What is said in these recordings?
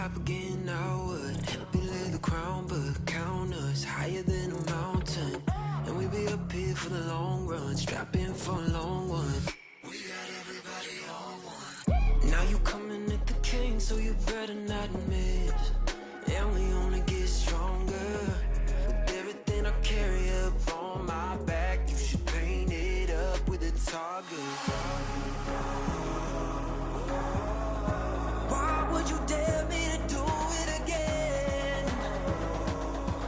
top again, I would help you lay the crown, but count us higher than a mountain. And we be up here for the long run, strap in for a long one. We got everybody on one. Now you coming at the king, so you better not miss. And we only get stronger with everything I carry up on my back. You should paint it up with a target. Why would you dare me to do it again?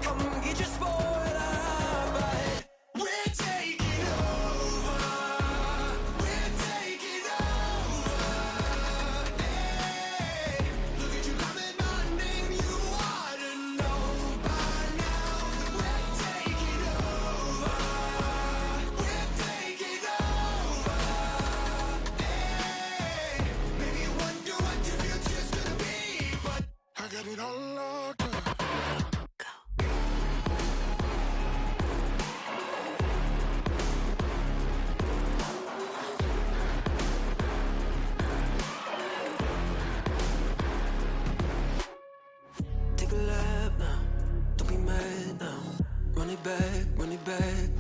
Come get your spoiler, but we're taking over. We're taking over. Hey, look at you coming on, name you ought to know by now that we're taking over. We're taking over. Hey, maybe you wonder what your future's gonna be, but I got it all locked up. Take a lap now, don't be mad now. Run it back, run it back.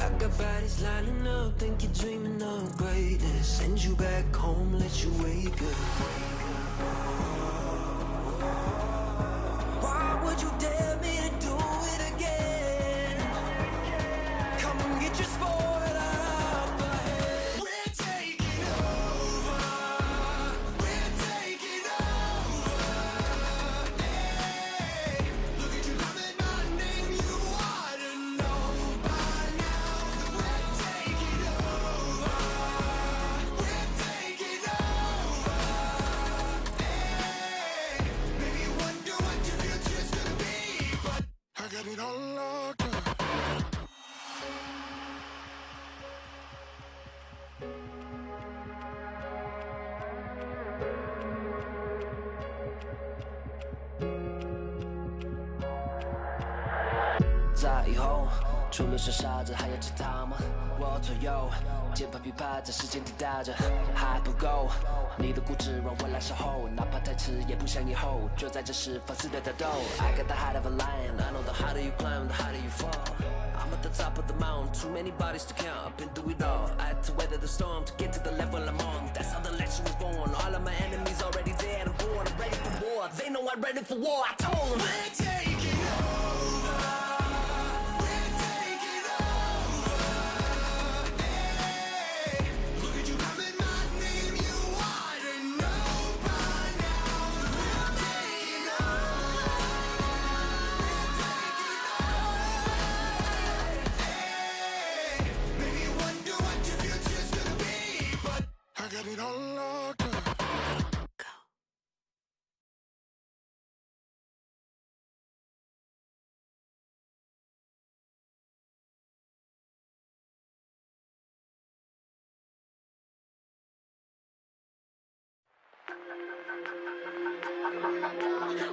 I got bodies lining up, think you're dreaming of greatness. Send you back home, let you wake up. Why would you dare me to do it again? Come and get your spoiler, but we're taking over. We're taking over. Hey, look at you coming on, name you ought to know by now that we're taking over. We're taking over. Hey, maybe you wonder what your future's gonna be, but I got it all locked up.在以后，除了是傻子，还有其他吗？我左右，键盘琵琶在时间滴答着，还不够。你的固执让我来守候，哪怕太迟也不想以后。就在这时放肆的打斗。I got the height of a lion, I know the harder you climb, the harder you fall. I'm at the top of the mountain, too many bodies to count. I've been through it all. I had to weather the storm to get to the level I'm on. That's how the legend was born. All of my enemies already dead and born. I'm ready for war. They know I'm ready for war. I told them we're taking over. We're taking over. Hey, look at you coming, my name you ought to know by now. We're taking over. We're taking over. Hey, maybe you wonder what your future's gonna be, but I got it all locked up.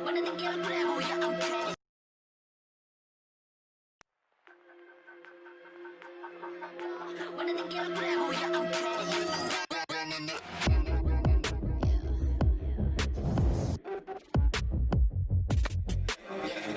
Wanna get a plan, oh yeah, I'm ready. Wanna get a plan, oh yeah, I'm ready.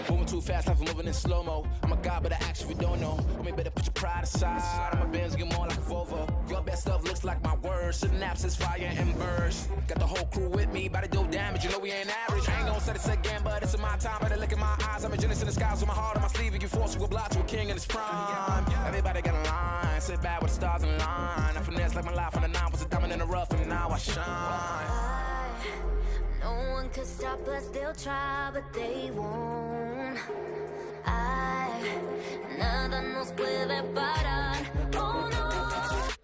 Moving too fast, life is moving in slow-mo. I'm a god, but I actually don't know. Homie, better put your pride aside. I'm a Benz, get more like a Volvo. Your best stuff looks like my words. Synapses, fire, and burst. Got the whole crew with me, about to do damage. You know we ain't average. I ain't gonna say this again, but it's in my time. Better look in my eyes. I'm a genius in the skies with my heart on my sleeve. You force you a block to a king in his prime. Everybody got a line. Sit back with the stars in line. I finesse like my life on the nine. Was a diamond in the rough, and now I shine. No one could stop us, they'll try, but they won't. Nada nos puede parar. Oh no,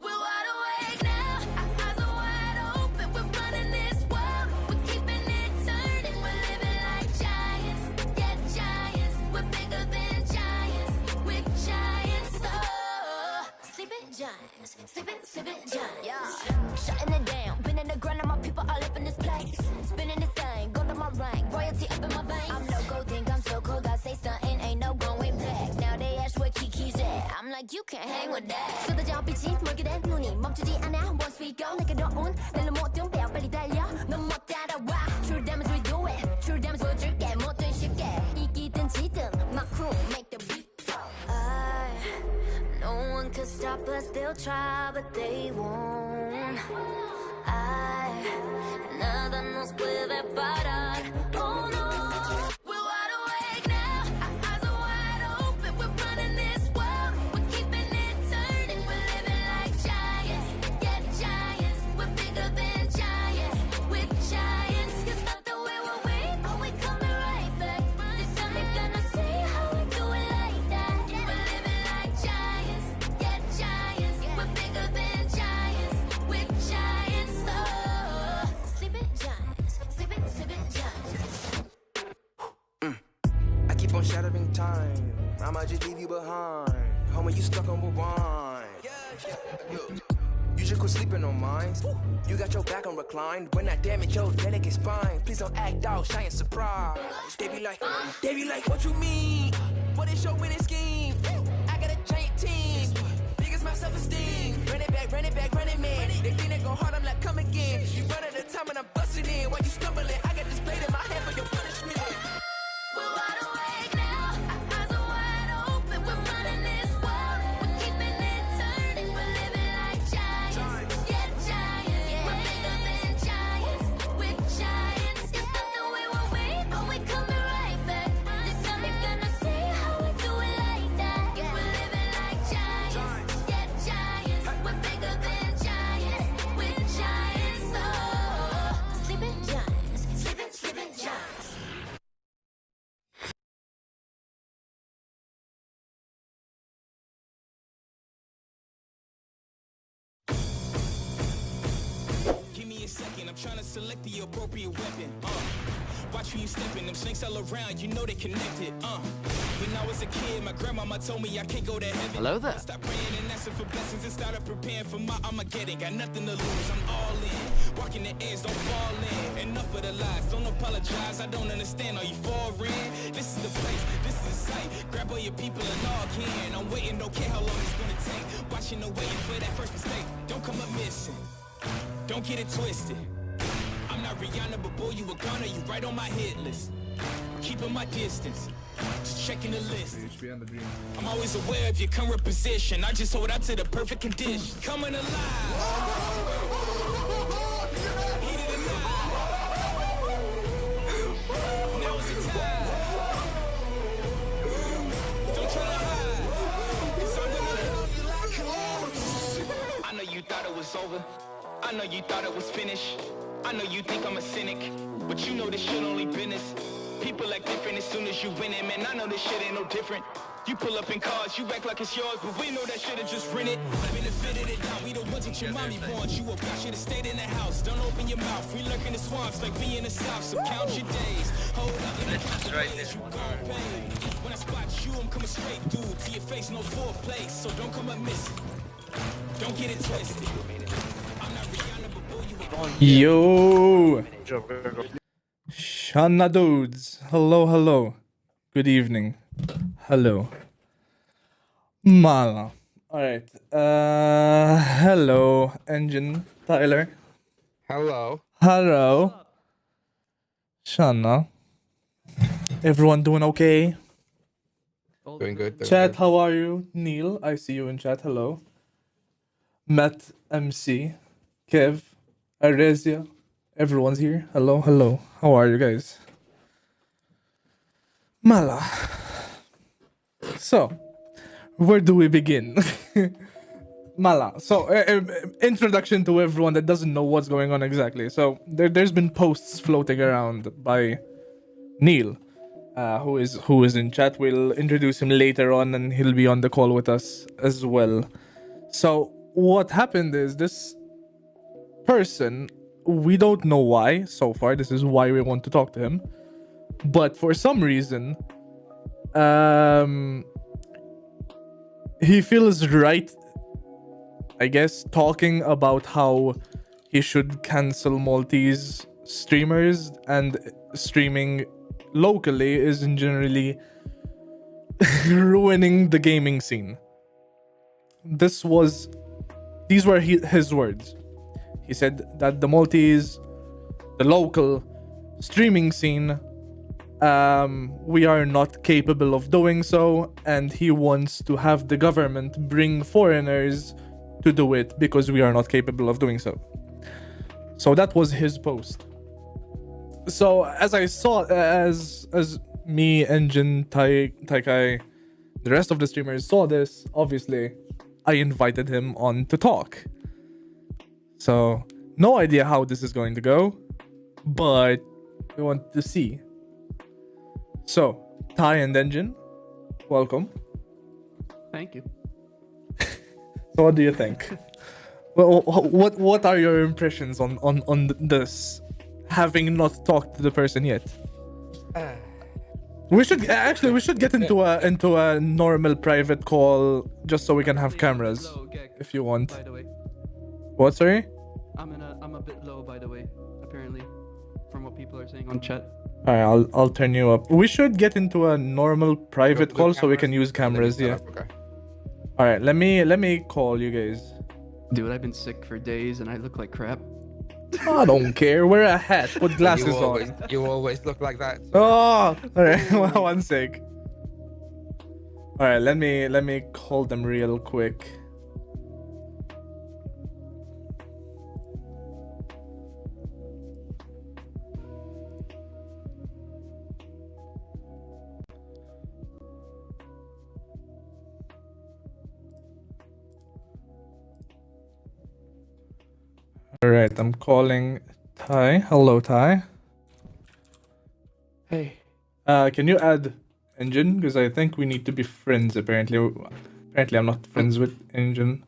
we're wide awake now. Our eyes are wide open. We're running this world. We're keeping it turning. We're living like giants. Yeah, giants. We're bigger than giants. We're giants. Oh, sleeping giants. Sleeping giants. Yeah, shutting it down. Been in the grind, and my people all up in this place. Spinning this thing, go to my rank. Royalty up in my veins. I'm no gold, think I'm so cold. God say something, ain't no going back. Now they ask where Kiki's at. I'm like, you can't hang with that. 쏟아져 빛이 멀게 된 눈이 멈추지 않아. Once we go, 내게 넣은 낼로 모든 배워 빨리 달려. 넌 못 따라와. True them could stop us, they'll try, but they won't. Nada nos puede parar. Oh no. We're wide awake now. Our eyes are wide open. We're running this world. We're keeping it turning. We're living like giants. Yeah, giants. We're bigger than giants. We're giants. You thought that we were weak, but we coming right back. This time they're gonna see how we do it like that. We're living like giants. Yeah, giants. We're bigger than giants. We're giants. Sleeping giants. Sleeping giants. I keep on shattering time. I'ma just leave you behind. Homie, you stuck on rewind. Yo, you just quit sleeping on mine. You got your back on reclined. When I damage your delicate spine, please don't act out, shy and surprised. They be like, what you mean? What is your winning scheme? I got a giant team. Biggest my self-esteem. Run it back, running man. They think they go hard, I'm like, come again. You run at a time and I'm busting in. While you stumbling, I got this blade in my hand for your punishment. We're wide awake now. Our eyes are wide open. We're running this world. We're keeping it turning. We're living like giants. Yeah, giants. We're bigger than giants. We're giants. You thought that we were weak, but we coming right back. This time you're gonna see how we do it like that. We're living like giants. Yeah, giants. We're bigger than giants. We're giants. Sleeping giants. Sleeping giants. Give me a second, I'm trying to select the appropriate weapon. Watch who you stepping, them snakes all around, you know they connected. When I was a kid, my grandmama told me I can't go to heaven. Hello there. Stop praying and asking for blessings and started preparing for my Armageddon. Got nothing to lose, I'm all in. Walking the edge, don't fall in. Enough of the lies, don't apologize. I don't understand, are you foreign? This is the place, this is the sight. Grab all your people and log in. I'm waiting, don't care how long it's gonna take. Watching the waiting for that first mistake. Don't come up missing. Don't get it twisted. I'm not Rihanna, but boy, you a goner. You right on my hit list. Keeping my distance. Just checking the list. I'm always aware of your current position. I just hold out to the perfect condition. Coming alive. Heat of the night. Now is the time. Don't try to hide. 'Cause I'm gonna help you like I know you thought it was over. I know you thought it was finished. I know you think I'm a cynic, but you know this shit only business. People act different as soon as you win it, man. I know this shit ain't no different. You pull up in cars, you act like it's yours, but we know that shit is just rented. Benefited it down, we the ones that your mommy born. You up, I should've stayed in the house. Don't open your mouth, we lurk in the swamps like we in the south. So count your days. Hold up, let me count the days you gon' pay. When I spot you, I'm coming straight through to your face, no foreplay. So don't come up missing. Don't get it twisted. I'm not Rihanna, but boy, you a Yo! Shanna dudes. Hello. Good evening. Hello. Mala. Alright. Hello, Engine Tyler. Hello. Shanna. Everyone doing okay? Doing good. Chat, how are you? Neil, I see you in chat. Hello. Matt MC. Kev. Arezia. Everyone's here. Hello. How are you guys? Mala. So, where do we begin? Mala. So, introduction to everyone that doesn't know what's going on exactly. So, there's been posts floating around by Neil, who is in chat. We'll introduce him later on, and he'll be on the call with us as well. So, what happened is this person, we don't know why so far. This is why we want to talk to him. But for some reason, he feels right, I guess, talking about how he should cancel Maltese streamers and streaming locally isn't generally ruining the gaming scene. These were his words. He said that the Maltese, the local streaming scene we are not capable of doing so, and he wants to have the government bring foreigners to do it because we are not capable of doing so. So that was his post. So as I saw, as me, Engine, Taikai, the rest of the streamers saw this, obviously, I invited him on to talk. So no idea how this is going to go, but we want to see. So, Ty and Engine, welcome. Thank you. So what do you think? Well, what are your impressions on this, having not talked to the person yet? We should get into a normal private call just so we can have cameras, if you want. By the way, What, sorry? I'm a bit low, by the way. Apparently, from what people are saying on chat. Alright, I'll turn you up. We should get into a normal private call so we can use cameras. Yeah. Okay. All right. Let me call you guys. Dude, I've been sick for days and I look like crap. I don't care. Wear a hat. Put glasses on. You always look like that. Oh, all right. One sec. All right. Let me call them real quick. All right, I'm calling Ty. Hello, Ty. Hey. Can you add Engine? Because I think we need to be friends. Apparently, I'm not friends with Engine.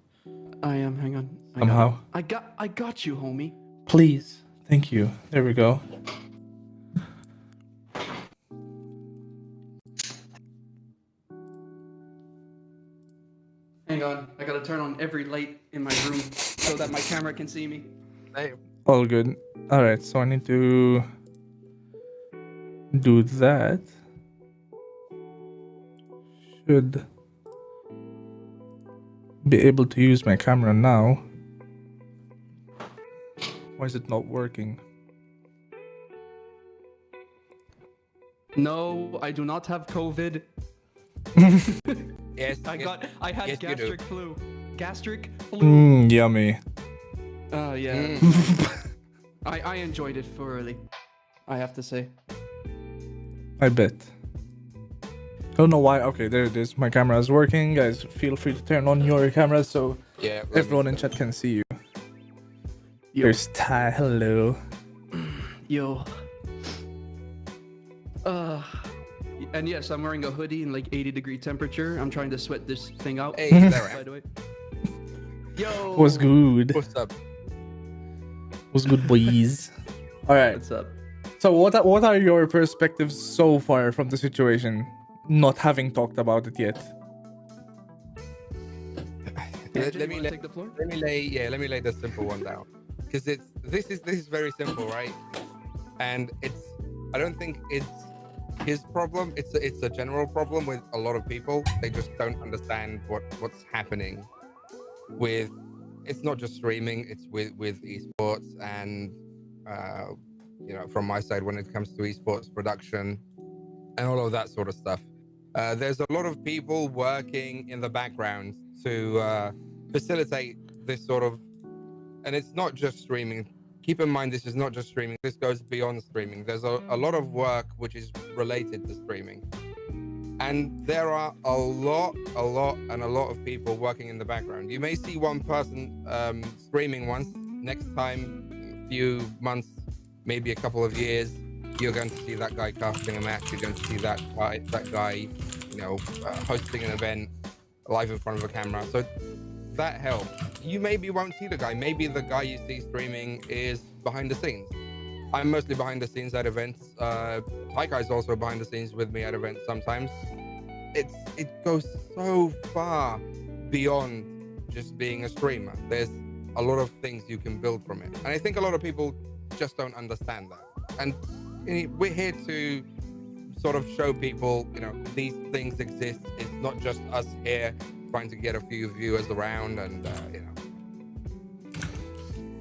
I am. Hang on. Somehow. I got you, homie. Please. Thank you. There we go. Hang on. I gotta turn on every light in my room so that my camera can see me. Hey, All good. All right, so I need to do that. Should be able to use my camera now. Why is it not working? No, I do not have COVID. yes, I had yes, you do. gastric flu. Gastric flu. Yummy. Yeah. I enjoyed it thoroughly, I have to say. I bet. I don't know why. Okay, there it is. My camera is working. Guys, feel free to turn on your cameras so Yeah. everyone in chat can see you. Yo. There's Ty. Hello. Yo. And yes, I'm wearing a hoodie in like 80-degree temperature. I'm trying to sweat this thing out. Hey, there. By the way. Yo. What's good? What's up? What's good, boys? All right. What's up? So, what are your perspectives so far from the situation? Not having talked about it yet. Let me take the floor. let me lay the simple one down, because this is very simple, right? And I don't think it's his problem. It's a general problem with a lot of people. They just don't understand what's happening with. It's not just streaming. It's with esports and from my side when it comes to esports production and all of that sort of stuff. There's a lot of people working in the background to facilitate this sort of, and it's not just streaming. Keep in mind, this is not just streaming. This goes beyond streaming. There's a lot of work which is related to streaming. And there are a lot of people working in the background. You may see one person streaming once. Next time, in a few months, maybe a couple of years, you're going to see that guy casting a match. You're going to see that guy, hosting an event live in front of a camera. So that helps. You maybe won't see the guy. Maybe the guy you see streaming is behind the scenes. I'm mostly behind the scenes at events. Taika is also behind the scenes with me at events sometimes. It goes so far beyond just being a streamer. There's a lot of things you can build from it. And I think a lot of people just don't understand that. And we're here to sort of show people, these things exist. It's not just us here trying to get a few viewers around, and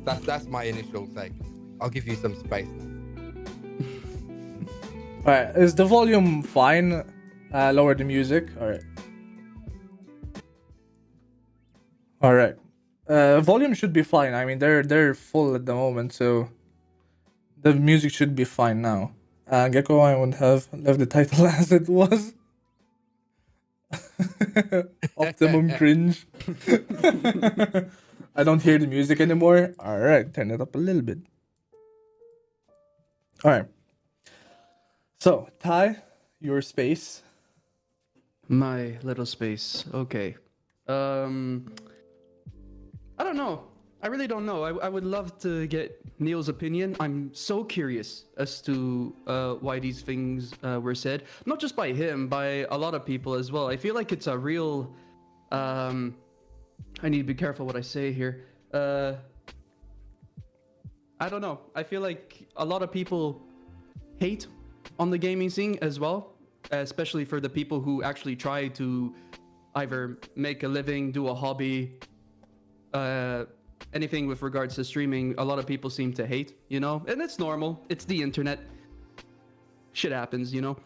that's my initial take. I'll give you some space. Alright, is the volume fine? Lower the music. Alright. Alright. Volume should be fine. I mean, they're full at the moment, so the music should be fine now. Gecko, I would have left the title as it was. Optimum cringe. I don't hear the music anymore. Alright, turn it up a little bit. Alright. So, Ty, your space. My little space. Okay. I don't know. I really don't know. I would love to get Neil's opinion. I'm so curious as to why these things were said. Not just by him, by a lot of people as well. I feel like it's a real... I need to be careful what I say here. I don't know. I feel like a lot of people hate on the gaming scene as well. Especially for the people who actually try to either make a living, do a hobby, anything with regards to streaming. A lot of people seem to hate, you know, and it's normal. It's the internet. Shit happens, you know.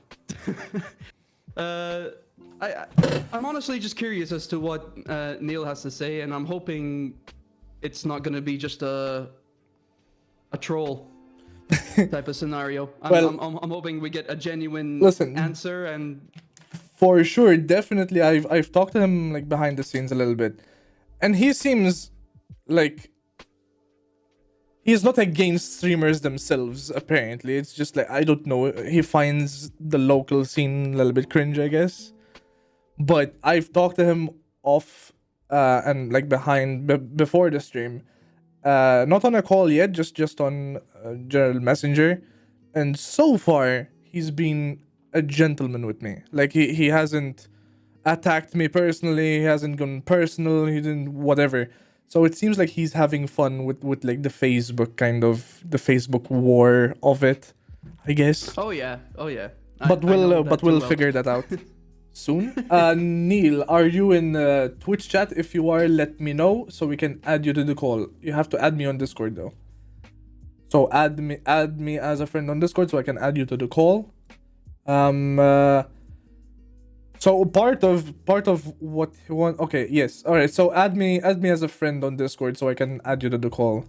I'm honestly just curious as to what Neil has to say, and I'm hoping it's not going to be just a troll type of scenario. I'm hoping we get a genuine answer. And for sure, definitely, I've talked to him like behind the scenes a little bit, and he seems like he's not against streamers themselves. Apparently, it's just like, I don't know, he finds the local scene a little bit cringe, I guess. But I've talked to him off and like before the stream. Not on a call yet, just on general messenger, and so far he's been a gentleman with me. Like he hasn't attacked me personally, he hasn't gone personal, he didn't whatever. So it seems like he's having fun with like the Facebook Facebook war of it, I guess. Oh yeah. But we'll figure that out soon. Neil, are you in Twitch chat? If you are, let me know so we can add you to the call. You have to add me on Discord though. So add me as a friend on Discord so I can add you to the call. So part of what you want. Okay, yes. All right. So add me as a friend on Discord so I can add you to the call.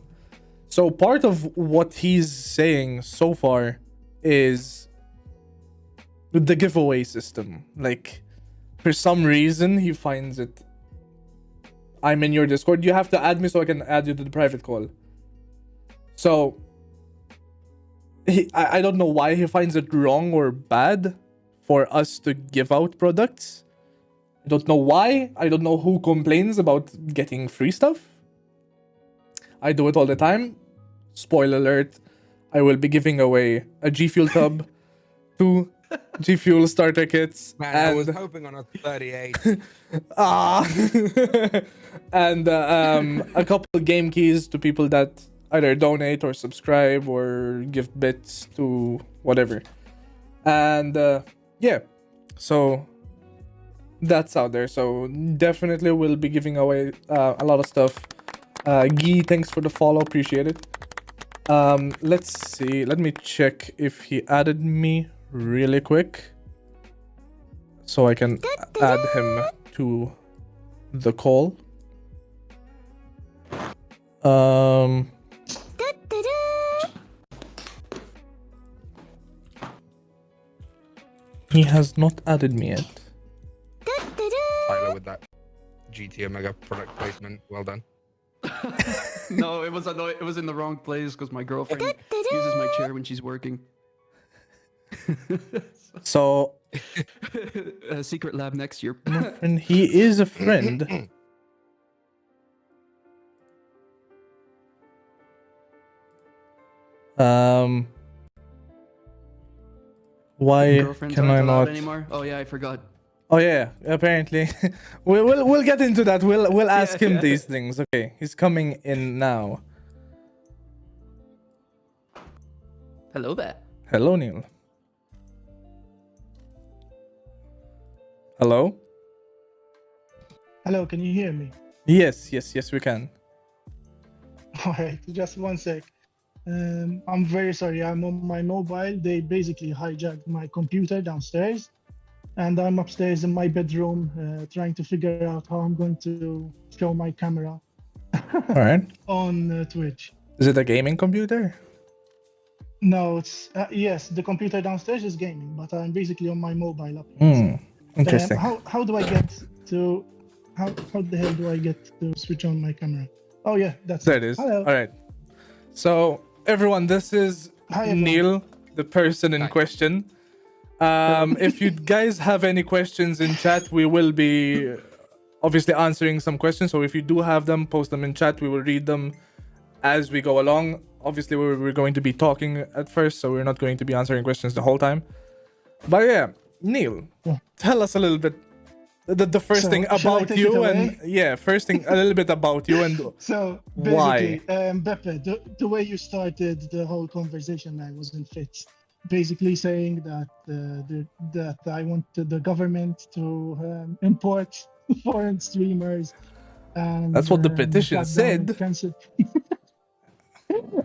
So part of what he's saying so far is the giveaway system. Like, for some reason he finds it. I'm in your Discord. You have to add me so I can add you to the private call. So I don't know why he finds it wrong or bad for us to give out products. I don't know why. I don't know who complains about getting free stuff. I do it all the time. Spoiler alert. I will be giving away a G Fuel tub, 2 G Fuel starter kits. Man, and I was hoping on a 38. And a couple game keys to people that either donate or subscribe or give bits to whatever. And yeah, so that's out there. So definitely we'll be giving away a lot of stuff. Guy, thanks for the follow, appreciate it. Let's see, let me check if he added me really quick so I can add him to the call. He has not added me yet. Tyler with that GT Omega product placement. Well done. No, it was in the wrong place because my girlfriend uses my chair when she's working. So A secret lab next year. and he is a friend. Why Girlfriends can aren't I allowed not anymore? Oh yeah, I forgot. Oh yeah, apparently. we'll get into that. We'll ask him these things. Okay, he's coming in now. Hello there. Hello, Neil. Hello? Hello, can you hear me? Yes, we can. Alright, just one sec. I'm very sorry. I'm on my mobile. They basically hijacked my computer downstairs, and I'm upstairs in my bedroom trying to figure out how I'm going to show my camera All right. on Twitch. Is it a gaming computer? No, it's yes, the computer downstairs is gaming, but I'm basically on my mobile up. Interesting. How do I get to how the hell do I get to switch on my camera? Oh yeah, that's There it is. Hello. All right. So everyone, this is Hi, everyone. Neil, the person in question. If you guys have any questions in chat, we will be obviously answering some questions. So if you do have them, post them in chat. We will read them as we go along. Obviously, we're going to be talking at first, so we're not going to be answering questions the whole time. But yeah, Neil, tell us a little bit the first So, thing shall I about take you, it and away? yeah, first thing a little bit about you and So why. basically, Beppe, the way you started the whole conversation, man, wasn't fit. Basically saying that that I want the government to import foreign streamers. And That's what the petition shut down said. and cancel.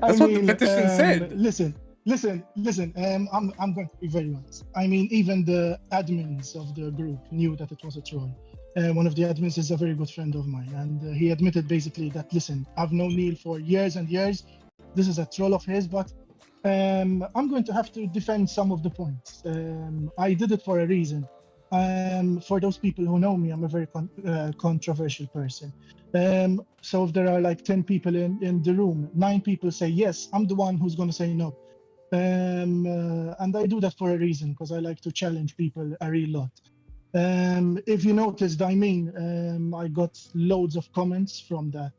That's what the petition said. Listen. I'm going to be very honest. I mean, even the admins of the group knew that it was a troll. One of the admins is a very good friend of mine, and he admitted basically that, listen, I've known Neil for years and years. This is a troll of his, but I'm going to have to defend some of the points. I did it for a reason. For those people who know me, I'm a very controversial person. So if there are like 10 people in the room, 9 people say yes, I'm the one who's going to say no. And I do that for a reason, because I like to challenge people a real lot. If you noticed, I mean, I got loads of comments from that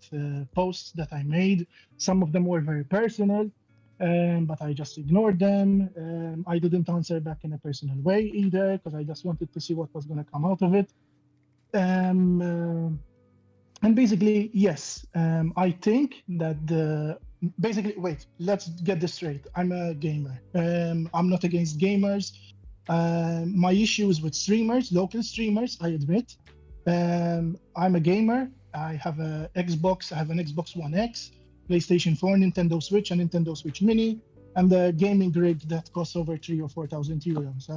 post that I made. Some of them were very personal, but I just ignored them. I didn't answer back in a personal way either, because I just wanted to see what was going to come out of it. And basically, yes, I think that basically, wait, let's get this straight. I'm a gamer. I'm not against gamers. My issue is with streamers, local streamers, I admit. I'm a gamer. I have an Xbox. I have an Xbox One X, PlayStation 4, Nintendo Switch, and Nintendo Switch Mini, and the gaming rig that costs over 3,000 or 4,000 euros.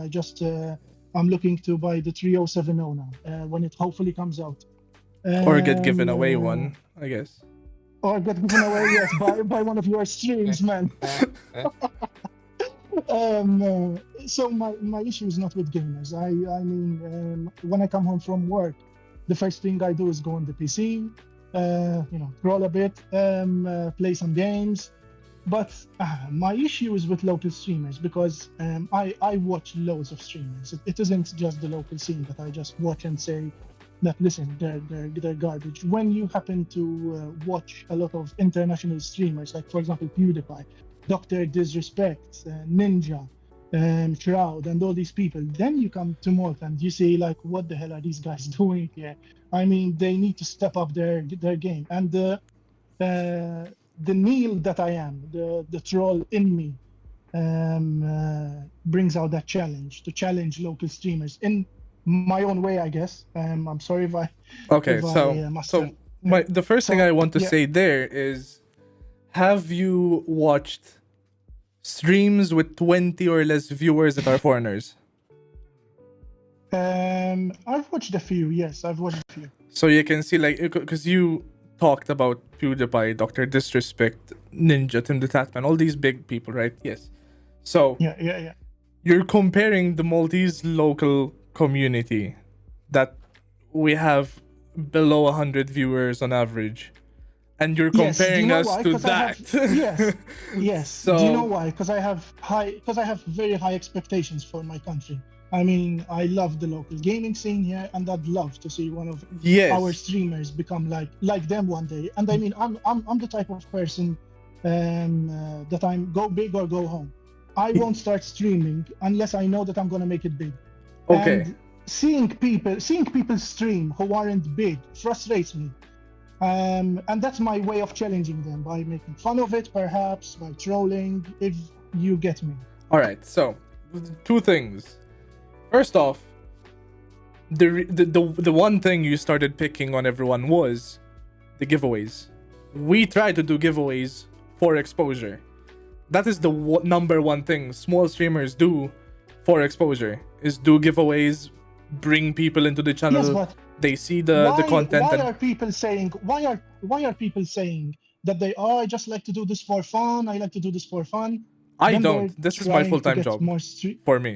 I'm looking to buy the 3070 now, when it hopefully comes out. Or get given away one, I guess. Or get given away, yes, by one of your streams, man. So my issue is not with gamers. I mean, when I come home from work, the first thing I do is go on the PC, scroll a bit, play some games. But my issue is with local streamers, because I watch loads of streamers. It isn't just the local scene that I just watch and say that, listen, they're garbage. When you happen to watch a lot of international streamers, like for example PewDiePie, Dr. Disrespect, Ninja, Shroud, and all these people, then you come to Malta and you say, like, what the hell are these guys doing here? I mean, they need to step up their game. And the Neil that I am, the troll in me, brings out that challenge, to challenge local streamers in my own way, I guess. I'm sorry if I. Okay, if the first thing I want to say there is, have you watched streams with 20 or less viewers that are foreigners? I've watched a few. Yes, I've watched a few. So you can see, like, because you talked about PewDiePie, Dr. Disrespect, Ninja, Tim the Tatman, all these big people, right? Yes. So Yeah. You're comparing the Maltese local community that we have below 100 viewers on average, and you're comparing us to that. Yes. So, do you know why? Because I have very high expectations for my country. I mean, I love the local gaming scene here, and I'd love to see one of our streamers become like them one day. And I mean, I'm the type of person that I'm go big or go home. I won't start streaming unless I know that I'm gonna make it big. Okay. And seeing people stream who aren't big frustrates me. And that's my way of challenging them, by making fun of it, perhaps by trolling, if you get me. All right. So, two things. First off, the one thing you started picking on everyone was the giveaways. We try to do giveaways for exposure. that is the number one thing small streamers do for exposure, is do giveaways, bring people into the channel. Yes, but they see the content. Why And are people saying? Why are people saying that they? Oh, I just like to do this for fun. I like to do this for fun. I Then don't. they're This is my trying to full-time get job more for me.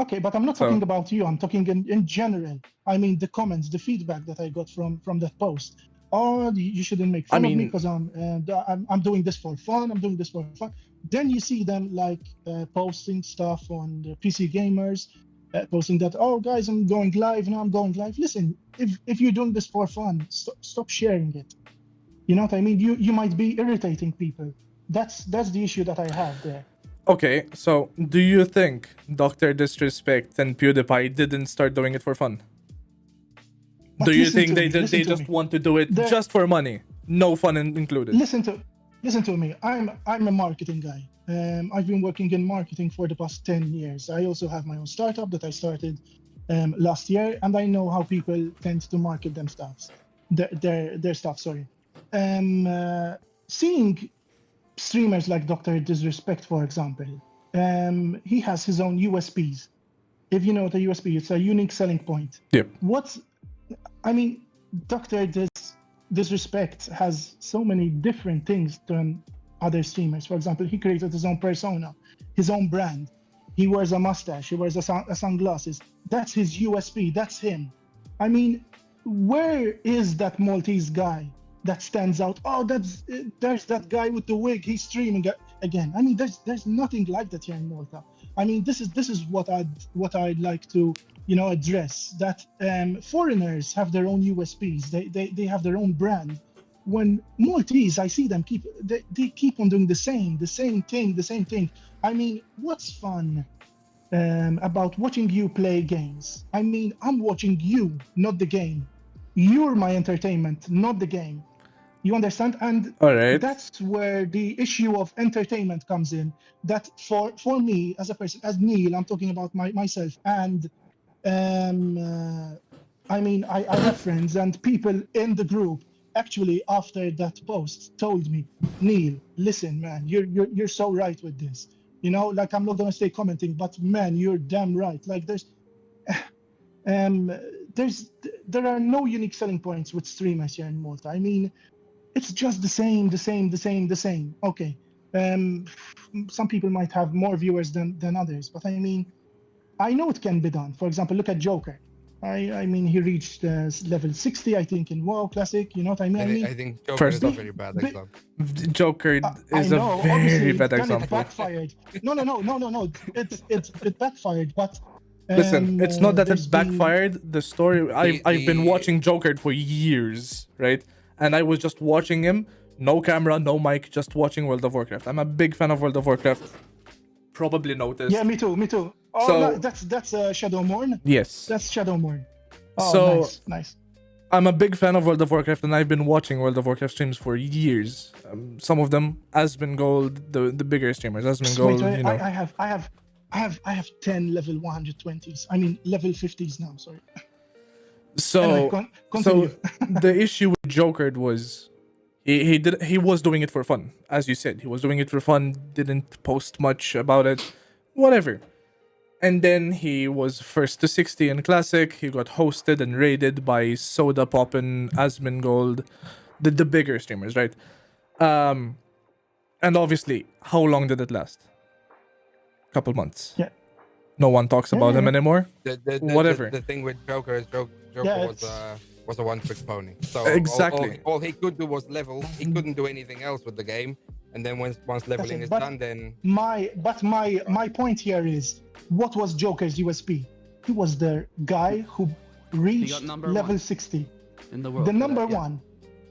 Okay, but I'm not So- talking about you. I'm talking in general. I mean, the comments, the feedback that I got from that post. Oh, you shouldn't make fun of me mean- because I'm doing this for fun. I'm doing this for fun. Then you see them like posting stuff on the PC gamers, posting that, oh guys, I'm going live now. I'm going live. Listen, if you're doing this for fun, stop sharing it. You know what I mean? You might be irritating people. That's the issue that I have there. Okay, so do you think Dr. Disrespect and PewDiePie didn't start doing it for fun? But Do you listen think to they me, did, listen they to just me. want to do it The- just for money, no fun included? Listen to me. I'm a marketing guy. I've been working in marketing for the past 10 years. I also have my own startup that I started last year, and I know how people tend to market themselves, their stuff. Sorry. Seeing streamers like Dr. Disrespect, for example, he has his own USPs. If you know what a USP, it's a unique selling point. Yep. I mean, Dr. Disrespect has so many different things than other streamers. For example, he created his own persona, his own brand. He wears a mustache, he wears a sunglasses. That's his USP, that's him. I mean, where is that Maltese guy that stands out? Oh, there's that guy with the wig, he's streaming again. I mean, there's nothing like that here in Malta. I mean, this is what I'd like to, address, that foreigners have their own USPs. They have their own brand. When Maltese, I see them they keep on doing the same thing. I mean, what's fun about watching you play games? I mean, I'm watching you, not the game. You're my entertainment, not the game. You understand? And All right. that's where the issue of entertainment comes in. That for me as a person, as Neil, I'm talking about myself, and I mean, I have friends and people in the group. Actually, after that post, told me, Neil, listen, man, you're so right with this. Like, I'm not gonna stay commenting, but man, you're damn right. Like, there are no unique selling points with streamers here in Malta. I mean, it's just the same. Okay. Some people might have more viewers than others, but I mean, I know it can be done. For example, look at Joker. I mean, he reached level 60, I think, in WoW Classic. You know what I mean? I think Joker First is a off- very bad example. Joker I is know, a very obviously, bad then example. It backfired. No. It backfired. But Listen, it's not that there's it been- backfired. The story, I've been the- watching Joker for years, right? And I was just watching him, no camera, no mic, just watching World of Warcraft. I'm a big fan of World of Warcraft. Probably noticed. Yeah, me too. Oh, So- no, that's Shadowmourn. Yes. That's Shadowmourn. Oh, So- nice. I'm a big fan of World of Warcraft, and I've been watching World of Warcraft streams for years. Some of them, Asmongold, the bigger streamers, Asmongold, Wait, I have 10 level 120s. I mean, level 50s now. Sorry. So, Anyway, continue. so the issue with Joker was he was doing it for fun, as you said. He was doing it for fun. Didn't post much about it, whatever. And then he was first to 60 in Classic. He got hosted and raided by Soda Pop and Asmongold, the bigger streamers, right? And obviously, how long did it last? Couple months. Yeah. No one talks about him anymore. Whatever. The thing with Joker is Joker Yeah, was a one-trick pony. So Exactly. all he could do was level. He couldn't do anything else with the game. And then once leveling is But done, then my point here is, what was Joker's USP? He was the guy who reached number level one 60. in the world. The for number that, yeah. one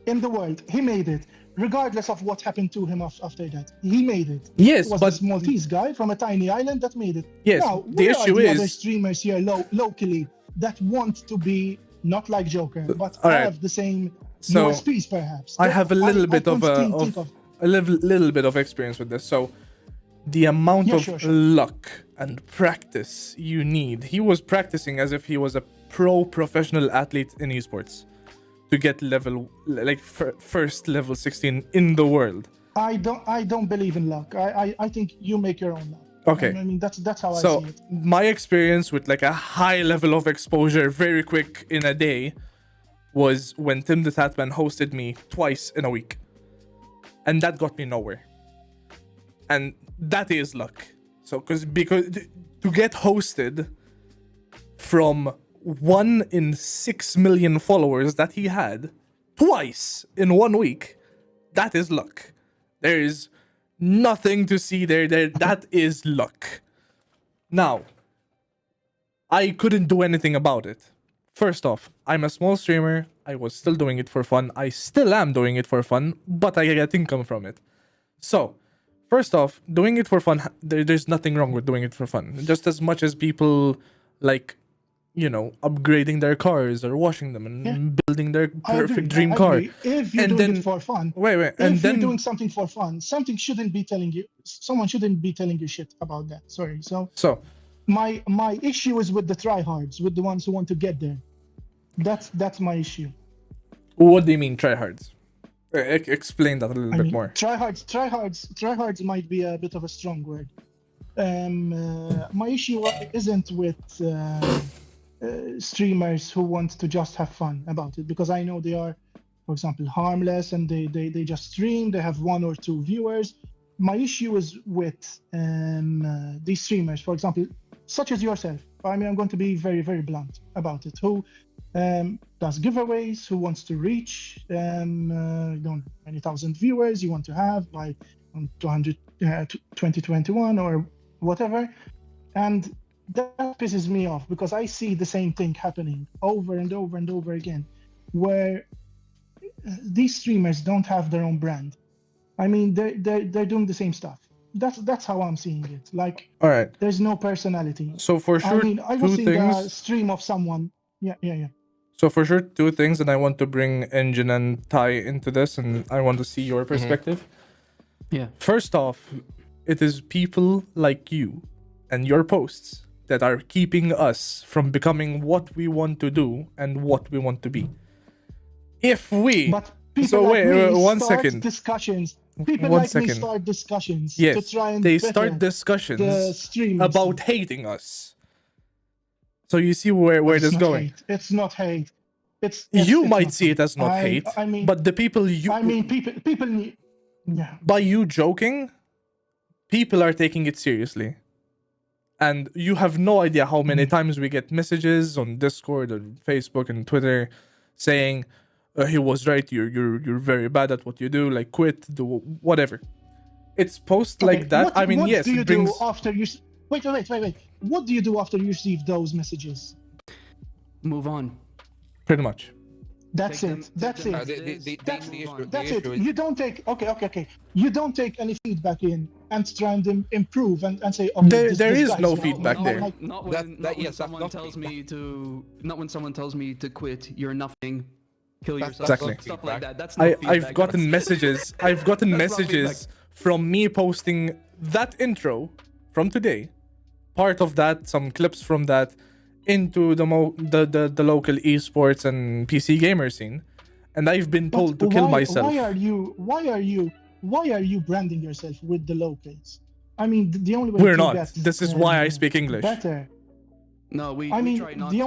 in the world. He made it, regardless of what happened to him after that. He made it. Yes, It was but this Maltese guy from a tiny island that made it. Yes, Now, the where issue are the other is- streamers here locally that want to be not like Joker, but all right. have the same So, USPs, perhaps. I have a little bit of can't think a little bit of experience with this. So the amount Yeah, of sure. luck and practice you need. He was practicing as if he was a professional athlete in esports to get level first level 16 in the world. I don't believe in luck. I think you make your own luck. Okay. I mean that's how I So see it. my experience with like a high level of exposure very quick in a day was when Tim the Tatman hosted me twice in a week. And that got me nowhere. And that is luck. So because to get hosted from 1 in 6 million followers that he had twice in 1 week, that is luck. There is nothing to see there. That is luck. Now, I couldn't do anything about it. First off, I'm a small streamer. I was still doing it for fun. I still am doing it for fun, but I get income from it. So, first off, doing it for fun, there's nothing wrong with doing it for fun. Just as much as people like, you know, upgrading their cars or washing them and building their perfect dream I car. agree. If you're And doing then- it for fun, Wait, and if then you're doing something for fun, someone shouldn't be telling you shit about that. Sorry. So my issue is with the tryhards, with the ones who want to get there. That's my issue. what do you mean tryhards? Explain that a little bit more. Tryhards might be a bit of a strong word. My issue isn't with streamers who want to just have fun about it, because I know they are, for example, harmless and they just stream. They have 1 or 2 viewers. My issue is with these streamers, for example, such as yourself. I mean, I'm going to be very, very blunt about it. Who does giveaways? Who wants to reach many thousand viewers you want to have by 2021 or whatever, and that pisses me off because I see the same thing happening over and over and over again, where these streamers don't have their own brand. I mean, they're doing the same stuff. That's how I'm seeing it. Like, All right. there's no personality. So for sure, I mean, I was two seeing a things. stream of someone. Yeah. So for sure, 2 things, and I want to bring Engine and Ty into this, and I want to see your perspective. Yeah. First off, it is people like you and your posts that are keeping us from becoming what we want to do and what we want to be. If we... But people So like wait, me one start second. discussions. People One like me second. start discussions Yes, to try and they better start the discussions streamers. about hating us. So you see where It's it is not going. hate. It's not hate. It's You might not see it as not hate, I mean, but the people you... people need. Yeah. By you joking, people are taking it seriously. And you have no idea how many times we get messages on Discord and Facebook and Twitter saying, he was right, you're very bad at what you do, like quit, do whatever. It's posts like that. I mean, what yes, do you it brings... do after you? Wait. What do you do after you receive those messages? Move on. Pretty much. That's Take it. them- That's take it. them as is, That's move on. That's the it. issue is- You don't take okay. You don't take any feedback in and try and improve and say okay. There is guy's no wrong. feedback Not there. like- Not That- when, that- not when yes, that's someone not tells feedback. me to. Not when someone tells me to quit. You're nothing. Kill That's yourself. Exactly. Stuff like that. That's I, not feedback. I've gotten messages. I've gotten That's not messages from me posting that intro from today, part of that, some clips from that, into the local esports and PC gamer scene, and I've been But told to kill myself. Why are you branding yourself with the locals? I mean, the only way We're to not. get, This is why I speak English. Better. No, we. I we mean, try not the to.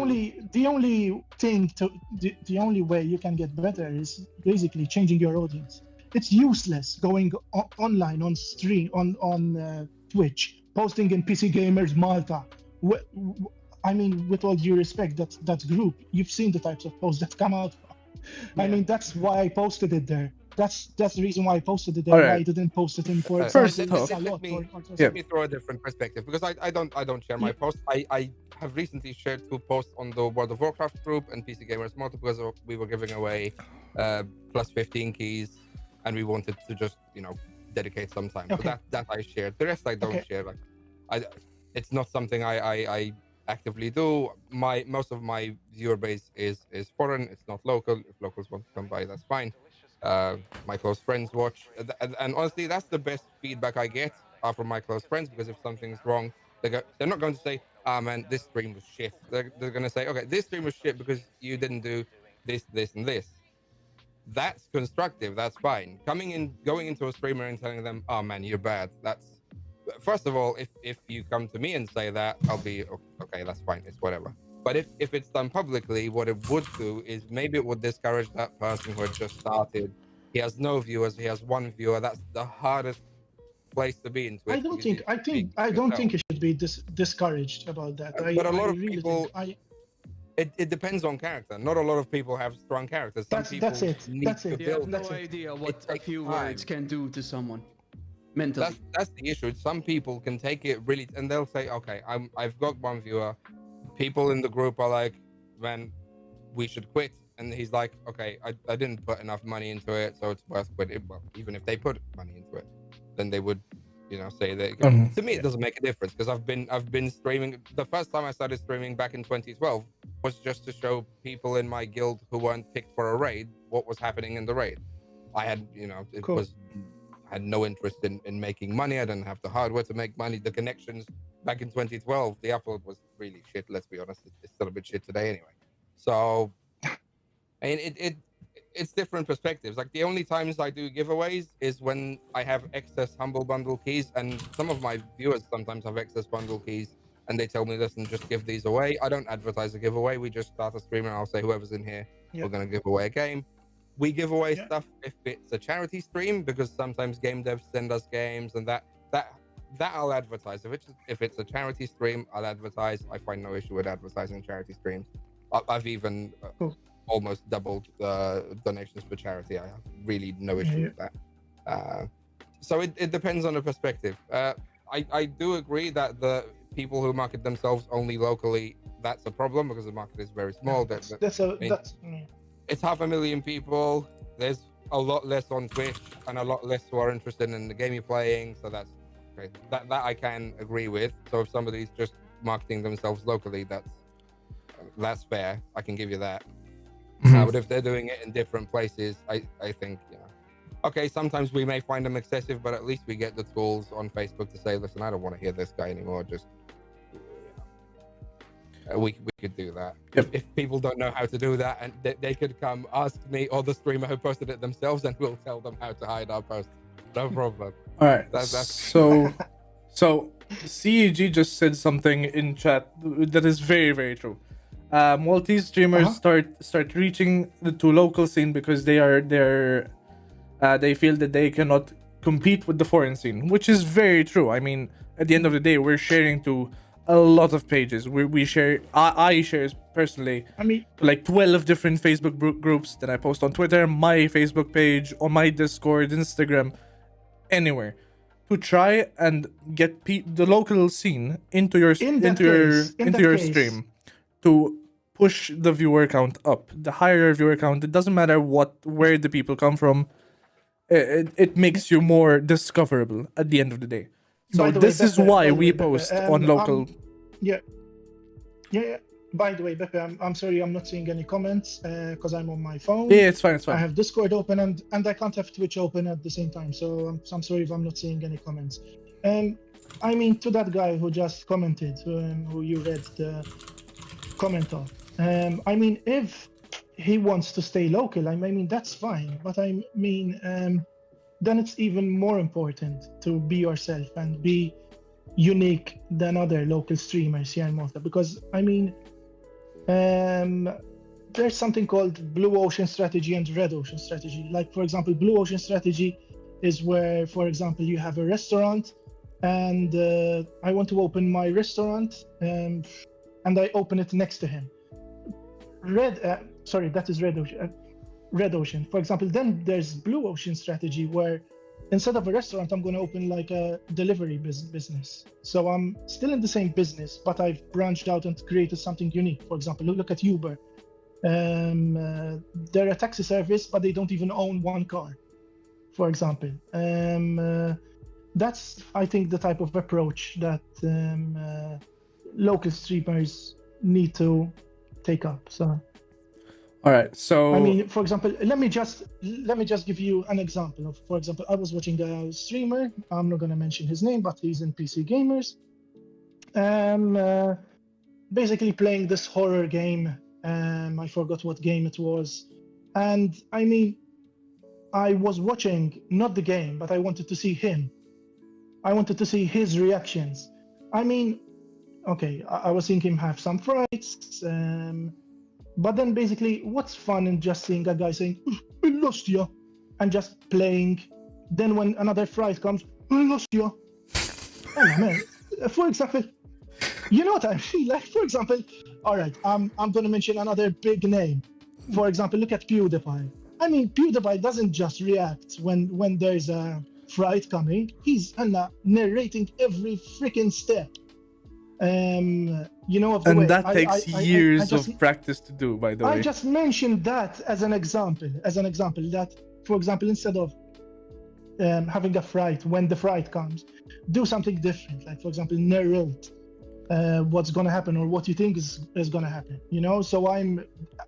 only way you can get better is basically changing your audience. It's useless going online on stream on Twitch, posting in PC Gamers Malta. I mean, with all due respect, that group. You've seen the types of posts that come out. I mean, that's why I posted it there. That's the reason why I posted it there. Alright. Why I didn't post it in for First example, off- Salot Let me throw a different perspective, because I don't share my posts. I have recently shared 2 posts on the World of Warcraft group and PC Gamers Malta because we were giving away plus 15 keys, and we wanted to just dedicate some time. Okay. So that I shared. The rest I don't Okay. share. Like, it's not something I actively do. Most of my viewer base is foreign. It's not local. If locals want to come by, that's fine. My close friends watch, and honestly, that's the best feedback I get from my close friends, because if something's wrong, they're not going to say, "Ah, man, this stream was shit." They're going to say, "Okay, this stream was shit because you didn't do this, and this." That's constructive. That's fine. Going into a streamer and telling them, "Oh man, you're bad." That's first of all, if you come to me and say that, I'll be okay. That's fine. It's whatever. But if it's done publicly, what it would do is maybe it would discourage that person who had just started. He has no viewers. He has one viewer. That's the hardest place to be in Twitch. I don't because think you're speaking I for don't yourself. think it should be discouraged about that. But a I lot of really people, think it depends on character. Not a lot of people have strong characters. Some people that's it. need That's to it. You have build no it. idea what a takes few time. words can do to someone mentally. That's the issue. Some people can take it really, and they'll say, "Okay, I've got one viewer." People in the group are like, "Man, we should quit," and he's like, "Okay, I didn't put enough money into it, so it's worth quitting." Well, even if they put money into it, then they would, say that. To me, it doesn't make a difference because I've been streaming. The first time I started streaming back in 2012 was just to show people in my guild who weren't picked for a raid what was happening in the raid. I had, Cool. had no interest in making money. I didn't have the hardware to make money. The connections back in 2012, the upload was really shit. Let's be honest, it's still a bit shit today anyway. So, and it's different perspectives. Like the only times I do giveaways is when I have excess humble bundle keys, and some of my viewers sometimes have excess bundle keys, and they tell me, "Listen, just give these away." I don't advertise a giveaway. We just start a stream, and I'll say, "Whoever's in here, we're gonna give away a game." We give away stuff if it's a charity stream because sometimes game devs send us games, and that I'll advertise. If it's a charity stream, I'll advertise. I find no issue with advertising charity streams. I've even almost doubled donations for charity. I have really no issue with that. So it depends on the perspective. I do agree that the people who market themselves only locally, that's a problem because the market is very small. It's 500,000 people. There's a lot less on Twitch and a lot less who are interested in the game you're playing. So that's okay. That I can agree with. So if somebody's just marketing themselves locally, that's fair. I can give you that. But if they're doing it in different places, I think, okay, sometimes we may find them excessive, but at least we get the tools on Facebook to say, "Listen, I don't want to hear this guy anymore." Just we could do that. If people don't know how to do that, and they could come ask me or the streamer who posted it themselves, and we'll tell them how to hide our posts. No problem. All right. That's So CEG just said something in chat that is very, very true. Maltese streamers start reaching to local scene because they feel that they cannot compete with the foreign scene, which is very true. I mean, at the end of the day, we're sharing to a lot of pages. We share. I share personally. I mean, like 12 different Facebook groups that I post on Twitter, my Facebook page, on my Discord, Instagram, anywhere, to try and get the local scene into your stream to push the viewer count up. The higher your viewer count, it doesn't matter where the people come from. It makes you more discoverable at the end of the day. So this is why we post on local. Yeah. By the way, Beppe, I'm sorry I'm not seeing any comments because I'm on my phone. Yeah, it's fine. I have Discord open and I can't have Twitch open at the same time. So I'm sorry if I'm not seeing any comments. I mean, to that guy who just commented, who you read the comment of. I mean, if he wants to stay local, I mean, that's fine. But I mean, then it's even more important to be yourself and be unique than other local streamers here in Malta. Because, I mean, there's something called blue ocean strategy and red ocean strategy. Like, for example, blue ocean strategy is where, for example, you have a restaurant and I want to open my restaurant and I open it next to him. That is red ocean. Red ocean, for example. Then there's blue ocean strategy where instead of a restaurant, I'm going to open like a delivery business. So I'm still in the same business, but I've branched out and created something unique. For example, look at Uber. They're a taxi service, but they don't even own one car, for example. That's, I think, the type of approach that local streamers need to take up. So. All right, so I mean, for example, let me just give you an example of, for example, I was watching a streamer. I'm not going to mention his name, but he's in PC Gamers. Basically playing this horror game. I forgot what game it was. And I mean, I was watching not the game, but I wanted to see him. I wanted to see his reactions. I mean, okay, I was seeing him have some frights, but then basically, what's fun in just seeing a guy saying, "I lost you," and just playing. Then when another fright comes, "I lost you." Oh man! For example, you know what I mean? Like, for example, all right, I'm gonna mention another big name. For example, look at PewDiePie. I mean, PewDiePie doesn't just react when there's a fright coming. He's narrating every freaking step. You know, of the way. And that takes years of practice to do, by the way. I just mentioned that as an example. That, for example, instead of having a fright when the fright comes, do something different. Like, for example, narrate what's gonna happen or what you think is gonna happen. You know, so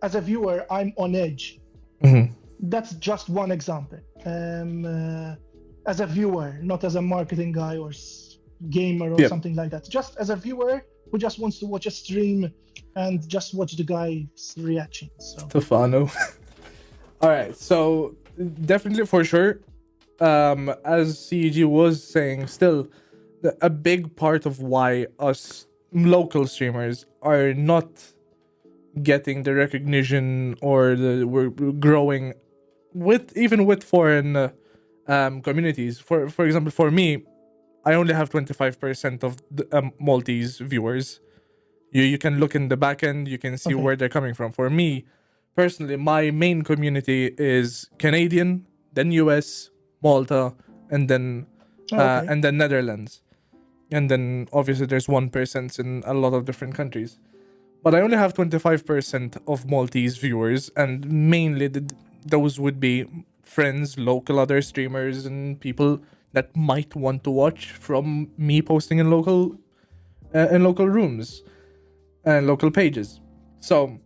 as a viewer, I'm on edge. Mm-hmm. That's just one example. As a viewer, not as a marketing guy or gamer or something like that. Just as a viewer who just wants to watch a stream and just watch the guy's reactions. So. Stefano. All right, so definitely for sure, as CEG was saying, still a big part of why us local streamers are not getting the recognition or we're growing even with foreign communities. For example, for me, I only have 25% of the Maltese viewers. You can look in the back end, you can see where they're coming from. For me, personally, my main community is Canadian, then US, Malta, and then Netherlands. And then obviously there's 1% in a lot of different countries. But I only have 25% of Maltese viewers, and mainly those would be friends, local other streamers, and people that might want to watch from me posting in local rooms and local pages. So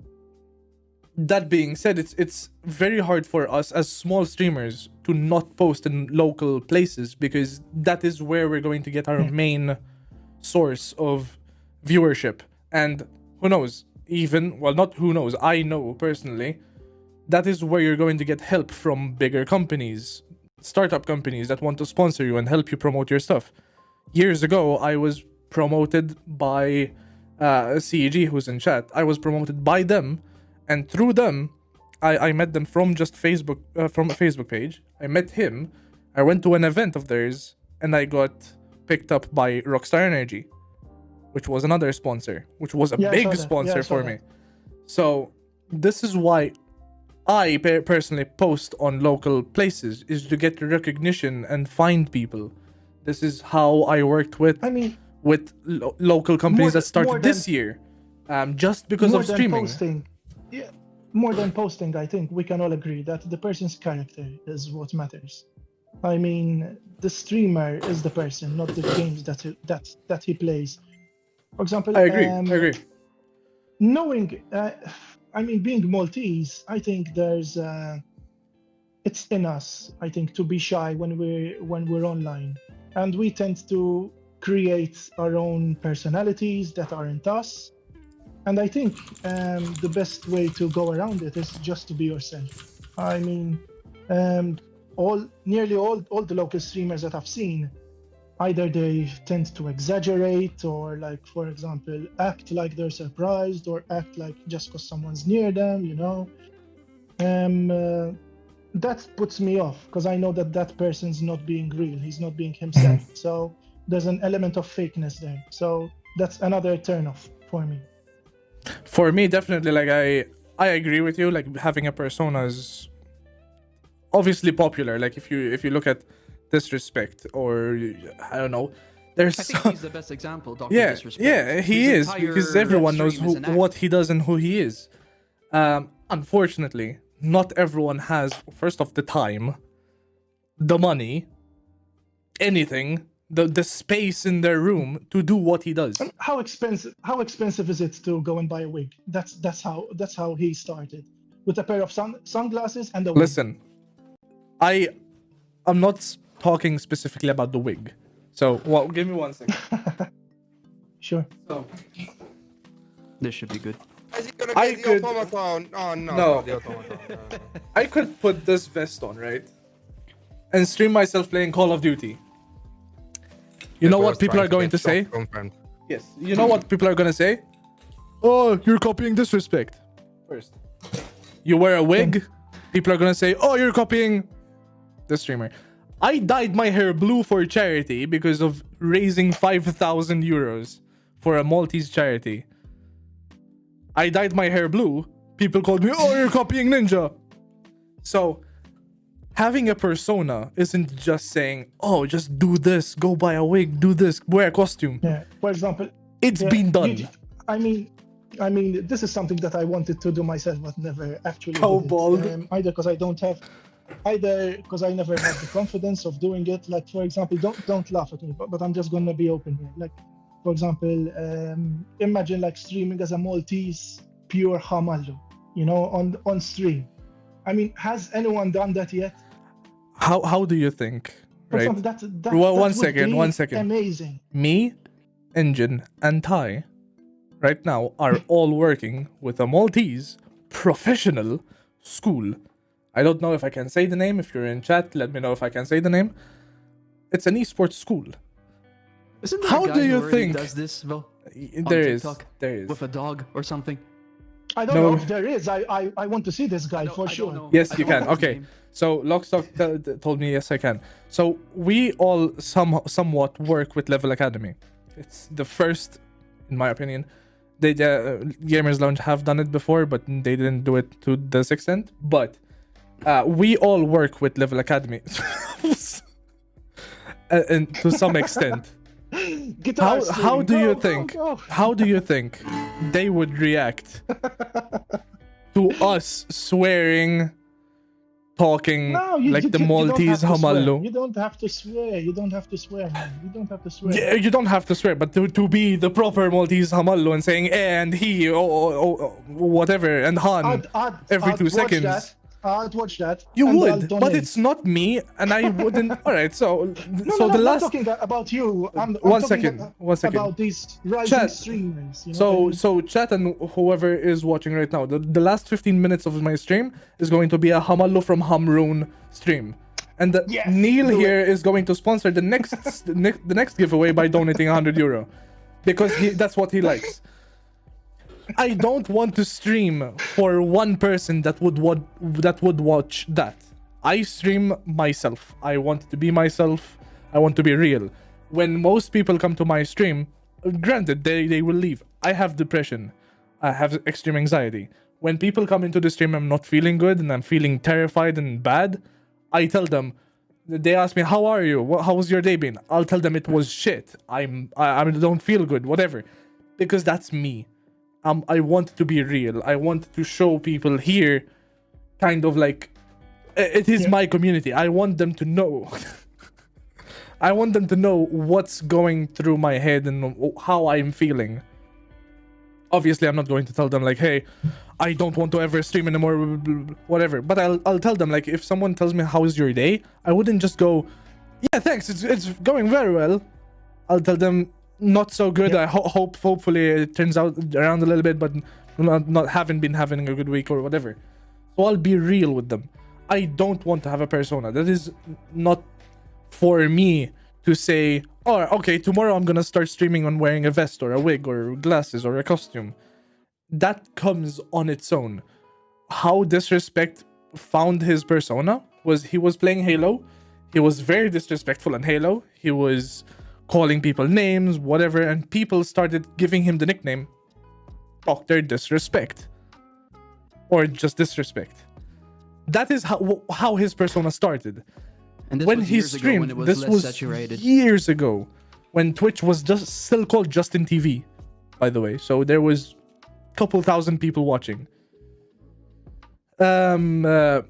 that being said, it's very hard for us as small streamers to not post in local places, because that is where we're going to get our main source of viewership. And who knows, not who knows, I know personally, that is where you're going to get help from bigger companies, startup companies that want to sponsor you and help you promote your stuff. Years ago, I was promoted by CEG, who's in chat. I was promoted by them, and through them, I met them from just Facebook, from a Facebook page. I met him, I went to an event of theirs, and I got picked up by Rockstar Energy, which was another sponsor, which was a big sponsor for me. So this is why I personally post on local places, is to get recognition and find people. This is how I worked with local companies that started this year, just because of streaming. More than posting, I think we can all agree that the person's character is what matters. I mean, the streamer is the person, not the games that he plays. For example, I agree. Knowing, being Maltese, I think it's in us, I think, to be shy when we're online, and we tend to create our own personalities that aren't us. And I think the best way to go around it is just to be yourself. I mean, nearly all the local streamers that I've seen, either they tend to exaggerate or, like, for example, act like they're surprised or act like just because someone's near them, you know. That puts me off, because I know that person's not being real. He's not being himself. So there's an element of fakeness there. So that's another turn-off for me. For me, definitely, like, I agree with you. Like, having a persona is obviously popular. Like, if you look at Disrespect, or I don't know, I think he's the best example, Dr. Disrespect. Yeah, he is, because everyone knows what he does and who he is. Unfortunately, not everyone has, first off, the time, the money, anything, the space in their room to do what he does. How expensive is it to go and buy a wig? That's how he started, with a pair of sunglasses and a wig. Listen, I'm not talking specifically about the wig. So, well, give me 1 second. Sure. So, this should be good. Is it gonna be the automaton? Oh no. No. Not the automaton. No. I could put this vest on, right? and stream myself playing Call of Duty. You know what people are going to say? Confirmed. Yes. You know what people are going to say? Oh, you're copying disrespect. First, you wear a wig. People are going to say, oh, you're copying the streamer. I dyed my hair blue for charity because of raising 5,000 euros for a Maltese charity. I dyed my hair blue. People called me, oh, you're copying Ninja. So, having a persona isn't just saying, oh, just do this, go buy a wig, do this, wear a costume. Yeah. For example, It's been done. I mean, this is something that I wanted to do myself, but never actually How did it. bold. Either because I don't have, either because I never had the confidence of doing it. Like, for example, don't laugh at me, but I'm just gonna be open here. Like, for example, imagine like streaming as a Maltese pure Hamallo, you know, on stream. I mean, has anyone done that yet? How do you think? For Right. example, that Well, one would second, be 1 second. Amazing. Me, Engine, and Ty right now are all working with a Maltese professional school. I don't know if I can say the name. If you're in chat, let me know if I can say the name. It's an esports school. Isn't there How a guy do who you already think- does this, Vel? On There is. TikTok There is. with a dog or something? I don't No. know if there is. I want to see this guy for sure. Yes, you can. Okay. So Lockstock told me yes, I can. So we all somewhat work with Level Academy. It's the first, in my opinion. They Gamers Lounge have done it before, but they didn't do it to this extent. But we all work with Level Academy, and to some extent. Guitar How streaming. do you Go, think? go, go. How do you think they would react to us swearing, talking No, you, like you, the you don't Maltese have to swear. Hamallu? You don't have to swear. You don't have to swear, man. You don't have to swear. Yeah, you don't have to swear, but to be the proper Maltese Hamallu and saying and he or whatever and Han every 2 watch seconds. That. I'd watch that. You and I'll would, but donate. it's not me, and I wouldn't. All right, so No, so no, the I'm not last. talking about you. I'm One talking second, one second. About these rising Chat. streamers. You know So chat and whoever is watching right now, the last 15 minutes of my stream is going to be a Hamallu from Hamroon stream. And Yes, Neil do here is going to sponsor the next the next giveaway by donating 100 euro. Because that's what he likes. I don't want to stream for one person that would watch that. I stream myself. I want to be myself. I want to be real. When most people come to my stream, granted, they will leave. I have depression. I have extreme anxiety. When people come into the stream, I'm not feeling good and I'm feeling terrified and bad. I tell them, they ask me, how are you? How was your day been? I'll tell them it was shit. I don't feel good, whatever. Because that's me. I want to be real. I want to show people here kind of like it is my community. I want them to know. I want them to know what's going through my head and how I'm feeling. Obviously, I'm not going to tell them like, hey, I don't want to ever stream anymore, whatever. But I'll tell them like, if someone tells me how is your day, I wouldn't just go, yeah, thanks, it's going very well. I'll tell them not so good. I hopefully it turns out around a little bit, but haven't been having a good week or whatever. So I'll be real with them. I don't want to have a persona. That is not for me to say, oh, okay, tomorrow I'm gonna start streaming on wearing a vest or a wig or glasses or a costume. That comes on its own. How Disrespect found his persona was he was playing Halo. He was very disrespectful in Halo. He was calling people names, whatever, and people started giving him the nickname Dr. Disrespect. Or just Disrespect. That is how his persona started. And this When was he years ago streamed, when it was this less was saturated. years ago, when Twitch was just still called Justin TV, by the way. So there was a couple thousand people watching. How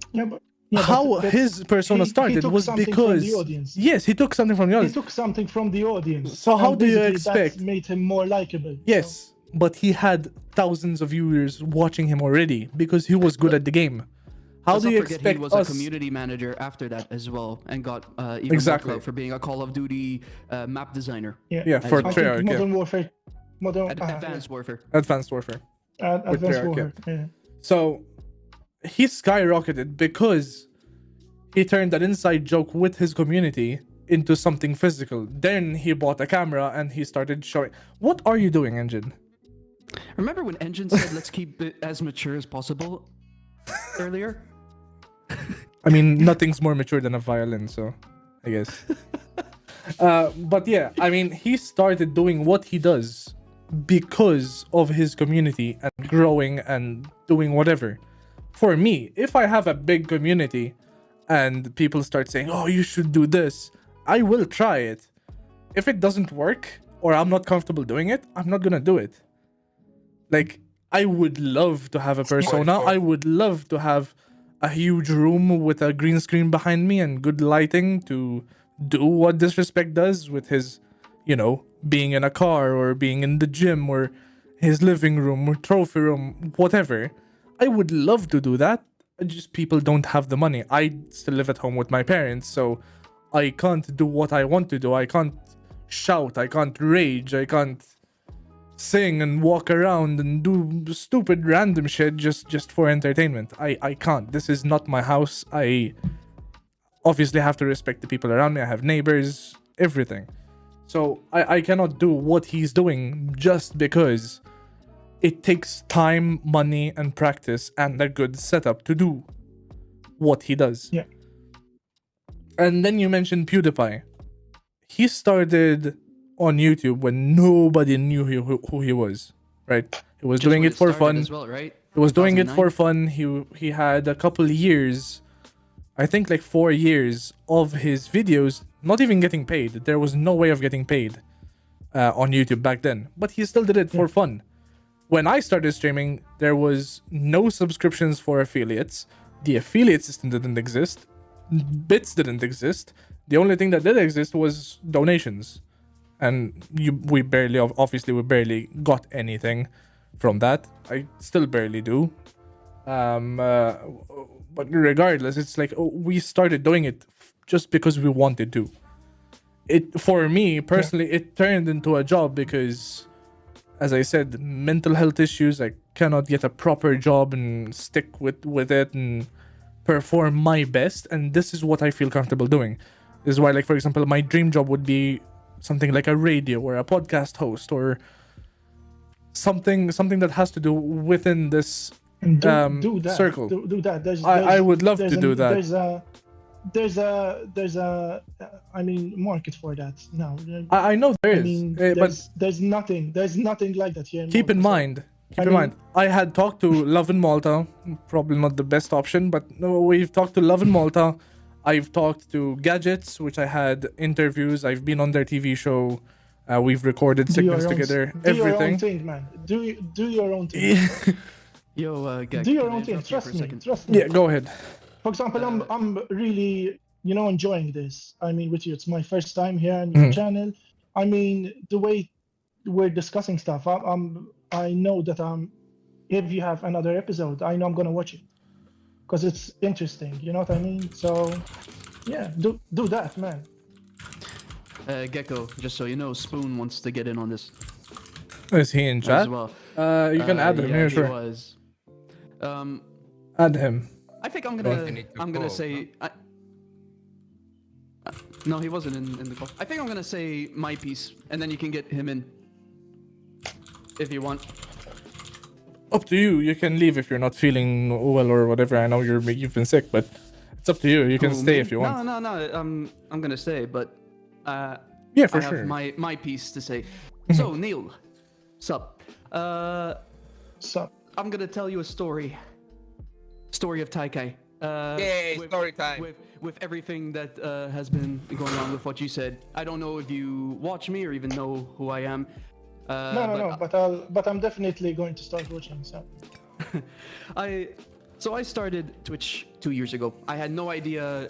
his persona started was because yes, he took something from the audience. He took something from the audience. So how and do you basically expect? That made him more likable. Yes, but he had thousands of viewers watching him already because he was good at the game. How Let's do not you forget expect he was us? a community manager after that as well, and got even Exactly. more clout for being a Call of Duty map designer. Yeah, for as well. Treyarch, yeah. Modern Warfare, Advanced Warfare. Advanced Warfare. Advanced Treyarch, Warfare. Yeah. So he skyrocketed because he turned an inside joke with his community into something physical. Then he bought a camera and he started showing. What are you doing, Engine? Remember when Engine said, let's keep it as mature as possible earlier? I mean, nothing's more mature than a violin, so I guess. But yeah, I mean, he started doing what he does because of his community and growing and doing whatever. For me, if I have a big community and people start saying, oh, you should do this, I will try it. If it doesn't work or I'm not comfortable doing it, I'm not gonna do it. Like, I would love to have a persona. I would love to have a huge room with a green screen behind me and good lighting to do what Disrespect does with his, you know, being in a car or being in the gym or his living room or trophy room, whatever. I would love to do that. Just people don't have the money. I still live at home with my parents, so I can't do what I want to do. I can't shout. I can't rage. I can't sing and walk around and do stupid random shit just for entertainment. I can't. This is not my house. I obviously have to respect the people around me. I have neighbors, everything. So I cannot do what he's doing just because it takes time, money, and practice and a good setup to do what he does. Yeah. And then you mentioned PewDiePie. He started on YouTube when nobody knew who he was, right? He was Just doing when it for started fun. as well, right? He was doing it 2009? for fun. He had a couple years, I think like 4 years of his videos not even getting paid. There was no way of getting paid on YouTube back then, but he still did it for fun. When I started streaming, there was no subscriptions for affiliates. The affiliate system didn't exist. Bits didn't exist. The only thing that did exist was donations. And we barely got anything from that. I still barely do. But regardless, it's like we started doing it just because we wanted to. For me personally, it turned into a job because, as I said, mental health issues. I cannot get a proper job and stick with it and perform my best. And this is what I feel comfortable doing. This is why, like, for example, my dream job would be something like a radio or a podcast host or something that has to do within this And do that. circle. Do that. I would love to do that. There's a I mean, market for that now. I know there is, I mean, but there's nothing like that here. keep in mind, I had talked to Love in Malta, probably not the best option, but no, we've talked to Love in Malta. I've talked to Gadgets, which I had interviews. I've been on their TV show. We've recorded segments together. Do your Everything. own thing, man. Do your own thing. Yo, Gag, Do your can I own thing. interrupt you for a Trust me. second? Trust me. Yeah, go ahead. For example, I'm really, enjoying this. I mean, with you, it's my first time here on your channel. I mean, the way we're discussing stuff, I know that if you have another episode, I know I'm gonna watch it because it's interesting. You know what I mean? So, yeah, do that, man. Gecko, just so you know, Spoon wants to get in on this Is he in chat? as well. You can add him. Yeah, Yeah, he sure. was. Add him. I think I'm Well, gonna. you need to I'm gonna call, say. No, he wasn't in the call. I think I'm gonna say my piece, and then you can get him in if you want. Up to you. You can leave if you're not feeling well or whatever. I know you've been sick, but it's up to you. You can Who, stay me? if you want. No. I'm gonna stay, but Yeah, for I sure. have my piece to say. So Neil, sup? So, I'm gonna tell you a story. Story of Taikai. Yay, story time. With everything that has been going on with what you said. I don't know if you watch me or even know who I am. no, but I'm definitely going to start watching. So, I started Twitch 2 years ago. I had no idea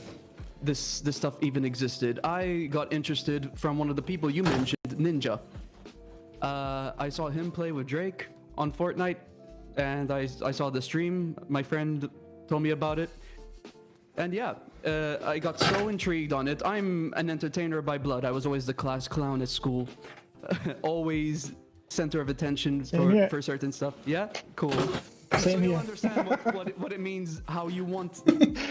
this stuff even existed. I got interested from one of the people you mentioned, Ninja. I saw him play with Drake on Fortnite, and I saw the stream. My friend told me about it, and yeah, I got so intrigued on it. I'm an entertainer by blood. I was always the class clown at school, always center of attention for certain stuff. Yeah, cool. Same so you here. understand what it means, how you want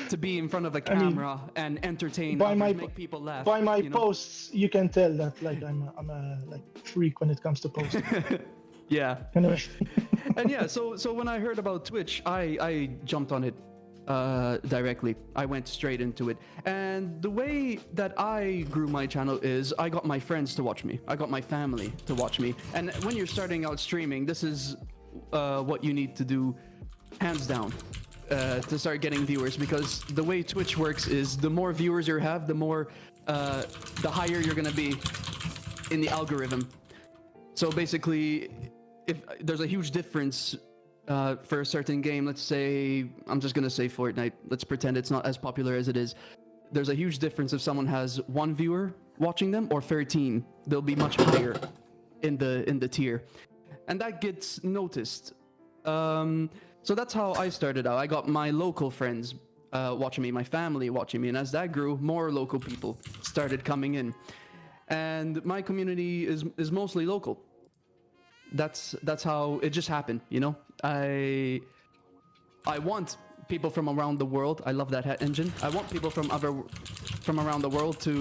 to be in front of a I mean, camera and entertain by others, my make people laugh. by my you know? posts, you can tell that like I'm a like freak when it comes to posting. Yeah. Anyway, And yeah, so when I heard about Twitch, I jumped on it directly. I went straight into it. And the way that I grew my channel is I got my friends to watch me. I got my family to watch me. And when you're starting out streaming, this is what you need to do, hands down, to start getting viewers. Because the way Twitch works is the more viewers you have, the more, the higher you're gonna be in the algorithm. So basically, if there's a huge difference for a certain game, let's say, I'm just gonna say Fortnite, let's pretend it's not as popular as it is. There's a huge difference if someone has 1 viewer watching them or 13. They'll be much higher in the tier. And that gets noticed. So that's how I started out. I got my local friends watching me, my family watching me, and as that grew, more local people started coming in. And my community is mostly local. That's how it just happened, you know. I want people from around the world. I love that hat engine. I want people from around the world to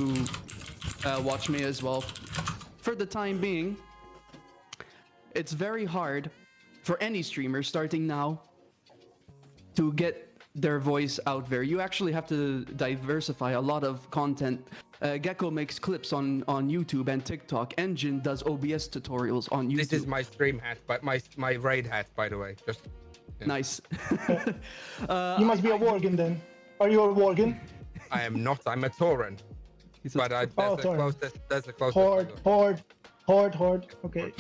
watch me as well. For the time being, it's very hard for any streamer starting now to get their voice out there. You actually have to diversify a lot of content. Gecko makes clips on YouTube and TikTok. Engine does OBS tutorials on YouTube. This is my stream hat, but my raid hat, by the way. Just nice. you must be a Worgen then. Are you a Worgen? I am not. I'm a Tauren. But that's the closest. That's the closest. Horde. Okay.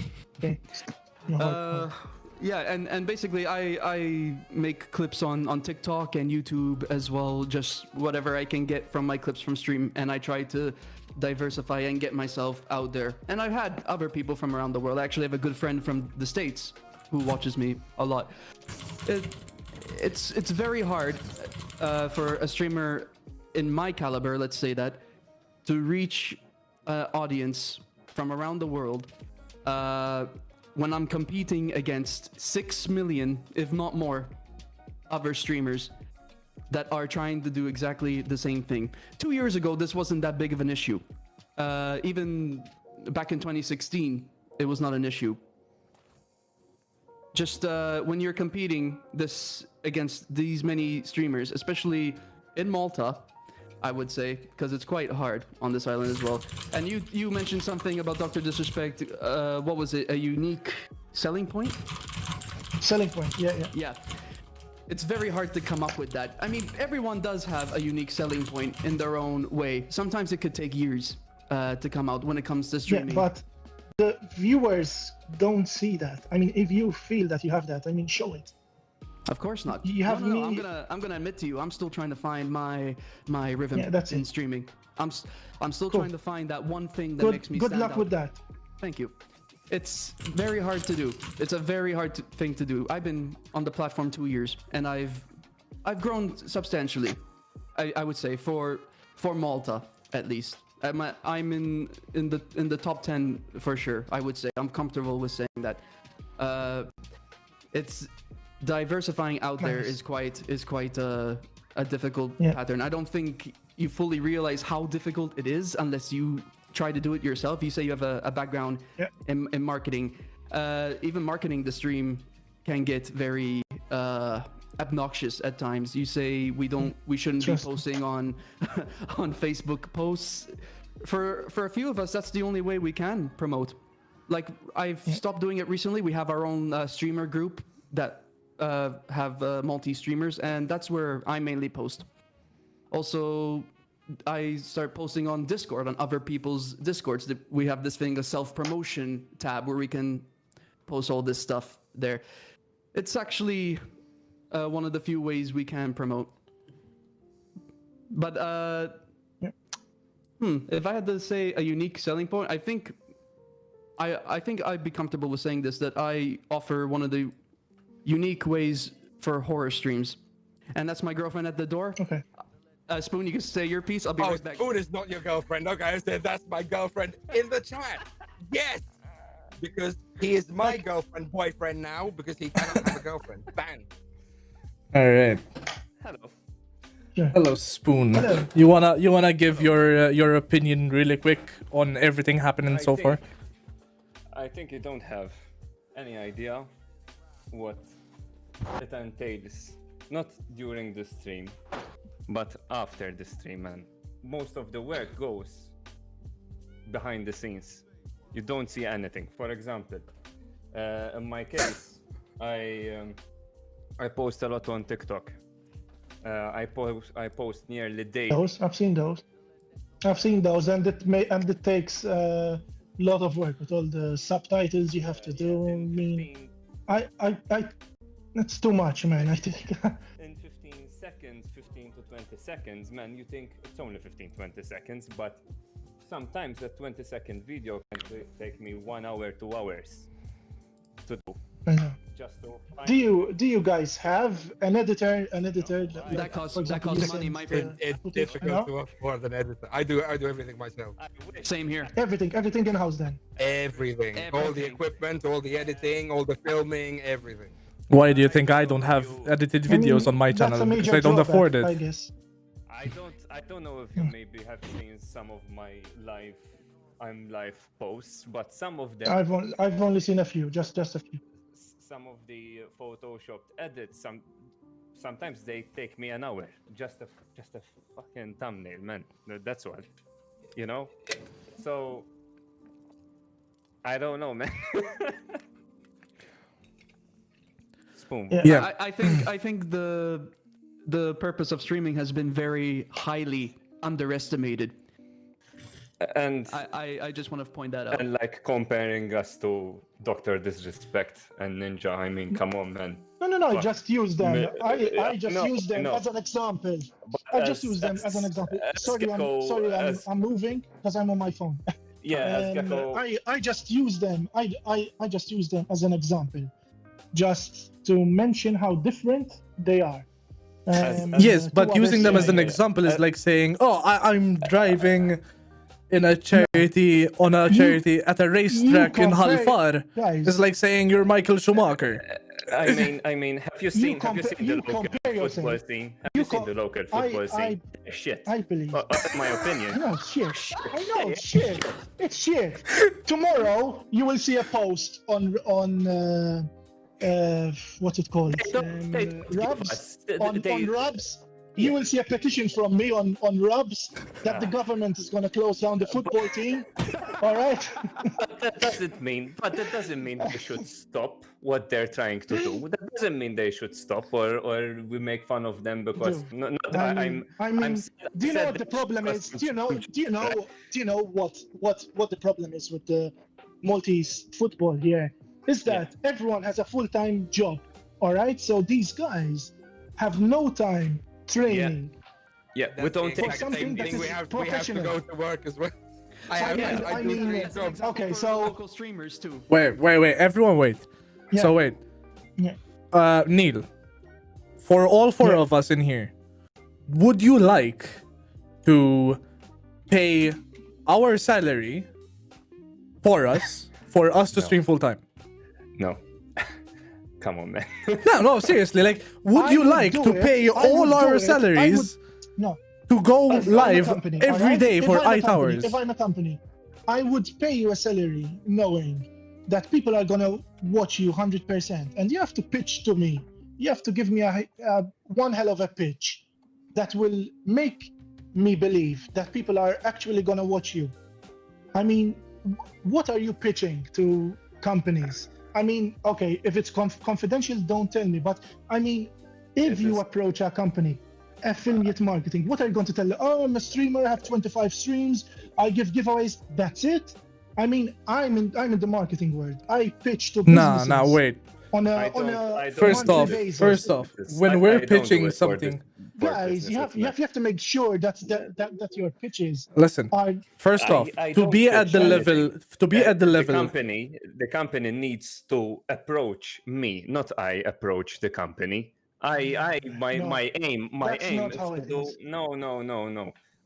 Yeah, and basically I make clips on TikTok and YouTube as well, just whatever I can get from my clips from stream, and I try to diversify and get myself out there. And I've had other people from around the world. I actually have a good friend from the States who watches me a lot. It's very hard for a streamer in my caliber, let's say that, to reach audience from around the world when I'm competing against 6 million, if not more, other streamers that are trying to do exactly the same thing. 2 years ago, this wasn't that big of an issue. Even back in 2016, it was not an issue. Just when you're competing against these many streamers, especially in Malta, I would say, because it's quite hard on this island as well. And you mentioned something about Dr. Disrespect. What was it? A unique selling point? Selling point, yeah. Yeah. It's very hard to come up with that. I mean, everyone does have a unique selling point in their own way. Sometimes it could take years to come out when it comes to streaming. Yeah, but the viewers don't see that. I mean, if you feel that you have that, I mean, show it. Of course not. You have no. I'm gonna admit to you, I'm still trying to find my rhythm in streaming. I'm still trying to find that one thing that makes me stand out. Good luck with that. Thank you. It's very hard to do. It's a very hard thing to do. I've been on the platform 2 years, and I've grown substantially. I would say for Malta at least. I'm in the top 10 for sure. I would say I'm comfortable with saying that. It's diversifying out there is quite a difficult pattern. I don't think you fully realize how difficult it is unless you try to do it yourself. You say you have a background in marketing. Even marketing the stream can get very obnoxious at times. You say we shouldn't be posting on on Facebook posts. For a few of us, that's the only way we can promote. Like I've stopped doing it recently. We have our own streamer group that have multi-streamers, and that's where I mainly post. Also, I start posting on Discord, on other people's Discords. We have this thing, a self-promotion tab, where we can post all this stuff there. It's actually one of the few ways we can promote. But if I had to say a unique selling point, I think I'd be comfortable with saying this, that I offer one of the unique ways for horror streams, and that's my girlfriend at the door. Okay. Spoon, you can say your piece. I'll be right back. Spoon is not your girlfriend. Okay, I said that's my girlfriend in the chat. Yes. because he is my girlfriend boyfriend now because he cannot have a girlfriend. Bang. All right. Hello. Hello, Spoon. Hello. You wanna give your opinion really quick on everything happening so far? I think you don't have any idea what it entails. Not during the stream, but after the stream, and most of the work goes behind the scenes. You don't see anything. For example, in my case, I post a lot on TikTok. I post nearly daily. I've seen those, and it takes a lot of work with all the subtitles you have to do. I mean, it's too much, man. I think. In 15 seconds, 15 to 20 seconds, man, you think it's only 15-20 seconds, but sometimes that 20-second video can take me 1 hour, 2 hours to do. I know. Just to find Do you guys have an editor? That costs money, my friend. It's difficult to afford an editor. I do everything myself. Same here. Everything in house then. Everything. All the equipment, all the editing, all the filming, everything. Why do you think I don't have edited videos on my That's channel? a Because major I don't drawback, afford it. I guess. I don't know if you maybe have seen some of my live posts, but some of them I've only seen a few, just a few. some of the photoshopped edits, sometimes they take me an hour. Just a fucking thumbnail, man. That's all. You know? So I don't know, man. Spoon. Yeah. I think the purpose of streaming has been very highly underestimated. And I just want to point that out. and like comparing us to Dr. Disrespect and Ninja, I mean, come on, man. No, I just use them. Me- I just no, use them no. as an example. But I just use them as an example. I'm moving because I'm on my phone. Yeah, as Gecko, I just use them. I just use them as an example, just to mention how different they are. Yes, to but others using them as an saying- example is like saying, "Oh, I'm driving in a charity at a racetrack in compare- Halfar." guys. It's like saying you're Michael Schumacher. I mean, have you seen the local compare your football thing. scene? Have you seen the local football scene? Shit. I believe. My opinion. No, shit. I know, shit. It's shit. Tomorrow, you will see a post on what's it called? They don't give Rubs. us- On Rubs. You will see a petition from me on Rubs that the government is going to close down the football team. All right? But that doesn't mean they should stop what they're trying to do. That doesn't mean they should stop or we make fun of them because do you know what the problem is? Do you know what the problem is with the Maltese football here? Is that everyone has a full-time job. All right? So these guys have no time training. Yeah, we don't the take exact same something that thing. is We have to professional. go to work as well. I I do mean, three jobs. okay, For so local streamers too. Wait, everyone wait. Yeah. So wait. Yeah. Neil, for all four of us in here, would you like to pay our salary for us to stream full time? No. Come on, man. No, seriously. Like, would you would like do to it. pay I all would do our it. salaries No. to go If I'm a live company, every alright? day If for I'm a 8 company- hours? If I'm a company, I would pay you a salary knowing that people are gonna watch you 100%, and you have to pitch to me. You have to give me a one hell of a pitch that will make me believe that people are actually gonna watch you. I mean, what are you pitching to companies? I mean, okay, if it's confidential, don't tell me. But I mean, if you approach a company, affiliate marketing, what are you going to tell them? Oh, I'm a streamer, I have 25 streams, I give giveaways. That's it. I mean, I'm in the marketing world. I pitch to businesses. Nah, wait. On I a don't First monthly off, basis. when I we're don't do pitching it for something, Guys, you have to make sure that your pitches listen. are. First off, I to don't be at pitch the anything. level, to be at the level, the company needs to approach me, not I approach the company. My aim That's not is how to it do. is. No.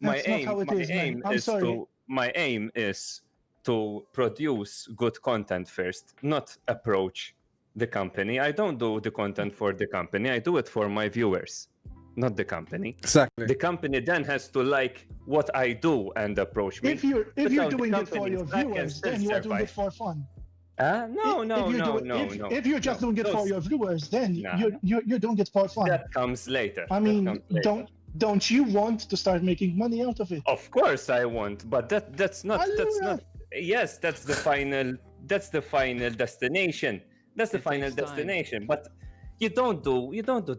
That's not how it is, man. I'm sorry. My aim is to produce good content first, not approach the company. I don't do the content for the company. I do it for my viewers, not the company. Exactly. The company then has to like what I do and approach me. If you're Without the doing it for companies, your I can viewers, still then you are doing it survive. for fun. No. If you're just doing it for your viewers, then you're doing it for fun. That comes later. I mean, don't you want to start making money out of it? Of course I want, but that's not. Yes, that's the final. That's the final destination. That's the final destination. But you don't do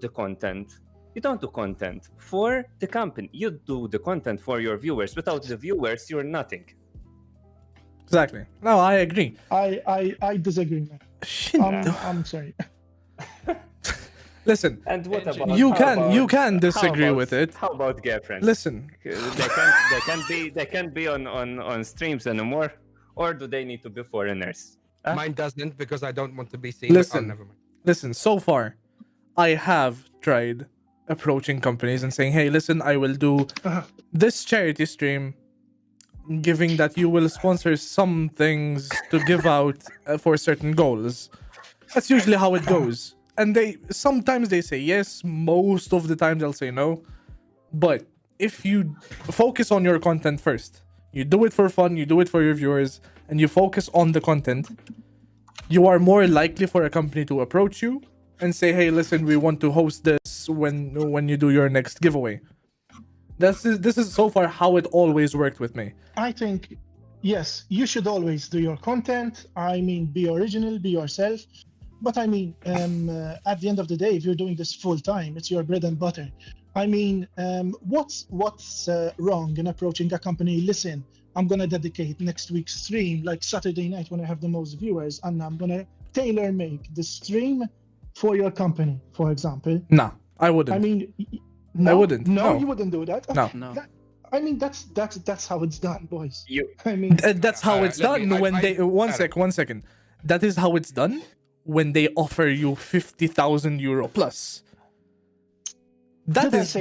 the content. You don't do content for the company. You do the content for your viewers. Without the viewers, you're nothing. Exactly. No, I agree. I disagree, man. I'm sorry. Listen. And what about you can disagree with it. How about girlfriends? Listen. They can't be on streams anymore, or do they need to be foreigners? Mine doesn't, because I don't want to be seen. Listen. Never mind. Listen. So far, I have tried approaching companies and saying, "Hey, listen, I will do this charity stream, giving that you will sponsor some things to give out for certain goals." That's usually how it goes. And sometimes they say yes, most of the time they'll say no. But if you focus on your content first, you do it for fun, you do it for your viewers, and you focus on the content, you are more likely for a company to approach you and say, "Hey, listen, we want to host this when you do your next giveaway." This is so far how it always worked with me. I think, yes, you should always do your content. I mean, be original, be yourself. But I mean, at the end of the day, if you're doing this full time, it's your bread and butter. I mean, what's wrong in approaching a company? Listen, I'm gonna dedicate next week's stream, like Saturday night when I have the most viewers, and I'm gonna tailor make the stream for your company, for example. Nah, I wouldn't. I mean, I wouldn't. No, you wouldn't do that. No. I mean, that's how it's done, boys. I mean, that's how it's done when they. One second. That is how it's done when they offer you 50,000 euro plus. This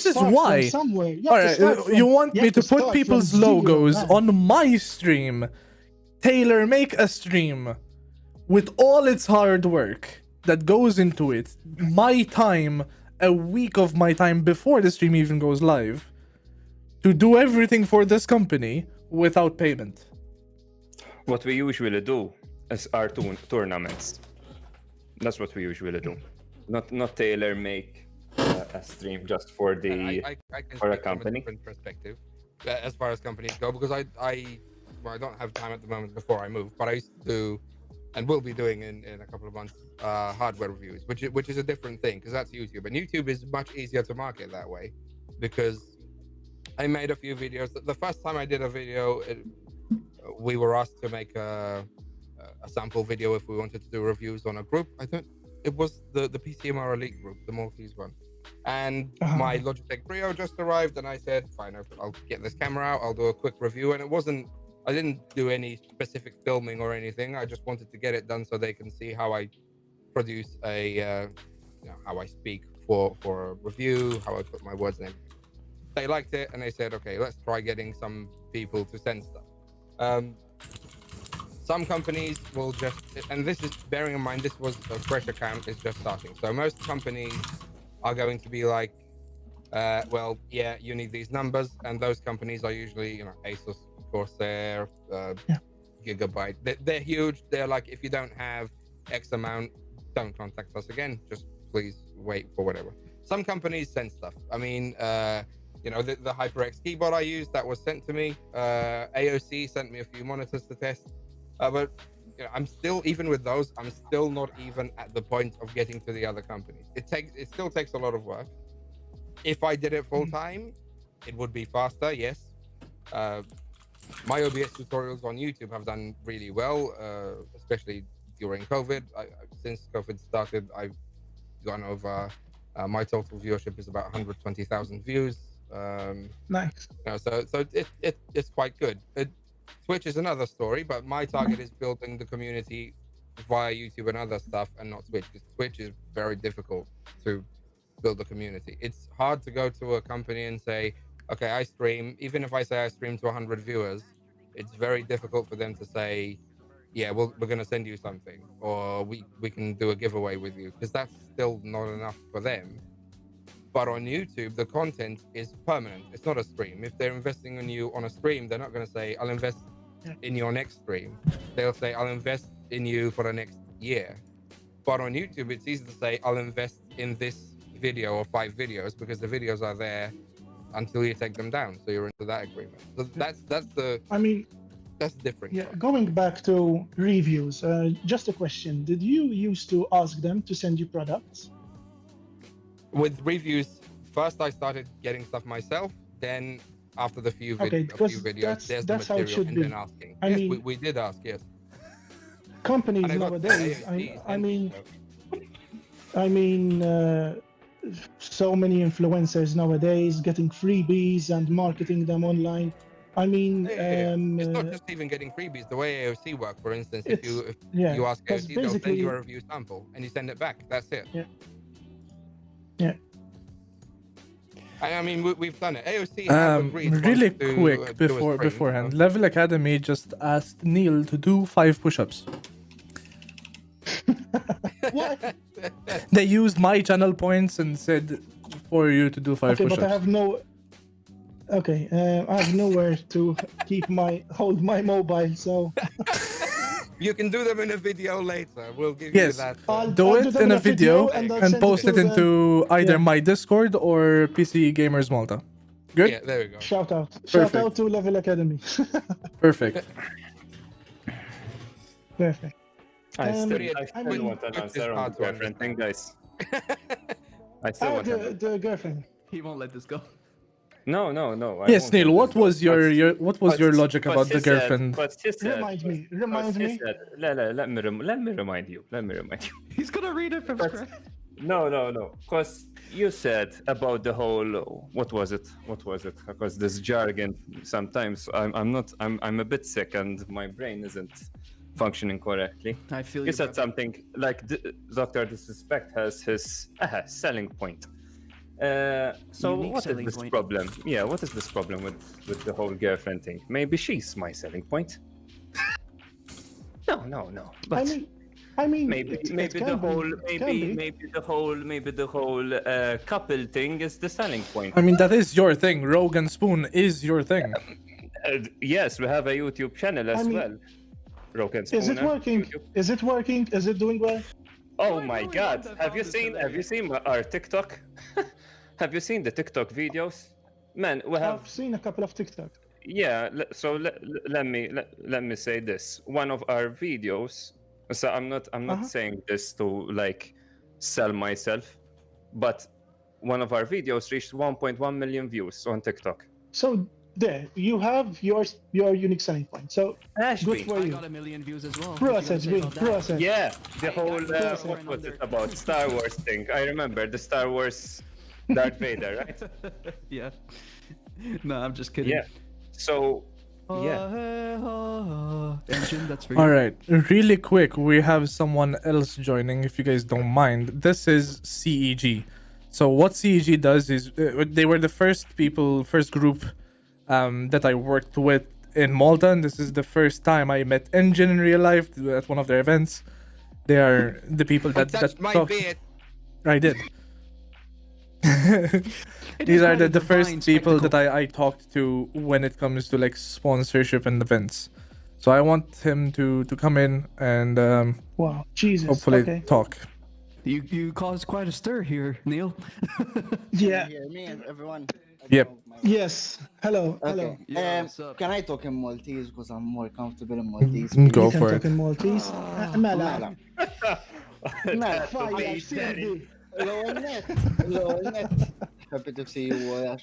is why. All right, you want me to put people's logos on my stream, tailor make a stream with all its hard work that goes into it, my time, a week of my time before the stream even goes live, to do everything for this company without payment. What we usually do is our tournaments. That's what we usually do. Not tailor make a stream just for the I can for a speak from company. different perspective as far as companies go, because I don't have time at the moment before I move, but I used to do and will be doing in a couple of months hardware reviews, which is a different thing, because that's YouTube, and YouTube is much easier to market that way, because I made a few videos. The first time I did a video, we were asked to make a sample video if we wanted to do reviews on a group. I think it was the PCMR Elite group, the Maltese one. And my Logitech Brio just arrived, and I said, fine, I'll get this camera out, I'll do a quick review. And I didn't do any specific filming or anything. I just wanted to get it done so they can see how I produce how I speak for a review, how I put my words in. They liked it, and they said, okay, let's try getting some people to send stuff. Some companies will just, and this is bearing in mind, this was a fresh account, it's just starting. So most companies are going to be like, well, yeah, you need these numbers. And those companies are usually, Asus, Corsair, Gigabyte. They're huge. They're like, if you don't have X amount, don't contact us again. Just please wait for whatever. Some companies send stuff. I mean, the HyperX keyboard I used, that was sent to me. AOC sent me a few monitors to test. But I'm still, even with those, I'm still not even at the point of getting to the other companies. It still takes a lot of work. If I did it full time, it would be faster, yes. My OBS tutorials on YouTube have done really well, especially during COVID. Since COVID started, I've gone over, my total viewership is about 120,000 views. Nice. So it's quite good. Twitch is another story, but my target is building the community via YouTube and other stuff, and not Twitch, because Twitch is very difficult to build a community. It's hard to go to a company and say, okay, I stream, even if I say I stream to 100 viewers, it's very difficult for them to say, yeah, we're going to send you something, or we can do a giveaway with you, because that's still not enough for them. But on YouTube, the content is permanent. It's not a stream. If they're investing in you on a stream, they're not going to say, I'll invest in your next stream. They'll say, I'll invest in you for the next year. But on YouTube, it's easy to say, I'll invest in this video or 5 videos, because the videos are there until you take them down. So you're into that agreement. So that's the, I mean, that's different. yeah, going back to reviews, just a question. Did you used to ask them to send you products? With reviews, first I started getting stuff myself. Then after the few, Okay, a few because videos, there's that's the how it material, should and be. then asking. I Yes, mean, we did ask, yes. Companies And I got nowadays, AOCs I and mean, stuff. I mean, so many influencers nowadays getting freebies and marketing them online. I mean, Yeah. It's not just even getting freebies. The way AOC work, for instance, if yeah, you ask 'cause AOC, they'll send basically- you a review sample and you send it back. That's it. Yeah. Yeah. I mean, we've done it. AOC have agreed Really once to, quick do a stream, beforehand, so- Level Academy just asked Neil to do 5 push-ups. What? They used my channel points and said for you to do 5 Okay, push-ups. but I have no. Okay, I have nowhere to hold my mobile, so You can do them in a video later. We'll give you Yes, that. I'll do it them in a video and I'll and send post it to them. into either Yeah. my Discord or PC Gamers Malta. Good? Yeah, there we go. Shout out Perfect. to Level Academy. Perfect. Perfect. I still, yeah, I I still mean, want an it's answer on hard the to girlfriend thing, understand. guys. I still want an The girlfriend. He won't let this go. No. I Yes, won't Neil, let what this go. was your what was your logic but about she the said- girlfriend? But she said, Remind me. let me remind you. Let me remind you. He's gonna read it from scratch. No. Because you said about the whole what was it? Because this jargon sometimes I'm a bit sick and my brain isn't functioning correctly. I feel You you, said brother. something like Dr. Disrespect has his selling point. So Unique what is selling this point. problem? Yeah, what is this problem with the whole girlfriend thing? Maybe she's my selling point. No. But I mean, maybe it maybe can the be, whole it can be. maybe the whole couple thing is the selling point. I mean, that is your thing. Rogue and Spoon is your thing. Yes, we have a YouTube channel as I mean, well. Broken Is it Spooner, working? YouTube. Is it working? Is it doing well? Oh I my really God! want to Have you found this seen? Have you seen our TikTok? Have you seen the TikTok videos? Man, we have. I've seen a couple of TikTok. Yeah. So let me say this. One of our videos. So I'm not saying this to like sell myself, but one of our videos reached 1.1 million views on TikTok. So there, you have your unique selling point. So good for I you. got 1 million views as well. Process, Vin, process. Yeah, the whole got what it. was it about Star Wars thing? I remember the Star Wars Darth Vader, right? Yeah. No, I'm just kidding. Yeah. So yeah. Engine, that's for you. All right, really quick, we have someone else joining. If you guys don't mind, this is CEG. So what CEG does is they were the first group that I worked with in Malta, and this is the first time I met Engine in real life at one of their events. They are the people that Touch my talk. beard. I did. It These is are quite the a first divine people spectacle. that I talked to when it comes to like sponsorship and events. So I want him to come in and Wow, Jesus. hopefully Okay. talk. You caused quite a stir here, Neil. Yeah. Hear me, everyone. Yep. Yes. Hello. Hello. Okay. Yeah, what's up? Can I talk in Maltese because I'm more comfortable in Maltese? Go You can for talk it. in Maltese. Mela. Mela. Mela. Fire, CMD. L-ewwel net. Happy to see you.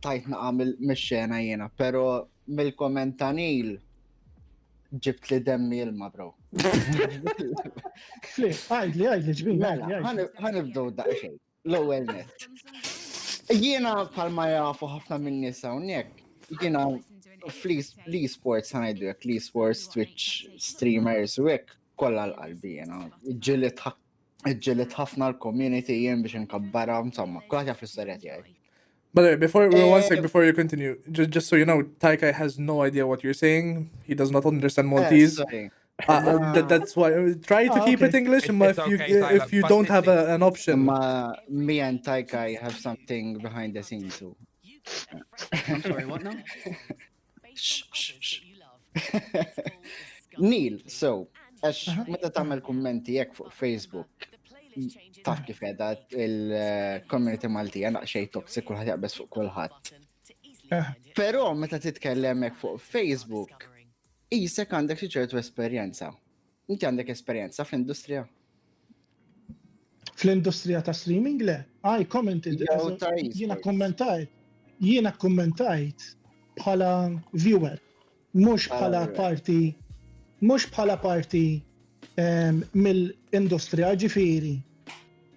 Tajt naqam mill-xena jiena, pero mill-komment ta' Neil ġibt li demmi ilma, bro. Flip, għajdli, ġbin. Mela, ħanibdow daqsxejn. L-ewwel net. Jiena bħalma jafu ħafna minn nisa hawnhekk, jiena fl-esports ħanajdu hekk, l-esports Twitch streamers u hekk kollha l-qalbi jiena. Iġġieled ħafna l-community jien biex inkabbara, insomma, kulħadd jaf l-istorja tiegħi. By the way, before one sec Eh, before you continue, just so you know, Taikai has no idea what you're saying. He does not understand eh, Maltese. sorry. That's why try to keep okay. it English. It's, Ma, it's okay, Tyler. if you don't have an option. Me and Taikai have something behind the scenes too. I'm sorry, what now? Neil, so, għax meta tagħmel kummenti jekk fuq Facebook, taf kif qiegħda il-community Maltija naqxej toxic kulħadd jaqbes fuq kulħadd. Però meta titkellem hekk fuq Facebook, isek għandek xi ċertu esperjenza. Inti għandek esperjenza fl-industrija? Fl-industrija ta' streaming le. I commented. Jew ta' Jiena kommentajt bħala viewer, mhux bħala parti mill-industrija ġifieri.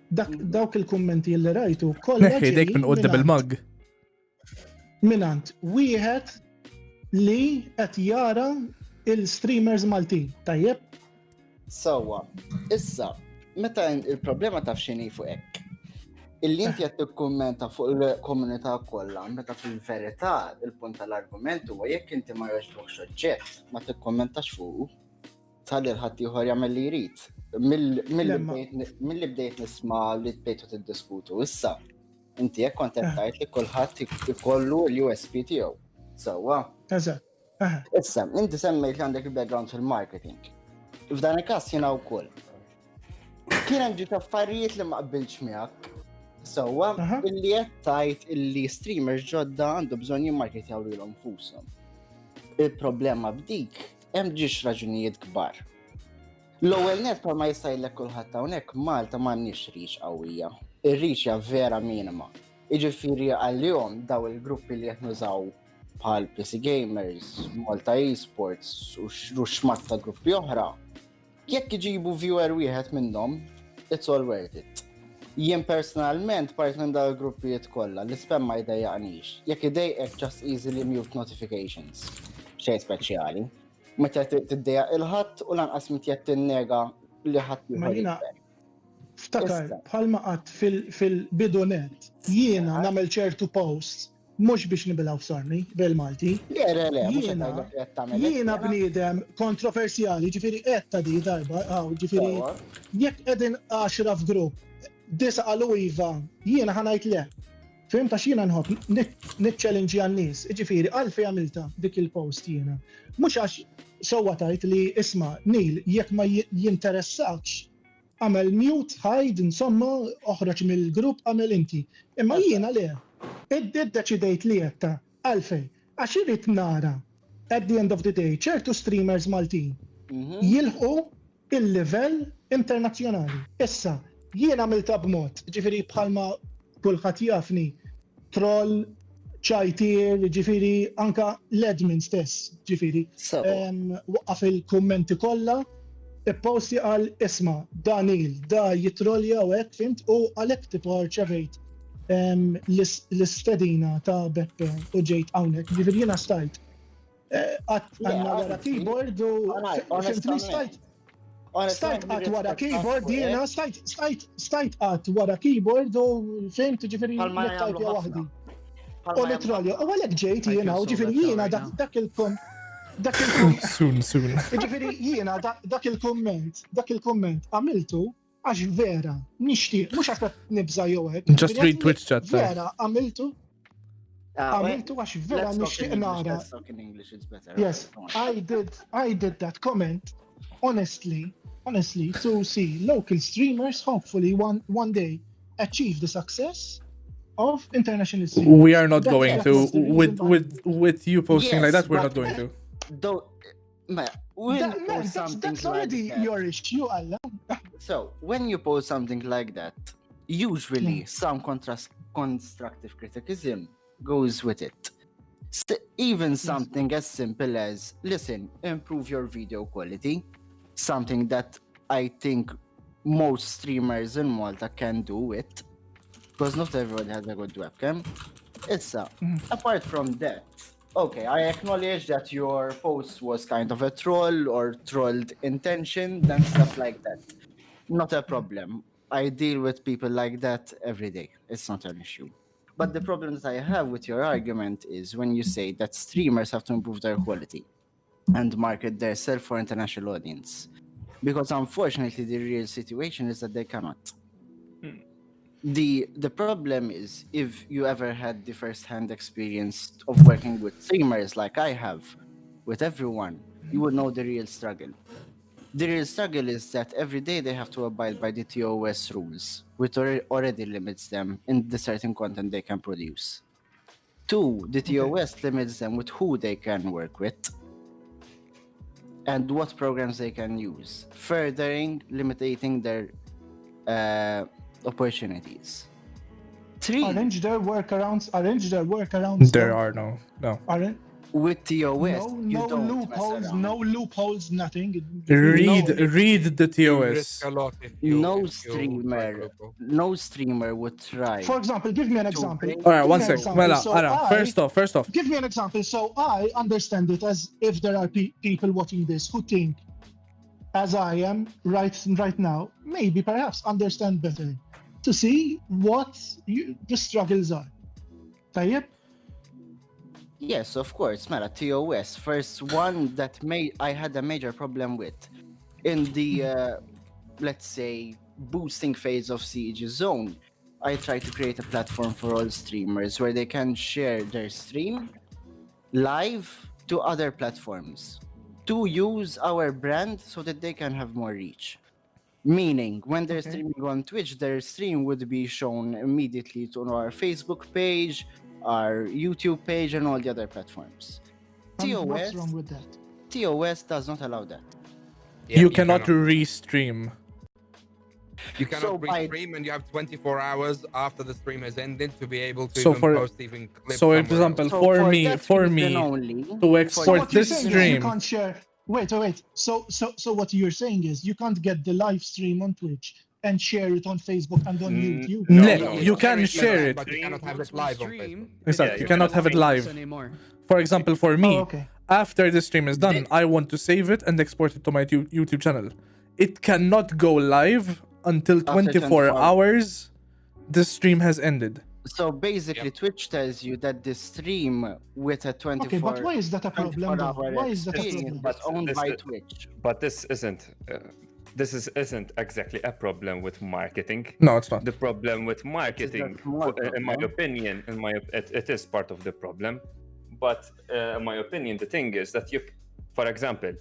Dawk il-kummenti li rajtu kollha Neħidek minn qudiem il-mug. Minant wieħed li qed jara il-streamers Maltin, tajjeb? Sewwa, issa, meta il-problema taf x'inhi fuq hekk. Illi inti qed tikkummenta fuq il-komunità kollha, meta fil-verità il-punt tal-argument huwa jekk inti ma jogħġbokx oġġett, ma tikkommentax fuq. Tħalli l-ħadd ieħor jagħmel li jrid. Milli bdejt nisma' li tbejtu tiddiskutu issa. Inti jekk kont qed tgħid li kulħadd ikollu l-USP tiegħu. Sewwa. Eżatt. Issa, inti semmejt li għandek il-background fil-marketing. F'dan il-każ jiena wkoll. Kien hemm ġiet affarijiet li ma qbilx miegħek. Sewwa, illi qed tgħid illi streamers ġodda għandu bżonn jimmarketjaw lilhom nfushom. Il-problema b'dik hemm ġiex raġunijiet kbar. L-ewwel net bħalma jista' jgħidlek kulħadd hawnhekk Malta m'għandniex riċ qawwija. Ir-riċ hija vera minima. Jiġifieri għalihom daw il-gruppi li qed nużaw bħal PC Gamers, Malta Esports u x'matt ta' gruppi oħra. Jekk iġibu viewer wieħed minnhom, it's all worth it. Jien personalment part minn dawn il-gruppijiet kollha li spam ma jdejjaqnix. Jekk idejqek just easily mute notifications. Xejn speċjali. Meta tiddejjaq il-ħadd u lanqas mitjed tinnega li ħadd ieħor. Ftakar, bħalma qatt fil-bidunet, jiena nagħmel ċertu posts mhux biex nibilgħu f'sarni bil-Malti. Jiena bniedem kontroversjali, ġifieri qed di darba, ġifieri jekk qegħdin 10 f'grupp, 9 qalu iva, jiena ħanajt le. Fim ta' xina nħobb niċċellenġi għan-nies, ġifieri għalfejn għamilta dik il-post jiena. Mhux għax sewwa tajt li isma' Neil jekk ma jinteressakx għamel mute, ħajd, insomma, oħroġ mill-grupp għamel inti. Imma jiena le. Id-deċidejt li jetta, għalfej, għax irrit nara, at the end of the day, ċertu streamers Maltin jilħu il-level internazzjonali. Issa, jiena għamilta b'mod, ġifiri bħalma kulħadd jafni, troll, ċajtir, ġifiri anka l-admin stess, ġifiri. Waqqaf il-kommenti kollha, posti għal isma, Danil, da jitrolja u hekk fimt u għalhekk tipo rċevejt l-istedina ta' Beppe u ġejt hawnhekk. Ġifieri jiena stajt. Għandna wara keyboard u stajt għat wara keyboard jiena stajt għat wara keyboard u fimt ġifieri jittajt waħdi. U nitrolja, u għalhekk ġejt jiena u ġifieri jiena dak il-kom. Soon. Ġifieri jiena dak il-komment għamiltu għax vera nixtieq, mhux għax nibża jew hekk. Just read Twitch chat. Vera għamiltu għax vera nixtieq nara. Yes, I did that comment honestly to see local streamers hopefully one day achieve the success of international streamers. We are not going to with you posting like that. We're not going to. That's already your issue, Allah. So, when you post something like that, usually some constructive criticism goes with it. Even something as simple as, listen, improve your video quality, something that I think most streamers in Malta can do it, because not everyone has a good webcam. Apart from that, okay, I acknowledge that your post was kind of a troll or trolled intention and stuff like that. Not a problem. I deal with people like that every day. It's not an issue. But the problem that I have with your argument is when you say that streamers have to improve their quality and market themselves for international audience. Because unfortunately, the real situation is that they cannot. The problem is, if you ever had the first-hand experience of working with streamers like I have, with everyone, you would know the real struggle. The real struggle is that every day they have to abide by the TOS rules, which already limits them in the certain content they can produce. 2, the TOS limits them with who they can work with and what programs they can use, furthering limiting their opportunities. 3, Arrange their workarounds. There are no. with TOS, you no don't loopholes, mess around. no loopholes, nothing. Read the You risk TOS. a lot if you No if you try to loop. no streamer would try. For example, give me an example. bring- All right, Give one me an sec. example. Mela, So Anna, first off. Give me an example. So I understand it as if there are people watching this who think, as I am right now, maybe perhaps understand better, to see what the struggles are. طيب? Yes, of course, Mela, TOS. First one that I had a major problem with. In the, let's say, boosting phase of Siege Zone, I tried to create a platform for all streamers where they can share their stream live to other platforms to use our brand so that they can have more reach. Meaning, when they're streaming on Twitch, their stream would be shown immediately to our Facebook page, our YouTube page, and all the other platforms. And what's wrong with that? TOS does not allow that. Yeah, you cannot restream. You cannot So by- re-stream, and you have 24 hours after the stream has ended to be able to So even for- post even clips. So, for somewhere example, else. So for that me, reason only, to So export what you're this saying is stream. you can't share. Wait. So what you're saying is you can't get the live stream on Twitch and share it on Facebook and on YouTube. You can share it. But you cannot have it live on Facebook. Exactly, you cannot have it live. Anymore. For example, for me, okay. after the stream is done, I want to save it and export it to my YouTube channel. It cannot go live until 24 hours the stream has ended. So basically, Twitch tells you that the stream with a 24 Okay, but why is that a problem? though? 24-hour Why is that a experience, problem? but owned by This- Twitch. But this isn't exactly a problem with marketing. No, it's not. The problem with marketing, small in my problem. opinion, it is part of the problem. But in my opinion, the thing is that for example,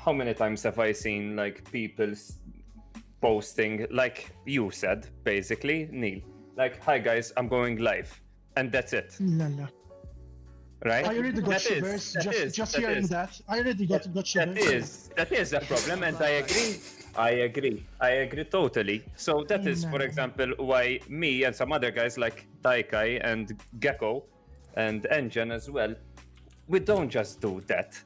how many times have I seen like people posting, like you said, basically, Neil, like, "Hi guys, I'm going live," and that's it, La, la. right? I already got shivers just hearing that. I already got shivers. That is a problem, and I agree totally. So that is, for example, why me and some other guys like Taikai and Gecko and Engine as well, we don't just do that.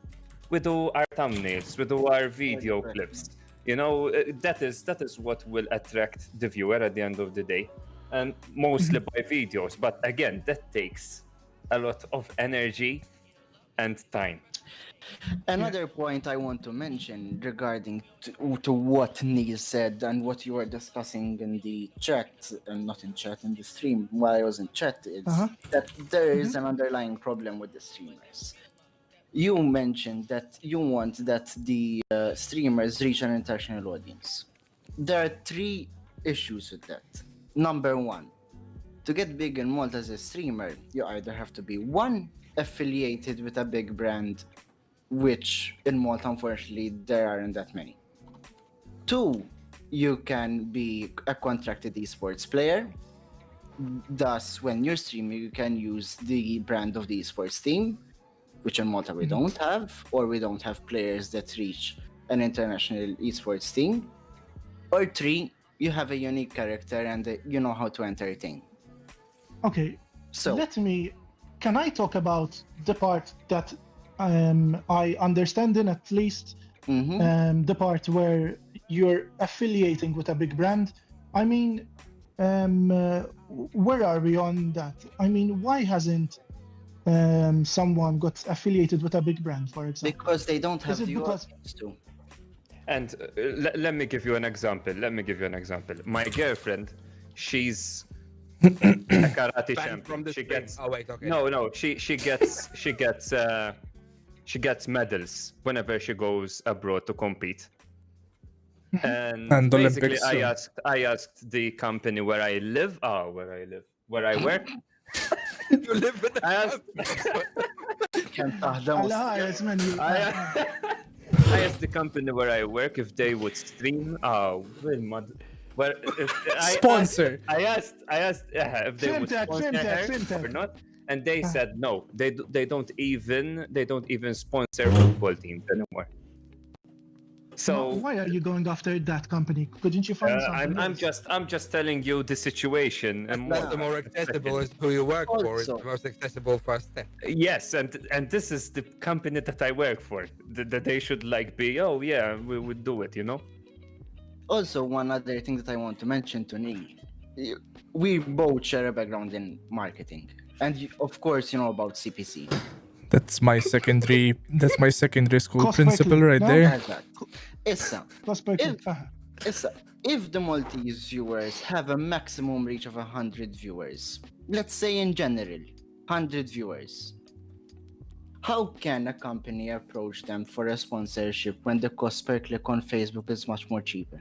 We do our thumbnails, we do our video clips. You know, that is what will attract the viewer at the end of the day, and mostly by videos. But again, that takes a lot of energy and time. Another point I want to mention regarding to what Neil said and what you were discussing in the chat, and not in chat, in the stream while I was in chat, is that there is an underlying problem with the streamers. You mentioned that you want that the streamers reach an international audience. There are 3 issues with that. Number 1, to get big in Malta as a streamer, you either have to be 1, affiliated with a big brand, which in Malta, unfortunately, there aren't that many. 2, you can be a contracted esports player. Thus, when you're streaming, you can use the brand of the esports team, which in Malta we don't have, or we don't have players that reach an international esports team. Or 3, you have a unique character and you know how to entertain. Okay, So can I talk about the part that I understand in at least, the part where you're affiliating with a big brand? I mean, where are we on that? I mean, why hasn't someone got affiliated with a big brand, for example? because they don't have Is it the because- audience to. And let me give you an example. My girlfriend, she's a karate Banned champion. from the She stream. gets Oh wait, okay. no. She gets medals whenever she goes abroad to compete. And And basically, Olympics soon. I asked the company where I work. You live in I asked, كان تهدم Allah, it's man, you. I asked the company where I work if they would stream. Well, Sponsor. I asked if they would sponsor her Fintech. or not, and they said no. They don't even sponsor football teams anymore. So Why are you going after that company? Couldn't you find something else? I'm just telling you the situation. And That's the more accessible is who you work for. It's Also- the most accessible first step. yes, and this is the company that I work for. That they should like be. Oh yeah, we would do it. You know. Also, one other thing that I want to mention to Neil, we both share a background in marketing, and of course, you know about CPC. That's my secondary school Cost principal per right click, there. Exactly. Issa, Cost per click. if the Maltese viewers have a maximum reach of 100 viewers, let's say in general, 100 viewers, how can a company approach them for a sponsorship when the cost per click on Facebook is much more cheaper?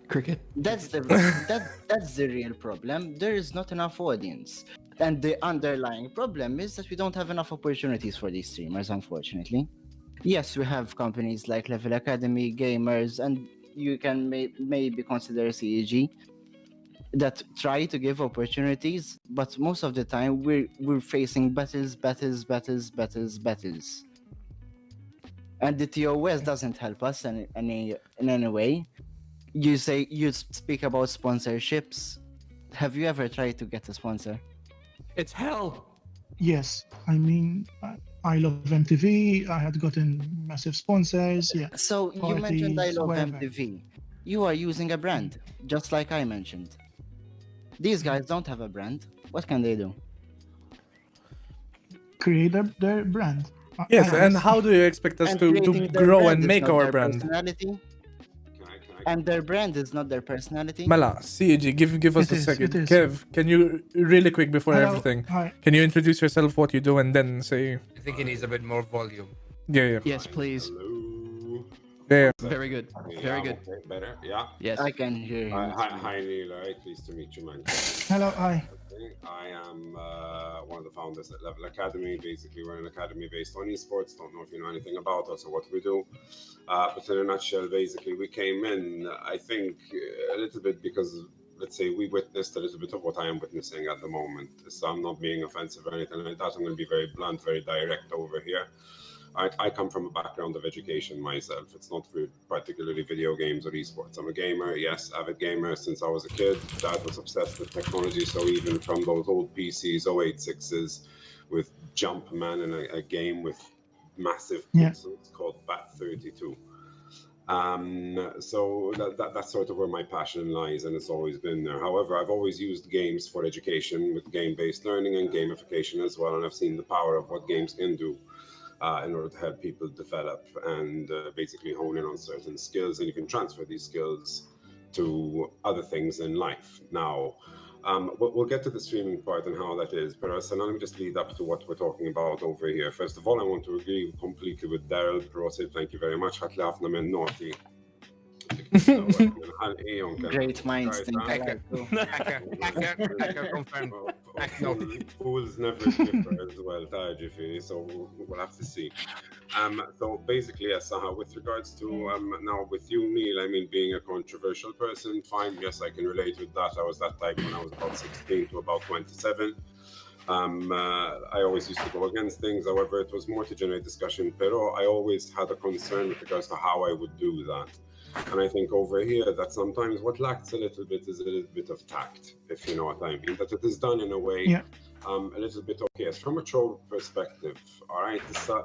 Cricket. That's the real problem. There is not enough audience. And the underlying problem is that we don't have enough opportunities for these streamers, unfortunately. Yes, we have companies like Level Academy, Gamers, and you can maybe consider CEG that try to give opportunities, but most of the time we're facing battles. And the TOS doesn't help us in any way. You speak about sponsorships. Have you ever tried to get a sponsor? It's hell. Yes, I mean, I love MTV. I had gotten massive sponsors. Yeah. So you mentioned I Parties, love whatever. MTV. You are using a brand, just like I mentioned. These guys don't have a brand. What can they do? Create their brand. Yes, I and asked- how do you expect us And to creating their grow brand and is make not our their brand? personality, and their brand is not their personality. Mala, CEG, give us It a is, second. it is. Kev, can you really quick before Hello, everything? hi. Can you introduce yourself, what you do, and then say I think he needs a bit more volume. yeah. Yes, please. Hello. Yeah. Very good. Very good. Okay, better. Yeah. Yes. I can hear you. Hi, Neil. All right. Pleased to meet you, man. Hello, hi. I am one of the founders at Level Academy. Basically, we're an academy based on esports. Don't know if you know anything about us or what we do. But in a nutshell, basically, we came in, I think, a little bit because, let's say, we witnessed a little bit of what I am witnessing at the moment. So I'm not being offensive or anything like that. I'm going to be very blunt, very direct over here. I come from a background of education myself. It's not for particularly video games or esports. I'm a gamer, yes, avid gamer since I was a kid. Dad was obsessed with technology, so even from those old PCs, 086s, with Jumpman and a game with massive pixels called Bat32. So that's sort of where my passion lies, and it's always been there. However, I've always used games for education with game-based learning and gamification as well, and I've seen the power of what games can do. In order to help people develop and basically hone in on certain skills, and you can transfer these skills to other things in life. Now, we'll get to the streaming part and how that is, but so now let me just lead up to what we're talking about over here. First of all, I want to agree completely with Daryl. Prosit, thank you very much. naughty. Great minds think alike. Hacker confirmed. Fools never differ as well, Tajifi, so we'll have to see. So basically, yes, with regards to now with you, Neil, I mean, being a controversial person, fine, yes, I can relate with that. I was that type when I was about 16 to about 27. I always used to go against things. However, it was more to generate discussion, pero I always had a concern with regards to how I would do that. And I think over here that sometimes what lacks a little bit is a little bit of tact, if you know what I mean. That it is done in a way, a little bit okay. As from a troll perspective, all right,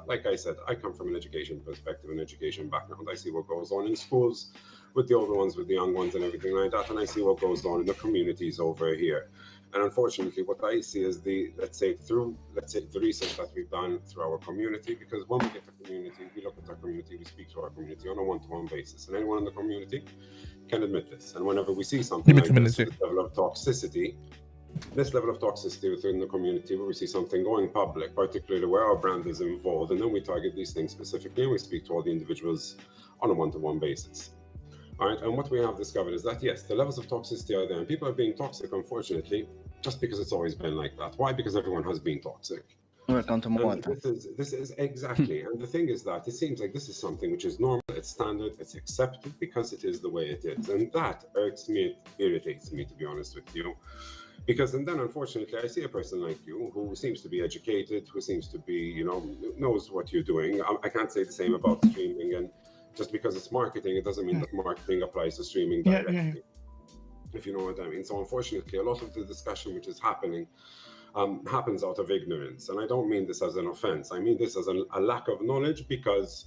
like I said, I come from an education perspective, an education background. I see what goes on in schools with the older ones, with the young ones and everything like that. And I see what goes on in the communities over here. And unfortunately, what I see is the research that we've done through our community, because when we get a community, we look at our community, we speak to our community on a one-to-one basis. And anyone in the community can admit this. And whenever we see something like this level of toxicity within the community, where we see something going public, particularly where our brand is involved, and then we target these things specifically, and we speak to all the individuals on a one-to-one basis. All right, and what we have discovered is that, yes, the levels of toxicity are there, and people are being toxic, unfortunately, just because it's always been like that. Why? Because everyone has been toxic. Welcome to Malta. This is exactly, and the thing is that it seems like this is something which is normal, it's standard, it's accepted because it is the way it is, and that irks me, it irritates me, to be honest with you. Because, and then unfortunately, I see a person like you who seems to be educated, who seems to be, you know, knows what you're doing. I can't say the same about streaming, and just because it's marketing, it doesn't mean that marketing applies to streaming directly, if you know what I mean. So unfortunately, a lot of the discussion which is happening happens out of ignorance. And I don't mean this as an offense. I mean this as a lack of knowledge because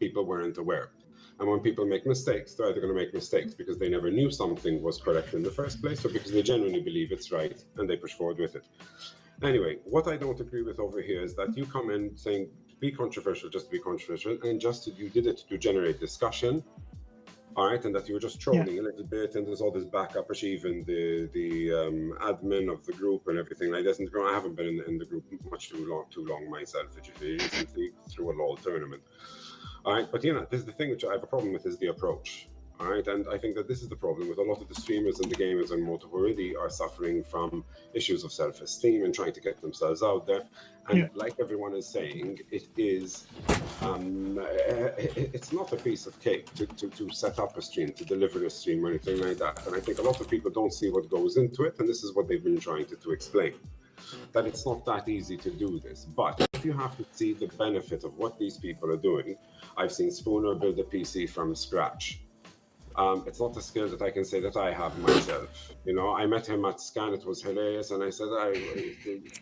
people weren't aware. And when people make mistakes, they're either going to make mistakes because they never knew something was correct in the first place, or because they genuinely believe it's right and they push forward with it. Anyway, what I don't agree with over here is that you come in saying, be controversial just to be controversial, and just you did it to generate discussion, all right, and that you were just trolling a little bit, and there's all this backup, even the admin of the group and everything like this. And I haven't been in the group much too long myself, recently through a LOL tournament. All right, but you know, this is the thing which I have a problem with, is the approach. All right, and I think that this is the problem with a lot of the streamers and the gamers in Malta who already are suffering from issues of self-esteem and trying to get themselves out there. And like everyone is saying, it is, it's not a piece of cake to set up a stream, to deliver a stream or anything like that. And I think a lot of people don't see what goes into it, and this is what they've been trying to explain. That it's not that easy to do this, but if you have to see the benefit of what these people are doing, I've seen Spooner build a PC from scratch. It's not a skill that I can say that I have myself. You know, I met him at Scan, it was hilarious, and I said,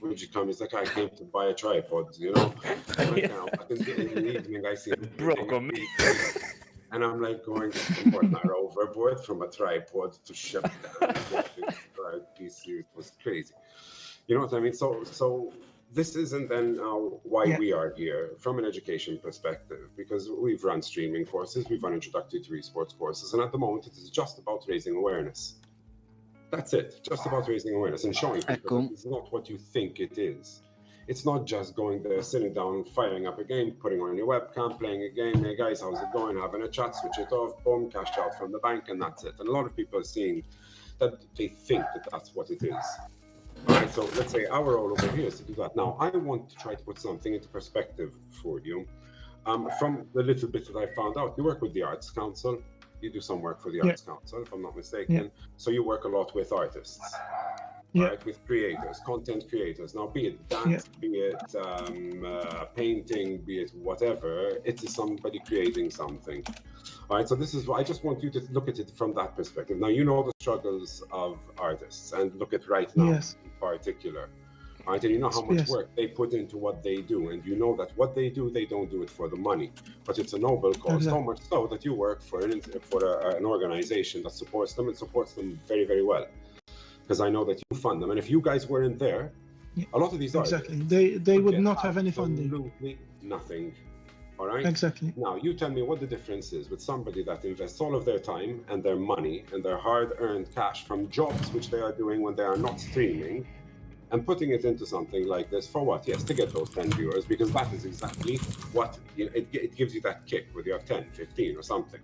where'd you come? He's like, I came to buy a tripod, you know? But in the evening, I see him broke on me. And I'm like going overboard from a tripod to ship down a PC. It was crazy. You know what I mean? So this isn't then why we are here from an education perspective, because we've run streaming courses, we've run introductory to esports courses, and at the moment it is just about raising awareness. That's it, just about raising awareness and showing people that it's not what you think it is. It's not just going there, sitting down, firing up a game, putting on your webcam, playing a game. Hey guys, how's it going? Having a chat, switch it off, boom, cash out from the bank, and that's it. And a lot of people are seeing that they think that that's what it is. All right, so let's say our role over here is to do that. Now, I want to try to put something into perspective for you. From the little bit that I found out, you work with the Arts Council. You do some work for the Arts Council, if I'm not mistaken. So you work a lot with artists, right? With creators, content creators. Now, be it dance, be it painting, be it whatever, it is somebody creating something. All right, so this is what I just want you to look at it from that perspective. Now, you know the struggles of artists, and look at right now in particular. All right, and you know how much work they put into what they do, and you know that what they do, they don't do it for the money, but it's a noble cause. So much so that you work for an organization that supports them, and supports them very, very well. Because I know that you fund them, and if you guys weren't there, a lot of these artists they would not have any funding. Absolutely nothing. All right. Exactly. Now you tell me what the difference is with somebody that invests all of their time and their money and their hard-earned cash from jobs which they are doing when they are not streaming, and putting it into something like this for what? Yes, to get those 10 viewers, because that is exactly what it gives you, that kick whether you have 10, 15 or something.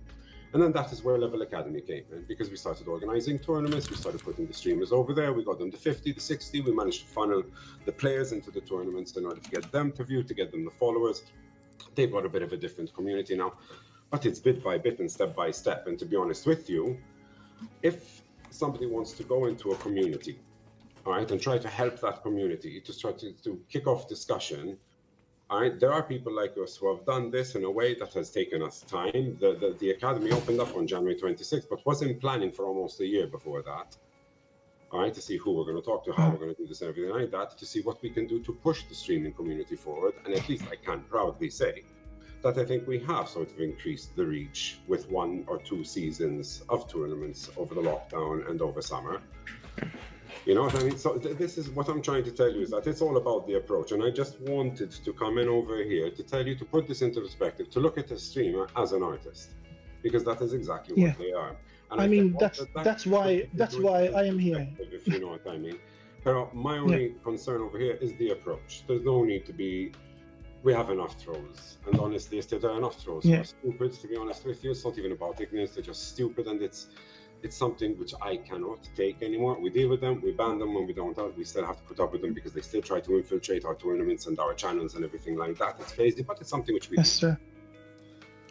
And then that is where Level Academy came in, because we started organizing tournaments, we started putting the streamers over there, we got them to 50, to 60, we managed to funnel the players into the tournaments in order to get them to view, to get them the followers. They've got a bit of a different community now, but it's bit by bit and step by step. And to be honest with you, if somebody wants to go into a community, all right, and try to help that community, to try to kick off discussion, all right, there are people like us who have done this in a way that has taken us time. The academy opened up on January 26th, but was in planning for almost a year before that. All right, to see who we're going to talk to, how we're going to do this and everything like that, to see what we can do to push the streaming community forward. And at least I can proudly say that I think we have sort of increased the reach with 1 or 2 seasons of tournaments over the lockdown and over summer. You know what I mean? So this is what I'm trying to tell you, is that it's all about the approach. And I just wanted to come in over here to tell you to put this into perspective, to look at a streamer as an artist, because that is exactly what they are. And I mean, think that's why I am here. If you know what I mean. But my only concern over here is the approach. There's no need to be. We have enough trolls, and honestly, there are enough trolls who are stupid. To be honest with you, it's not even about ignorance; they're just stupid, and it's something which I cannot take anymore. We deal with them, we ban them when we don't have. We still have to put up with them because they still try to infiltrate our tournaments and our channels and everything like that. It's crazy, but it's something which we. Yes, sir.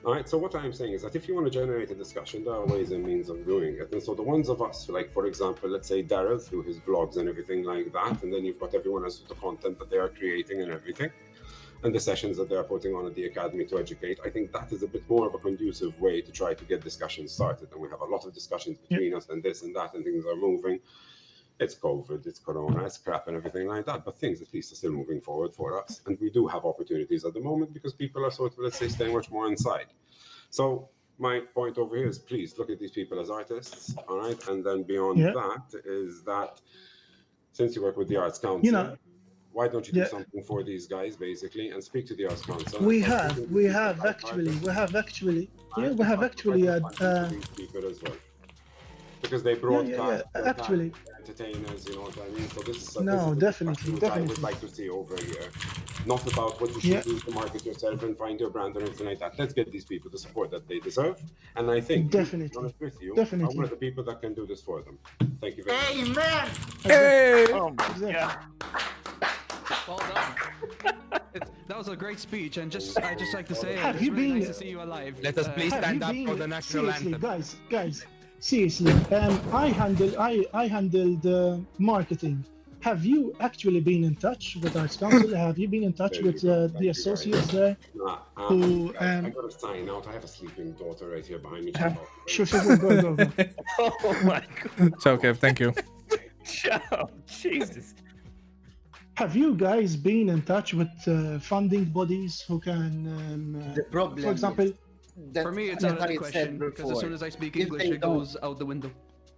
All right, so what I'm saying is that if you want to generate a discussion, there are ways and means of doing it. And so the ones of us, like, for example, let's say Daryl through his blogs and everything like that, and then you've got everyone else with the content that they are creating and everything, and the sessions that they're putting on at the Academy to educate, I think that is a bit more of a conducive way to try to get discussions started. And we have a lot of discussions between us and this and that, and things are moving. It's COVID, it's Corona, it's crap and everything like that, but things at least are still moving forward for us. And we do have opportunities at the moment because people are sort of, let's say, staying much more inside. So my point over here is, please look at these people as artists, all right? And then beyond that is that since you work with the Arts Council, why don't you do something for these guys, basically, and speak to the Arts Council? We have actually people as well. Because they broadcast actually entertainers, you know what I mean? So this is definitely. I would like to see over here. Not about what you should do to market yourself and find your brand or anything like that. Let's get these people the support that they deserve. And I think, definitely, to be honest with you, I'm one of the people that can do this for them. Thank you very much. Amen! Hey! Oh my God. Well done. That was a great speech, and I just like to say, Have it's you really been- nice to see you alive. Let us please stand up for the national seriously, anthem. guys, seriously, I handle the marketing. Have you actually been in touch with Arts Council? Have you been in touch with the associates there? Who, I gotta sign out. I have a sleeping daughter right here behind me. Sure, go. Oh my God. It's okay, thank you. Ciao. Jesus. Have you guys been in touch with funding bodies who can, The problem for example, For me, it's out of the question, because as soon as I speak English, it goes out the window.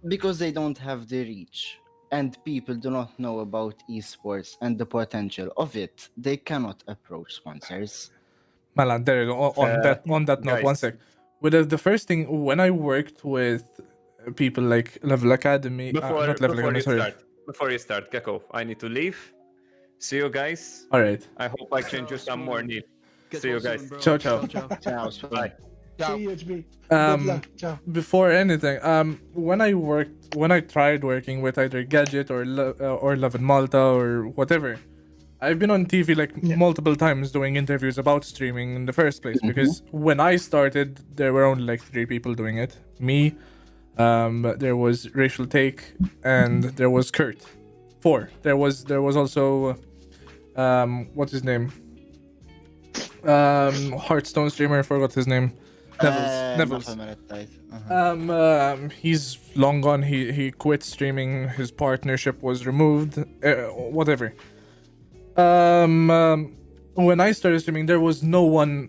because they don't have the reach and people do not know about esports and the potential of it, they cannot approach sponsors. Malan, there you go. On that note, guys. one sec. With the first thing, when I worked with people like Level Academy, not Level Academy, sorry. Before you start, Gecko, I need to leave. See you guys. All right. I hope I can do some more need. See you guys. Ciao, ciao. Ciao. Bye. see you, HB. Good luck. Ciao. Before anything, when I tried working with either Gadget or Love in Malta or whatever, I've been on TV like multiple times doing interviews about streaming in the first place, because when I started, there were only like 3 people doing it. Me, there was Racial Take, and there was Kurt. 4. There was also what's his name? Hearthstone streamer, I forgot his name. Nevels. He's long gone. He quit streaming. His partnership was removed. Whatever. When I started streaming, there was no one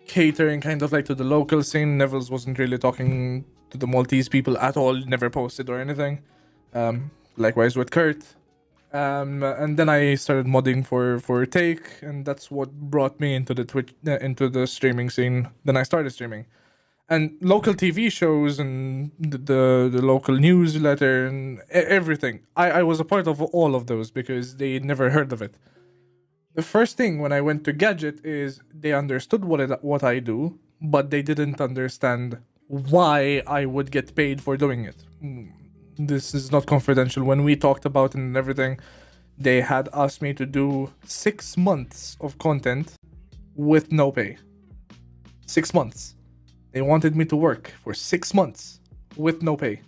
catering kind of like to the local scene. Nevels wasn't really talking to the Maltese people at all. Never posted or anything. Likewise with Kurt. And then I started modding for Take, and that's what brought me into the into the streaming scene. Then I started streaming, and local TV shows and the local newsletter and everything. I was a part of all of those because they never heard of it. The first thing when I went to Gadget is they understood what I do, but they didn't understand why I would get paid for doing it. This is not confidential. When we talked about it and everything, they had asked me to do 6 months of content with no pay. 6 months. They wanted me to work for 6 months with no pay.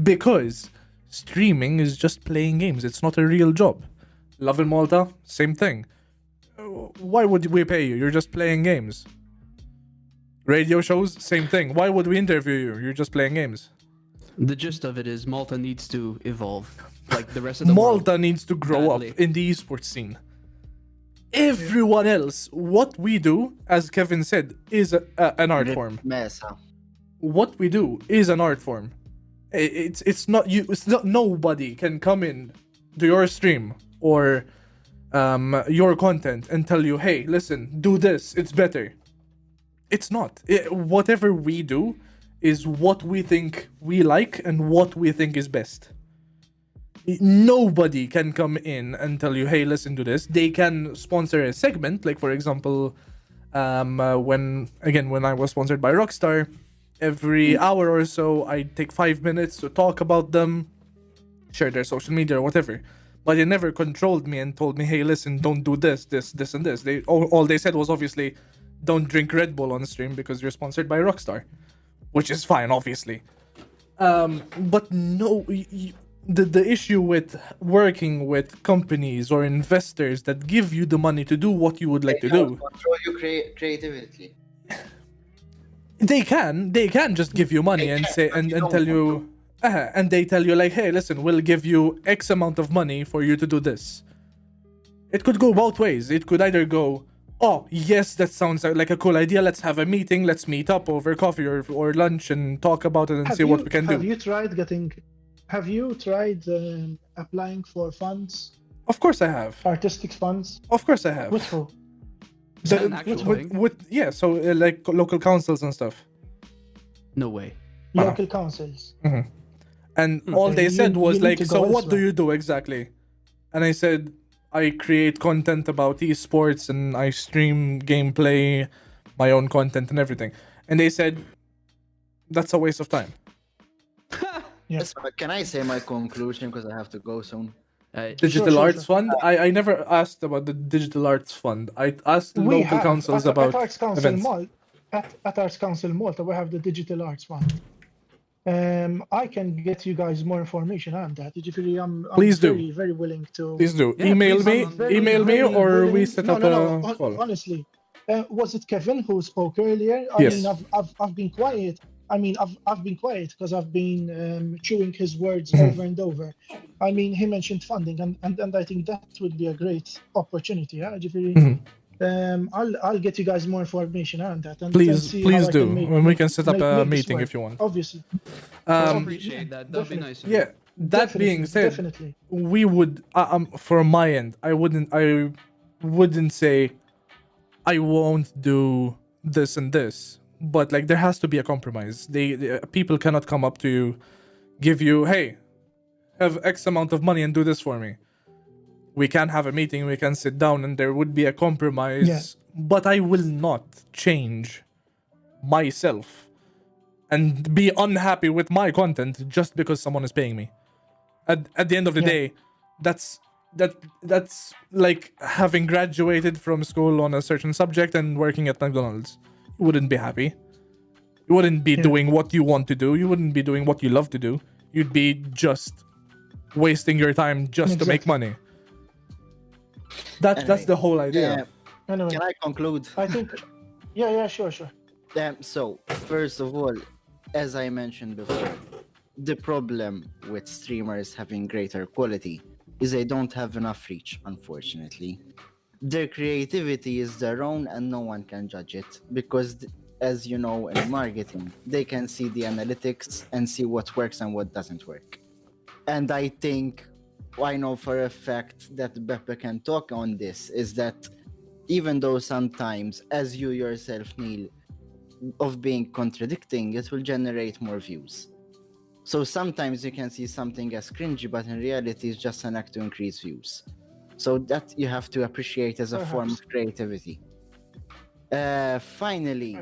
Because streaming is just playing games. It's not a real job. Love in Malta, same thing. Why would we pay you? You're just playing games. Radio shows, same thing. Why would we interview you? You're just playing games. The gist of it is Malta needs to evolve, like the rest of the world. Malta needs to grow Badly. up in the esports scene. Everyone else, what we do, as Kevin said, is an art form. What we do is an art form. It's not you. It's not nobody can come in to your stream or your content and tell you, hey, listen, do this. It's better. It's not. Whatever we do is what we think we like and what we think is best. Nobody can come in and tell you, hey, listen to this. They can sponsor a segment, like for example, when I was sponsored by Rockstar, every hour or so I take 5 minutes to talk about them, share their social media or whatever. But they never controlled me and told me, hey, listen, don't do this, and this. All they said was obviously, don't drink Red Bull on stream because you're sponsored by Rockstar, which is fine, obviously. But no, the issue with working with companies or investors that give you the money to do what you would like to do. Control your creativity. They can just give you money and say and tell you, and they tell you like, hey, listen, we'll give you X amount of money for you to do this. It could go both ways. It could either go, oh yes, that sounds like a cool idea. Let's have a meeting. Let's meet up over coffee or lunch and talk about it and see what we can do. Have you tried applying for funds? Of course I have. Artistic funds? Of course I have. With who? So like local councils and stuff. No way. Local councils. Mm-hmm. And all they said was like, so what do you do exactly? And I said, I create content about esports and I stream gameplay, my own content and everything. And they said, that's a waste of time. Yes. Can I say my conclusion because I have to go soon? Digital Arts Fund? I never asked about the Digital Arts Fund. I asked local councils about events. At Arts Council Malta, we have the Digital Arts Fund. I can get you guys more information on that. I'm Please very, very willing to. Please do. Email me, or we set up a call. Honestly, was it Kevin who spoke earlier? Yes. I've been quiet. I've been quiet because I've been chewing his words over and over. He mentioned funding, and I think that would be a great opportunity. I'll get you guys more information on that. And please do. When we can set up a meeting if you want. Obviously. I appreciate that. That'd be nice. Yeah. That being said, we would, from my end, I wouldn't say I won't do this and this. But like there has to be a compromise. People cannot come up to you, give you, hey, have X amount of money and do this for me. We can have a meeting, we can sit down, and there would be a compromise. Yeah. But I will not change myself and be unhappy with my content just because someone is paying me. At the end of the day, that's like having graduated from school on a certain subject and working at McDonald's. You wouldn't be happy. You wouldn't be doing what you want to do. You wouldn't be doing what you love to do. You'd be just wasting your time just to make money. That's the whole idea. Anyway, can I conclude? I think, yeah, sure. So, first of all, as I mentioned before, the problem with streamers having greater quality is they don't have enough reach, unfortunately. Their creativity is their own and no one can judge it because, as you know, in marketing, they can see the analytics and see what works and what doesn't work. And I think, I know for a fact that Beppe can talk on this, is that even though sometimes, as you yourself, Neil, of being contradicting, it will generate more views. So sometimes you can see something as cringy, but in reality it's just an act to increase views. So that you have to appreciate as a form of creativity. Finally,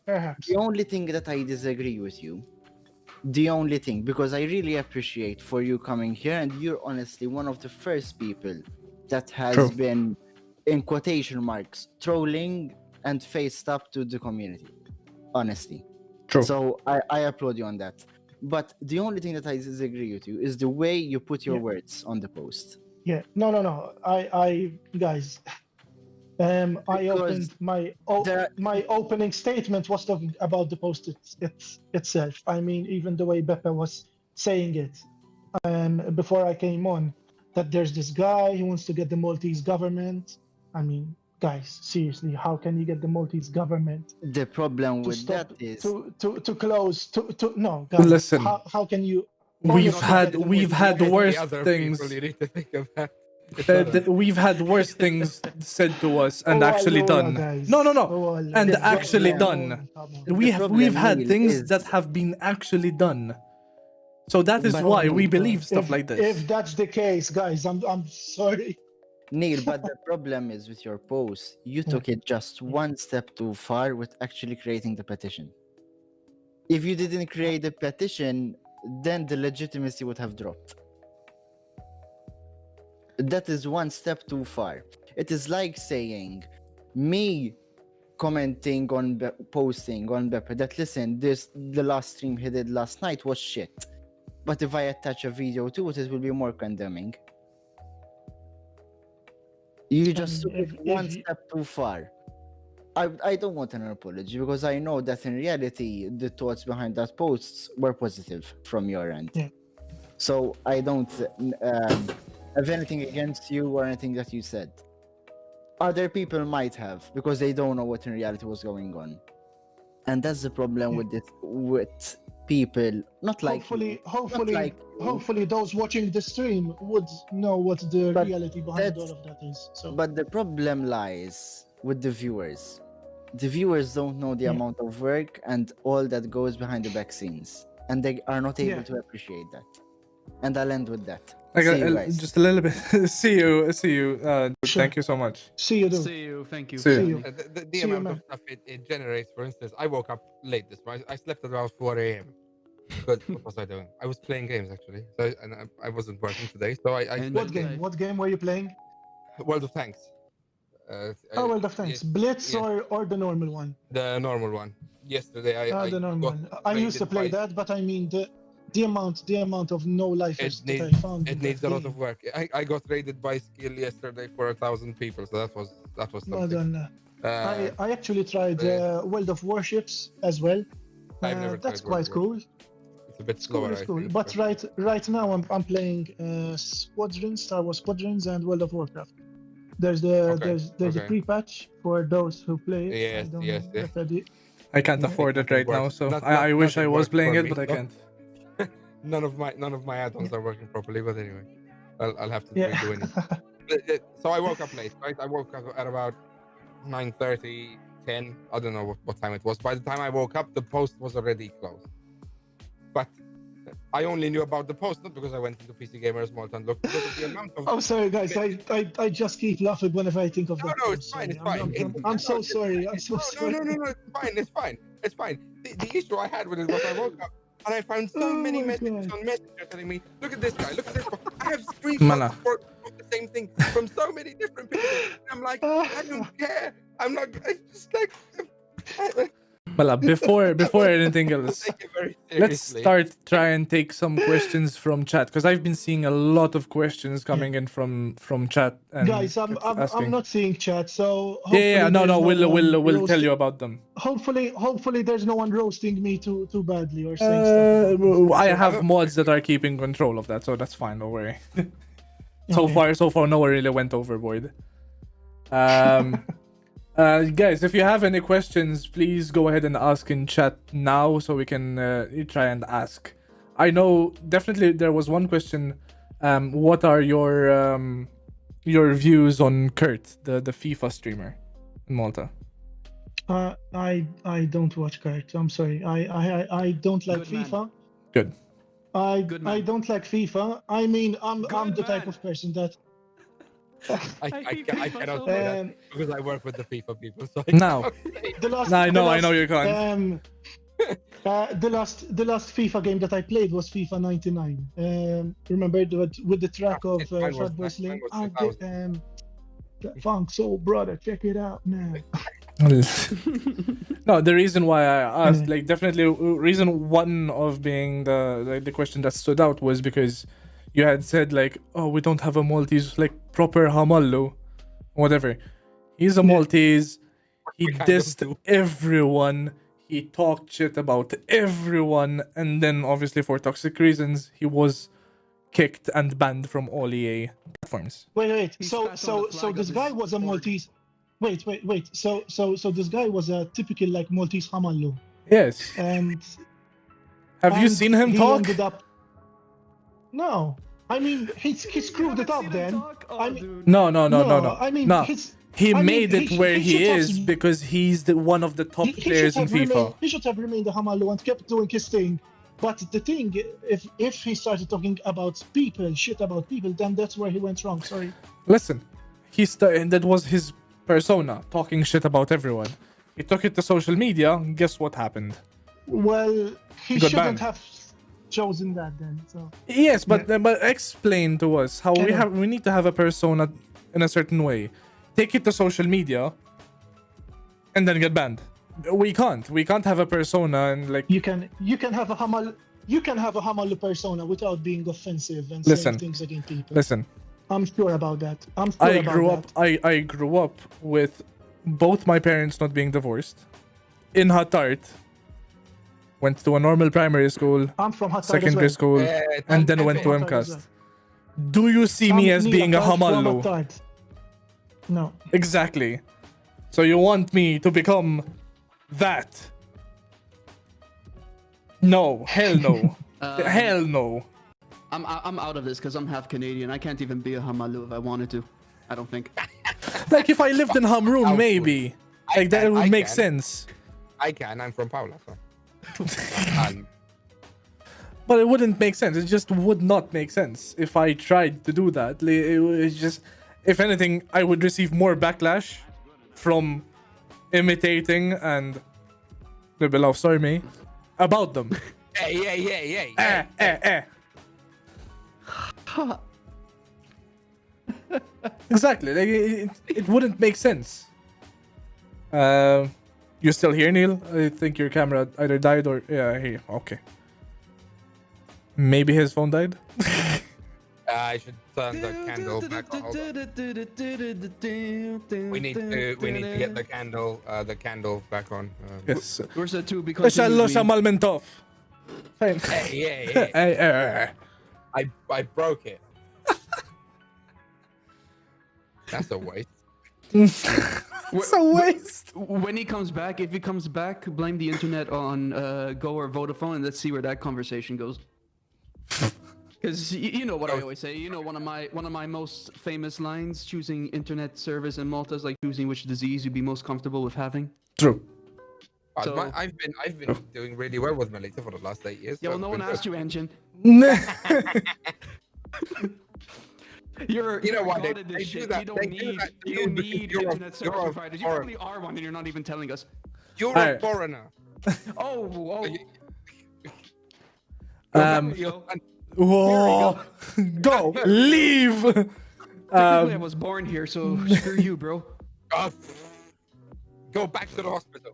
the only thing that I disagree with you, because I really appreciate for you coming here, and you're honestly one of the first people that has been, in quotation marks, trolling and faced up to the community. Honestly. True. So I applaud you on that. But the only thing that I disagree with you is the way you put your words on the post. Yeah, no. I guys, I opened my opening statement was talking about the post itself. I mean, even the way Beppe was saying it before I came on, that there's this guy who wants to get the Maltese government. I mean, guys, seriously, how can you get the Maltese government? The problem with that is to close no, guys. Listen, how can you We've had The worse other things. people you need to think about. It's not a- We've had worse things said to us and actually done. guys. No, Oh, and The actually problem- done. Come on. The We've problem, had Neil, things is- that have been actually done. So that is But- why we Oh, believe God. stuff If- like this. If that's the case, guys, I'm sorry. Neil, but the problem is with your post, you took it just one step too far with actually creating the petition. If you didn't create the petition, then the legitimacy would have dropped. That is one step too far. It is like saying, me commenting on posting on Beppe that listen, the last stream he did last night was shit. But if I attach a video to it, it will be more condemning. You just took it one step too far. I don't want an apology because I know that in reality the thoughts behind that posts were positive from your end. Yeah. So I don't have anything against you or anything that you said. Other people might have because they don't know what in reality was going on, and that's the problem with this with people. Not like you, Hopefully, not like you. hopefully, those watching the stream would know what the But reality behind all that's- of that is. So, But the problem lies with the viewers. The viewers don't know the Yeah. amount of work and all that goes behind the back scenes, and they are not able Yeah. to appreciate that. And I'll end with that. Like See you guys. just a little bit. see you. Dude, Sure. Thank you so much. see you, dude. See you. Thank you. See you. See you. The See you, amount man. of stuff it generates. For instance, I woke up late this morning. I slept at about 4 a.m. But what was I doing? I was playing games actually. So I wasn't working today. So I And What spent game? What game were you playing? World of Tanks. Oh, World of Tanks. yes, Blitz yes. or the normal one? The normal one. Yesterday I The normal got one. I used to raided play by- that, but I mean the amount of no lifers It that I needs found. in it needs that a lot game. of work. I got raided by skill yesterday for 1,000 people. So that was Well something. done. Uh, I actually tried World of Warships as well. I've never That's tried World quite of cool. it's a bit It's cool, slower. it's I cool. think, But right now I'm playing Squadrons, Star Wars Squadrons, and World of Warcraft. There's Okay, there's a okay. pre-patch for those who play it. Yes, I don't yes, know yes. if I did- I can't Yeah. afford it right now, works. so Not- I wish I nothing was works playing for it, me, but I so- can't. none of my add-ons are working properly. But anyway, I'll have to Yeah. do it. So I woke up late, right? I woke up at about 9:30, 10. I don't know what time it was. By the time I woke up, the post was already closed. But I only knew about the post not because I went into PC Gamer's Malta and looked, because of the amount of. I'm sorry, guys. I just keep laughing whenever I think of that. No, I'm it's fine. sorry. It's fine. I'm so sorry. I'm so sorry. No. It's fine. It's fine. It's fine. The issue I had with it was I woke up and I found so Oh many my messages God. on Messenger telling me, "Look at this guy. Look at this guy." I have Mala. screenshots of the same thing from so many different people. I'm like, I don't care. I'm not. I just like. Well, before anything else, Take it very let's seriously. start try and take some questions from chat because I've been seeing a lot of questions coming in from chat. And Guys, I'm asking. not seeing chat, so Yeah, no, hopefully there's we'll one tell roasting- you about them. Hopefully there's no one roasting me too badly or saying stuff. I have mods that are keeping control of that, so that's fine. Don't worry. Okay. So far, no one really went overboard. Guys, if you have any questions, please go ahead and ask in chat now, so we can try and ask. I know definitely there was one question. What are your views on Kurt, the FIFA streamer in Malta? I don't watch cards. I'm sorry. I don't like Good man. FIFA. Good. Good I man. don't like FIFA. I mean, I'm Good the type man. of person that I hate FIFA cannot so say much. that because I work with the FIFA people. So I Now. cannot say. the last. I know the you can't. The last FIFA game that I played was FIFA 99. Remember with the track of Mine was- Fatboy Slim? mine was 2000. Funk Soul Brother, check it out now. No, the reason why I asked, like, definitely reason one of being the question that stood out was because you had said like, oh, we don't have a Maltese like proper Hamallu, whatever. He's a Maltese. He We kind of dissed do. everyone. He talked shit about everyone, and then obviously for toxic reasons, he was kicked and banned from all EA platforms. Wait. He So spat on the flag this of guy his was a org. Maltese. Wait. So this guy was a typical like Maltese Hamallu, Yes. and Have you and seen him he talk? ended up. No, I mean he screwed it up then. I mean, No. I mean, No. his. He I mean, made it where he should have- is because he's one of the top he should players in have remained. FIFA. He should have remained a Hamalu and kept doing his thing. But the thing, if he started talking about people, shit about people, then that's where he went wrong. Sorry. Listen, that was his persona, talking shit about everyone. He took it to social media, and guess what happened? Well, he got shouldn't banned. have chosen that then. So Yes, but explain to us how Can I- we need to have a persona in a certain way. Take it to social media, and then get banned. We can't have a persona and like you can have a Hamalu persona without being offensive and Listen. saying things against people. listen. I'm sure about that. I grew up with both my parents not being divorced. In Hatart, went to a normal primary school, I'm from Hatay secondary as well. school, and then went to Hatay as MCAST. well. Do you see me as being a Hamalu? No. Exactly. So you want me to become that? No, hell no. Hell no. I'm out of this because I'm half Canadian. I can't even be a Hamalu if I wanted to. I don't think. Like if I lived in Hamrun, maybe. Like that would make sense. I can. I'm from Paula, so. But it wouldn't make sense. It just would not make sense if I tried to do that. It's just, if anything, I would receive more backlash from imitating and sorry me about them. Hey. Exactly. Like it wouldn't make sense. You still here, Neil? I think your camera either died or here. Okay. Maybe his phone died. I should turn the candle back on. Hold on. We need to get the candle back on. Yes. Where's that to? Because Inshallah Shamal Mentov. Fine. Hey. I broke it. That's a waste. It's a waste. When he comes back, if he comes back, blame the internet on Go or Vodafone, and let's see where that conversation goes. Because you know what I always say. You know one of my most famous lines: choosing internet service in Malta is like choosing which disease you'd be most comfortable with having. True. So- I've been doing really well with Melita for the last 8 years. Yeah, well, so no it's one been asked you, Engine. You know what? God of this shit. You don't need internet service providers. You probably are one, and you're not even telling us. You're a foreigner. Oh. Whoa. Go. Leave. Technically, I was born here, so screw you, bro. Go back to the hospital.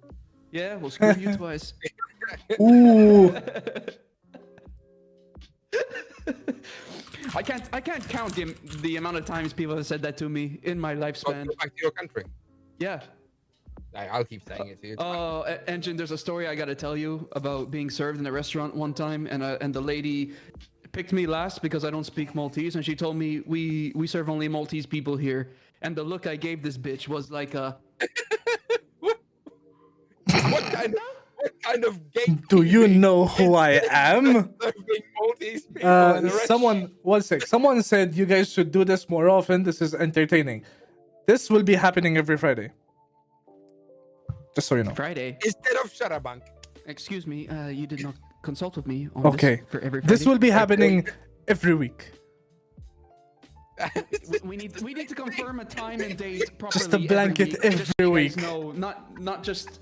Yeah, well, screw you twice. Ooh. I can't count the amount of times people have said that to me in my lifespan. Go back to your country. Yeah. I'll keep saying it to you. Oh, Engine, there's a story I gotta tell you about being served in a restaurant one time, and the lady picked me last because I don't speak Maltese, and she told me we serve only Maltese people here, and the look I gave this bitch was like a. What kind of game? Do you know who I am? Someone, one sec. Someone said you guys should do this more often. This is entertaining. This will be happening every Friday. Just so you know. Friday. Instead of Sharabank. Excuse me, you did not consult with me on Okay. this for every Friday. This will be happening every week. We need to confirm a time and date properly. Just a blanket every week. No, not just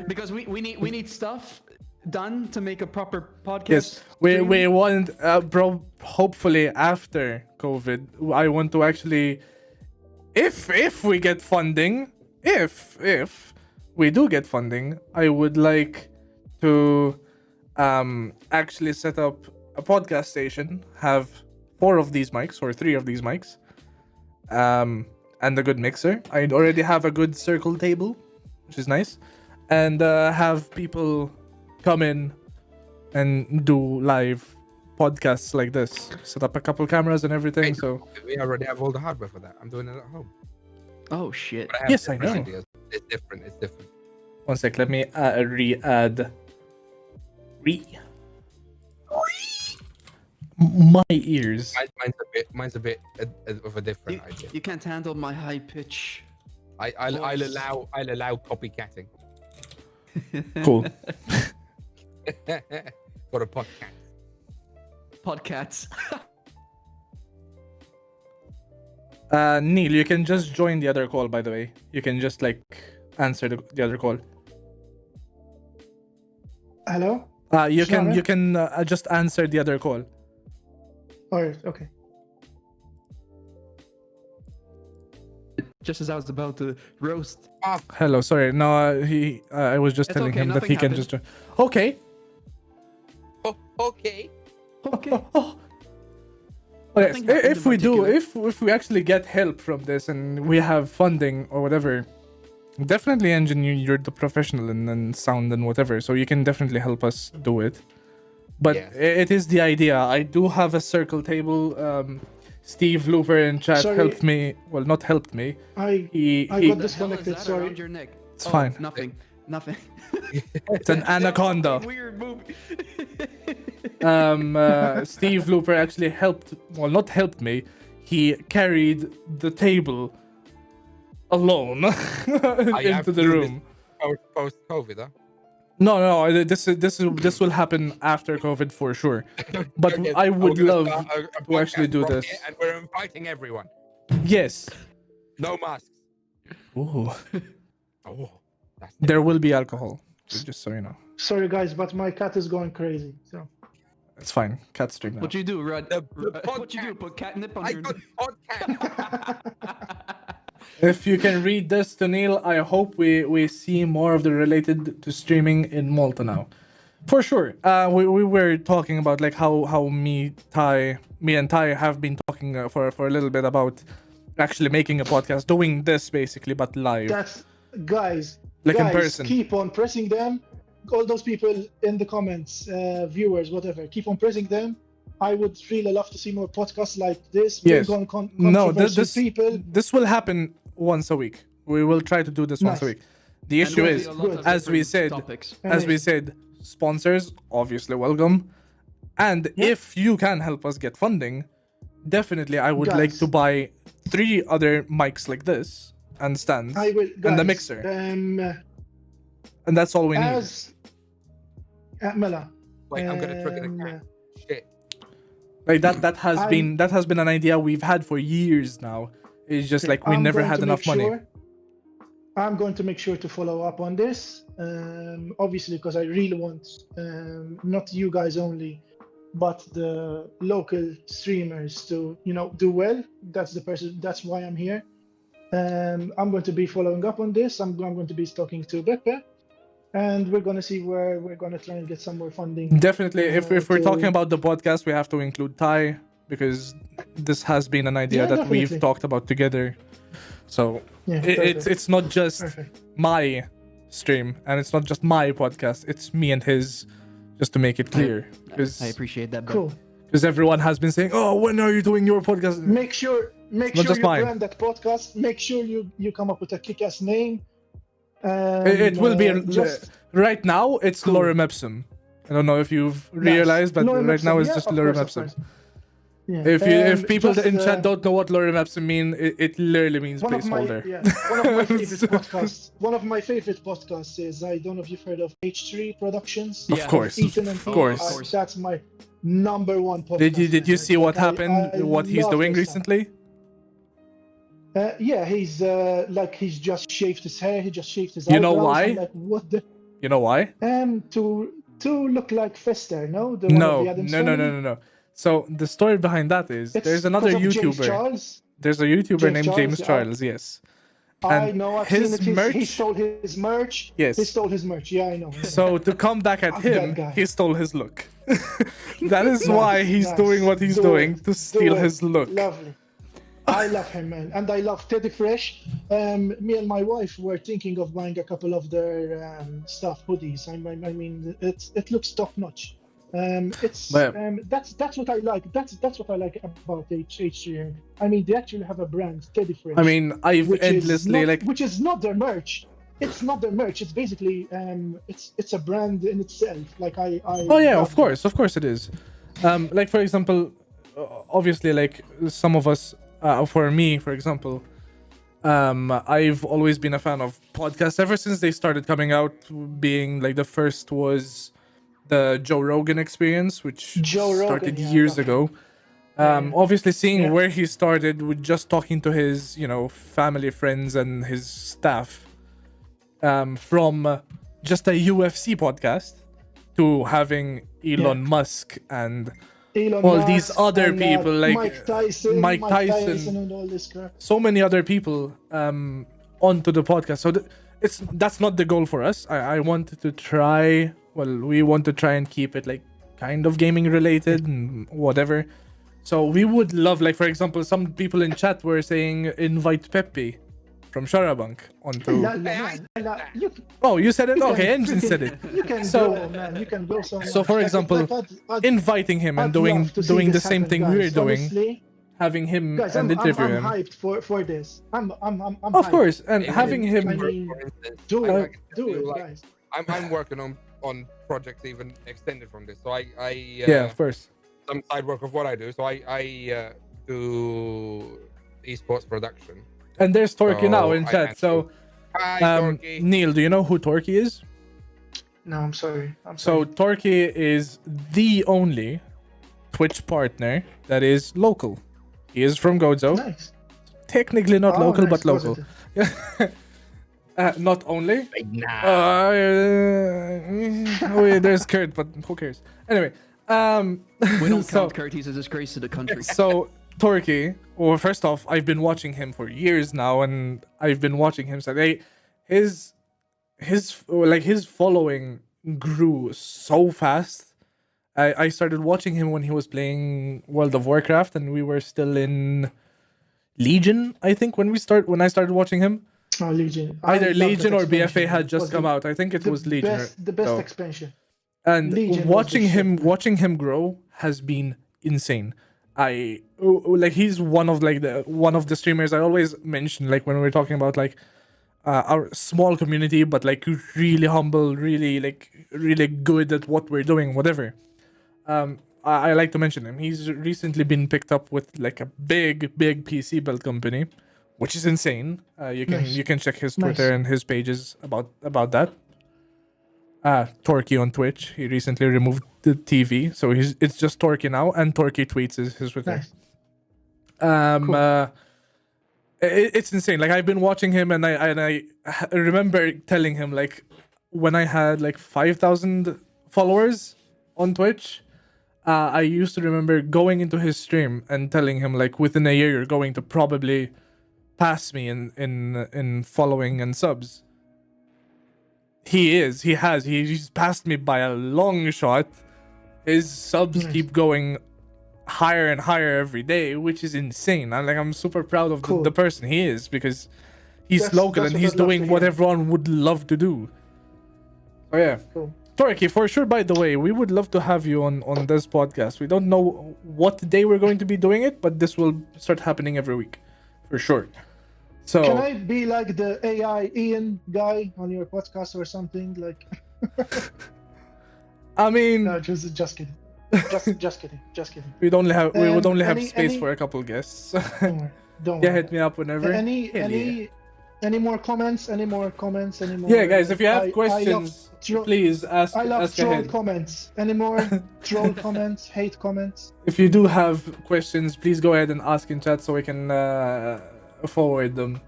because we need stuff done to make a proper podcast. Yes, we want, bro. Hopefully after COVID, I want to actually, if we get funding, if we do get funding, I would like to actually set up a podcast station, have 4 of these mics or 3 of these mics, and a good mixer. I already have a good circle table, which is nice, and have people come in and do live podcasts like this. Set up a couple cameras and everything. So we already have all the hardware for that. I'm doing it at home. Oh shit! Yes, I know. Ideas. It's different. One sec. Let me re-add. My ears. Mine's a bit of a different idea. You can't handle my high pitch. I'll allow copycatting Cool. for a podcast. Podcasts. Neil, you can just join the other call, by the way. You can just like answer the other call. Hello? You Shara? can just answer the other call. Alright, okay. Just as I was about to roast. Hello, sorry. No, I was just It's telling okay, him that nothing he can happened. just join. Okay. Okay. Okay. Okay, Nothing happened if in we do, particular. if we actually get help from this and we have funding or whatever, definitely engineer, you're the professional and sound and whatever, so you can definitely help us do it. But Yes. it is the idea. I do have a circle table. Steve Looper in chat Sorry. helped me. Well, not helped me. I He got What the hell is disconnected, that sorry. around your neck? It's fine. Nothing. Nothing. It's an anaconda. Weird movie. Steve Looper actually helped. Well, not helped me. He carried the table alone into the room. Post COVID, huh? No. This will happen after COVID for sure. But Okay, I would we're gonna love start a to actually podcast do from this. here, and we're inviting everyone. Yes. No masks. Ooh. Oh, that's There will be alcohol. Just so you know. Sorry guys, but my cat is going crazy. So It's fine. Cat stream now. What you do, Rod? The What you do? Put catnip on I your. got podcast. If you can read this to Neil, I hope we see more of the related to streaming in Malta now. For sure. We were talking about like how me and Ty have been talking for a little bit about actually making a podcast, doing this basically, but live. that's guys. Like in guys, person. keep on pressing them. All those people in the comments, viewers, whatever, keep on pressing them. I would really love to see more podcasts like this. Yes. Bring on No, controversial people. this will happen once a week. We will try to do this once a Nice. week. The And issue there'll is, be a lot of as we different said, topics. Amazing. sponsors obviously welcome, and if you can help us get funding, definitely I would like Guys. to buy 3 other mics like this and stands I will, guys, and the mixer, and that's all we need. As Mela, Wait, I'm gonna trigger the cat. Shit. Like that has I'm- been an idea we've had for years now. It's just like we I'm never going had to enough make money. sure- I'm going to make sure to follow up on this. Obviously, because I really want not you guys only, but the local streamers to do well. That's the person. That's why I'm here. I'm going to be following up on this. I'm going to be talking to Beppe, and we're going to see where we're going to try and get some more funding. Definitely, if we're to- talking about the podcast, we have to include Ty because this has been an idea Yeah, that we've definitely. talked about together. So Yeah, it's not just Perfect. my stream and it's not just my podcast. It's me and his, just to make it clear, I because appreciate that. Ben. Cool. everyone has been saying, "Oh, when are you doing your podcast?" Make sure not you just mine. brand that podcast. Make sure you come up with a kick-ass name. It will be just right now. It's Cool. lorem ipsum. I don't know if you've Nice. realized, but Lorem right now ipsum, it's yeah, just of lorem course, of ipsum. course. Yeah. If people just, in chat don't know what lorem ipsum mean, it literally means one of my placeholder. one of my favorite podcasts. One of my favorite podcasts is, I don't know if you've heard of H3 Productions. Of Yeah. course, Ethan and of Pete. course. That's my number one podcast. Did you see what I happened? What he's love doing their stuff. recently? Yeah, he's just shaved his hair. He just shaved his You know eyebrows. why? I'm like, what the? You know why? To look like Fester, no? The one of No, the Addams no. Family? So the story behind that is It's there's another 'cause of James YouTuber. Charles. There's a YouTuber James named Charles, James yeah. Charles. Yes. I And know. I've his seen it. merch- He stole his merch. Yes. He stole his merch. Yeah, I know. So to come back at I'm him, that guy. he stole his look. That is Nice, why he's nice. doing what he's Do doing, it, to do steal it. his look. Lovely. I love him, man, and I love Teddy Fresh. Me and my wife were thinking of buying a couple of their stuff, hoodies. I mean, it looks top notch. But- That's what I like. That's what I like about H3. I mean, they actually have a brand, Teddy Fresh. I mean, I've which is endlessly not- which is not their merch. It's not their merch. It's basically it's a brand in itself. Like I Oh yeah, love of course it is. Like for example, obviously, like some of us, for me, for example, I've always been a fan of podcasts ever since they started coming out. Being like the first was the Joe Rogan Experience, which Joe Rogan, started yeah, years definitely. ago. Obviously, seeing Yeah. where he started with just talking to his, family, friends, and his staff, from just a UFC podcast to having Elon Musk and Elon all Musk these other and, people, like Mike Tyson, Mike Tyson, and all this crap. so many other people onto the podcast. So that's not the goal for us. I wanted to try. Well, we want to try and keep it like kind of gaming related and whatever. So we would love, like for example, some people in chat were saying invite Pepe from Sharabunk onto. Oh, you said it. Okay, Engine said it. You can So- go, man. You can go so much. So, for Like, example, I'd inviting him and I'd doing love to see the this same happen, thing guys. we're doing, Honestly, having him guys, and I'm interview him. hyped for this. I'm Of hyped. course, and Even having in- him. I for mean, instance, do I it, can do feel it, like guys. I'm working on projects even extended from this. So I Yeah, of course. some side work of what I do. So I do esports production. And there's Torky now So in I chat. can- So, Hi, Dorky. Neil, do you know who Torky is? No, I'm sorry. So Torky is the only Twitch partner that is local. He is from Gozo. Nice. Technically not Oh, local, nice, but local. positive. Not only. There's Kurt, but who cares? Anyway, We don't so- count Kurt. He's a disgrace to the country. So Torky, well, first off, I've been watching him for years now, and I've been watching him. So his following grew so fast. I started watching him when he was playing World of Warcraft, and we were still in Legion, I think, when I started watching him. Oh, Legion. I Either love that Legion or BFA expansion. had It just was come out. I think it was Legion. The best so- expansion. And Legion was watching the him shit. watching him grow has been insane. He's one of the streamers I always mention, like when we're talking about like our small community, but like really humble, really good at what we're doing, whatever. I like to mention him. He's recently been picked up with like a big PC build company, which is insane. You can check his Twitter Nice. and his pages about that. Torky on Twitch. He recently removed the TV, so it's just Torky now, and Torky tweets his Twitter. Nice. It's insane. Like I've been watching him, and I remember telling him like when I had like 5,000 followers on Twitch. I used to remember going into his stream and telling him like within a year you're going to probably pass me in following and subs. He's passed me by a long shot. His subs keep going higher and higher every day, which is insane. I'm super proud of the person he is, because he's That's- local that's and what he's I'd love doing to what hear. everyone would love to do. Oh yeah. Cool. Torky, for sure, by the way, we would love to have you on this podcast. We don't know what day we're going to be doing it, but this will start happening every week, for sure. So Can I be like the AI Ian guy on your podcast or something? Like, I mean, no, just kidding. Just kidding. we would only have any- space any- for a couple guests. Don't worry. Don't Yeah, worry. hit me up whenever. Any more comments? Any more comments? Any more? Yeah, guys, if you have I questions, love please ask. I love ask troll ahead. comments. Any more troll comments? Hate comments? If you do have questions, please go ahead and ask in chat so we can forward them.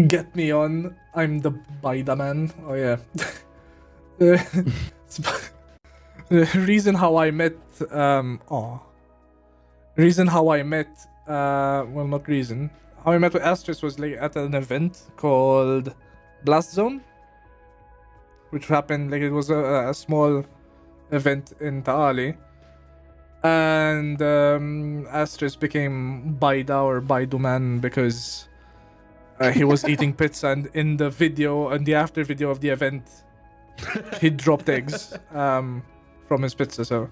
Get me on. I'm the Baida man. Oh yeah. The reason how I met well, not reason, how I met with Astris was like at an event called Blast Zone, which happened like it was a small event in Taali, and Astris became Baida or Baidu man because he was eating pizza, and in the video and the after video of the event he dropped eggs from his pizza, so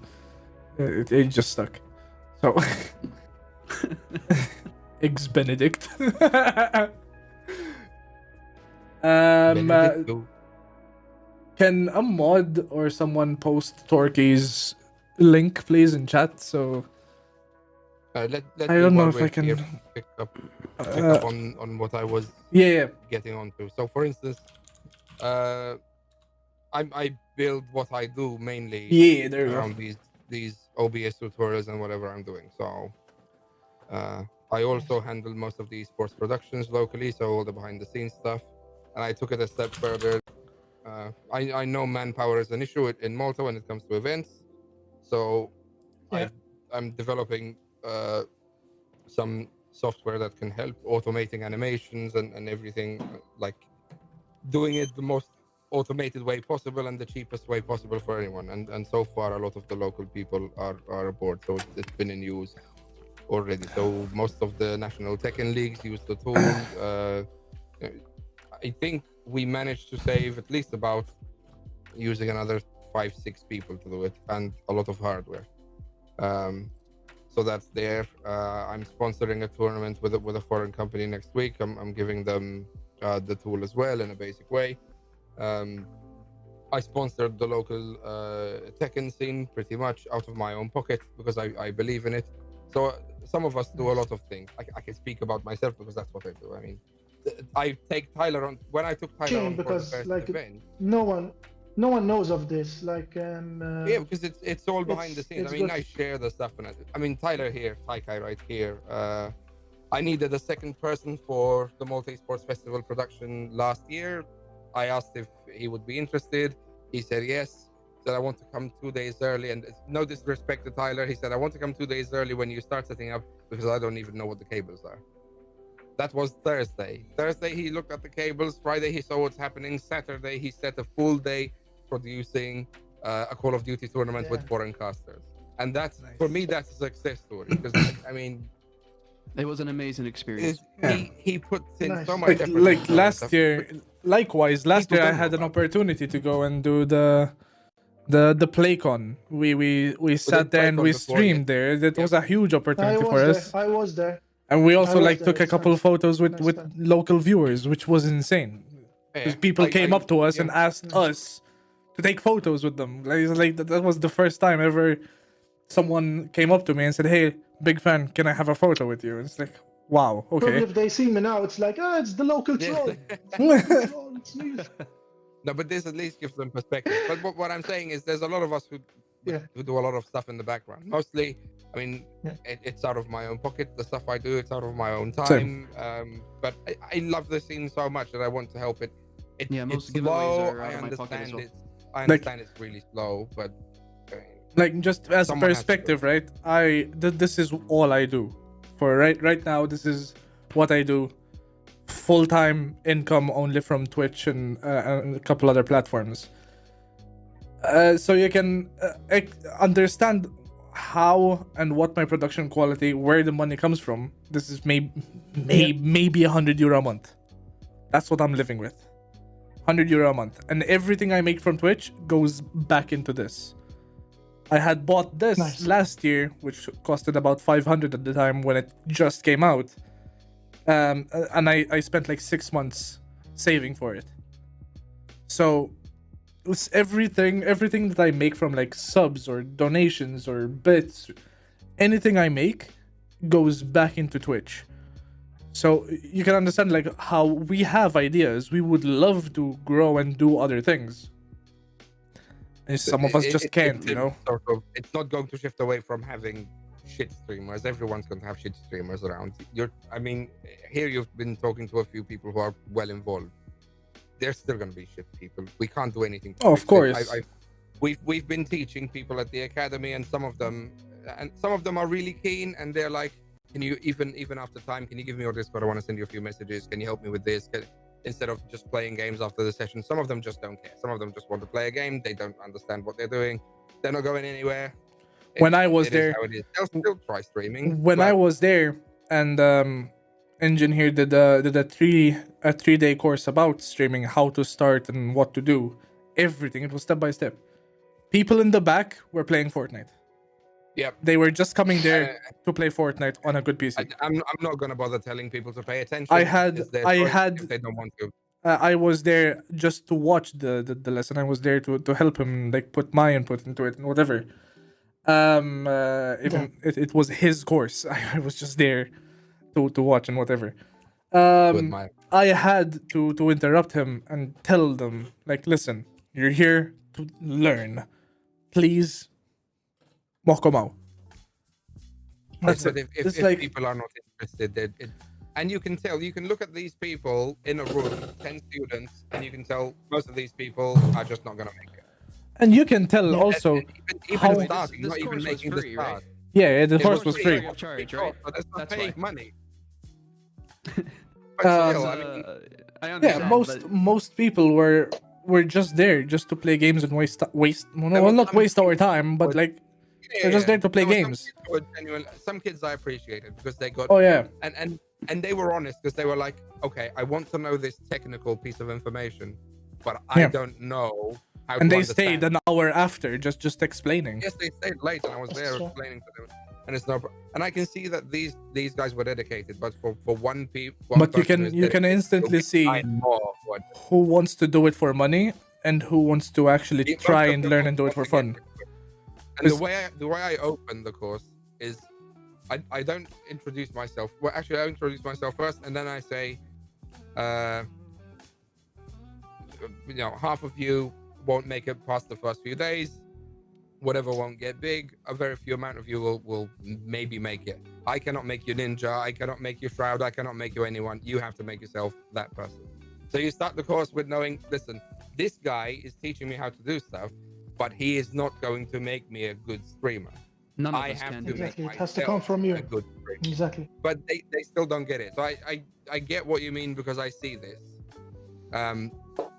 it just stuck. So eggs Benedict. Benedicto. Can a mod or someone post Torky's link, please, in chat. So Let I me, don't know while if we're I can. here, pick up on what I was Yeah. getting onto. So, for instance, I build what I do mainly Yeah, there you go. around these OBS tutorials and whatever I'm doing. So, I also handle most of the sports productions locally, so all the behind the scenes stuff. And I took it a step further. I know manpower is an issue in Malta when it comes to events, so I'm developing some software that can help automating animations and everything, like doing it the most automated way possible and the cheapest way possible for anyone. And so far, a lot of the local people are aboard, so it's been in use already. So most of the national Tekken leagues use the tool. I think we managed to save at least about using another 5-6 people to do it, and a lot of hardware. So that's there. I'm sponsoring a tournament with a foreign company next week. I'm giving them the tool as well in a basic way. I sponsored the local Tekken scene pretty much out of my own pocket because I believe in it. So some of us do a lot of things. I can speak about myself because that's what I do. I mean, I take Tyler on when I took Tyler on because for the first like event. no one knows of this. Like Yeah, because it's all behind the scenes. I mean, good. I share the stuff, and I mean Tyler here, Taikai right here. I needed a second person for the Malta Esports Festival production last year. I asked if he would be interested. He said yes. Said I want to come 2 days early, and no disrespect to Tyler. He said I want to come 2 days early when you start setting up because I don't even know what the cables are. That was Thursday. Thursday he looked at the cables. Friday he saw what's happening. Saturday he set a full day producing a Call of Duty tournament with foreign casters, and that's for me that's a success story because I mean it was an amazing experience. He puts in so much effort. Like last year, likewise. Last year I don't had know an about opportunity to go and do the PlayCon. We sat there and PlayCon we before, streamed there. That was a huge opportunity for us. I was there. And we also I was like there. took a It's couple nice. photos with Nice local viewers, which was insane. Because Yeah, people came up to us yeah. and asked us to take photos with them. Like that was the first time ever someone came up to me and said, "Hey, big fan, can I have a photo with you?" It's like, wow, Probably okay. if they see me now, it's like, it's the local troll. It's me. No, but this at least gives them perspective. But what I'm saying is there's a lot of us who do a lot of stuff in the background. Mostly, I mean, it's out of my own pocket. The stuff I do, it's out of my own time. But I love the scene so much that I want to help it. Most It's giveaways slow. are out I of my pocket as understand well. I understand it's really slow, but Like just as a someone has to do perspective, right? This is all I do. For right now, this is what I do. Full-time income only from Twitch and a couple other platforms. So you can understand how and what my production quality, where the money comes from. This is maybe €100 a month. That's what I'm living with. €100 a month, and everything I make from Twitch goes back into this. I had bought this last year, which costed about 500 at the time when it just came out. And I spent like 6 months saving for it. So it's everything that I make from like subs or donations or bits, anything I make goes back into Twitch. So you can understand like how we have ideas. We would love to grow and do other things. And some of us just can't, you know. It's not going to shift away from having shit streamers. Everyone's going to have shit streamers around. I mean, here you've been talking to a few people who are well involved. There's still going to be shit people. We can't do anything. Oh, of course. We've been teaching people at the academy, and some of them are really keen, and they're like, "Can you even after time? Can you give me your Discord? I want to send you a few messages. Can you help me with this?" Instead of just playing games after the session. Some of them just don't care. Some of them just want to play a game. They don't understand what they're doing. They're not going anywhere. When I was there, they'll still try streaming. When I was there, and Engine here did a 3-day course about streaming, how to start and what to do, everything. It was step by step. People in the back were playing Fortnite. Yep. They were just coming there to play Fortnite on a good PC. I'm not gonna bother telling people to pay attention. If they don't want to. I was there just to watch the lesson. I was there to help him like put my input into it and whatever. Even it was his course. I was just there to watch and whatever. admire. I had to interrupt him and tell them, like, listen, you're here to learn. Please, mokomaw. That's But it. if, It's if like, people are not interested, and you can tell, you can look at these people in a room, 10 students, and you can tell most of these people are just not going to make it. and you can tell also Even how. starting, not even course was making free, the right? start. Yeah, the It course was free. free of charge, right? So that's not That's paying why. money. But still, I mean, I understand. Yeah, but most people were just there just to play games and waste. Well, not waste our time, but like they're just there to play there were games. Some kids, who were genuine, some kids I appreciated because they got. Oh yeah, and they were honest because they were like, okay, I want to know this technical piece of information, but I don't know how and to they understand. stayed an hour after just explaining. Yes, they stayed late, and I was there explaining to them. And it's no, and I can see that these guys were dedicated, but for one people, But you can instantly see who wants to do it for money and who wants to actually try and learn and do it for fun. And the way I open the course is, I don't introduce myself. Well, actually, I introduce myself first, and then I say, half of you won't make it past the first few days. Whatever won't get big, a very few amount of you will maybe make it. I cannot make you ninja, I cannot make you shroud, I cannot make you anyone. You have to make yourself that person. So you start the course with knowing, listen, this guy is teaching me how to do stuff, but he is not going to make me a good streamer. None of I us have can. to Exactly, make it has to come from you. a good streamer. Exactly. But they still don't get it. So I get what you mean because I see this.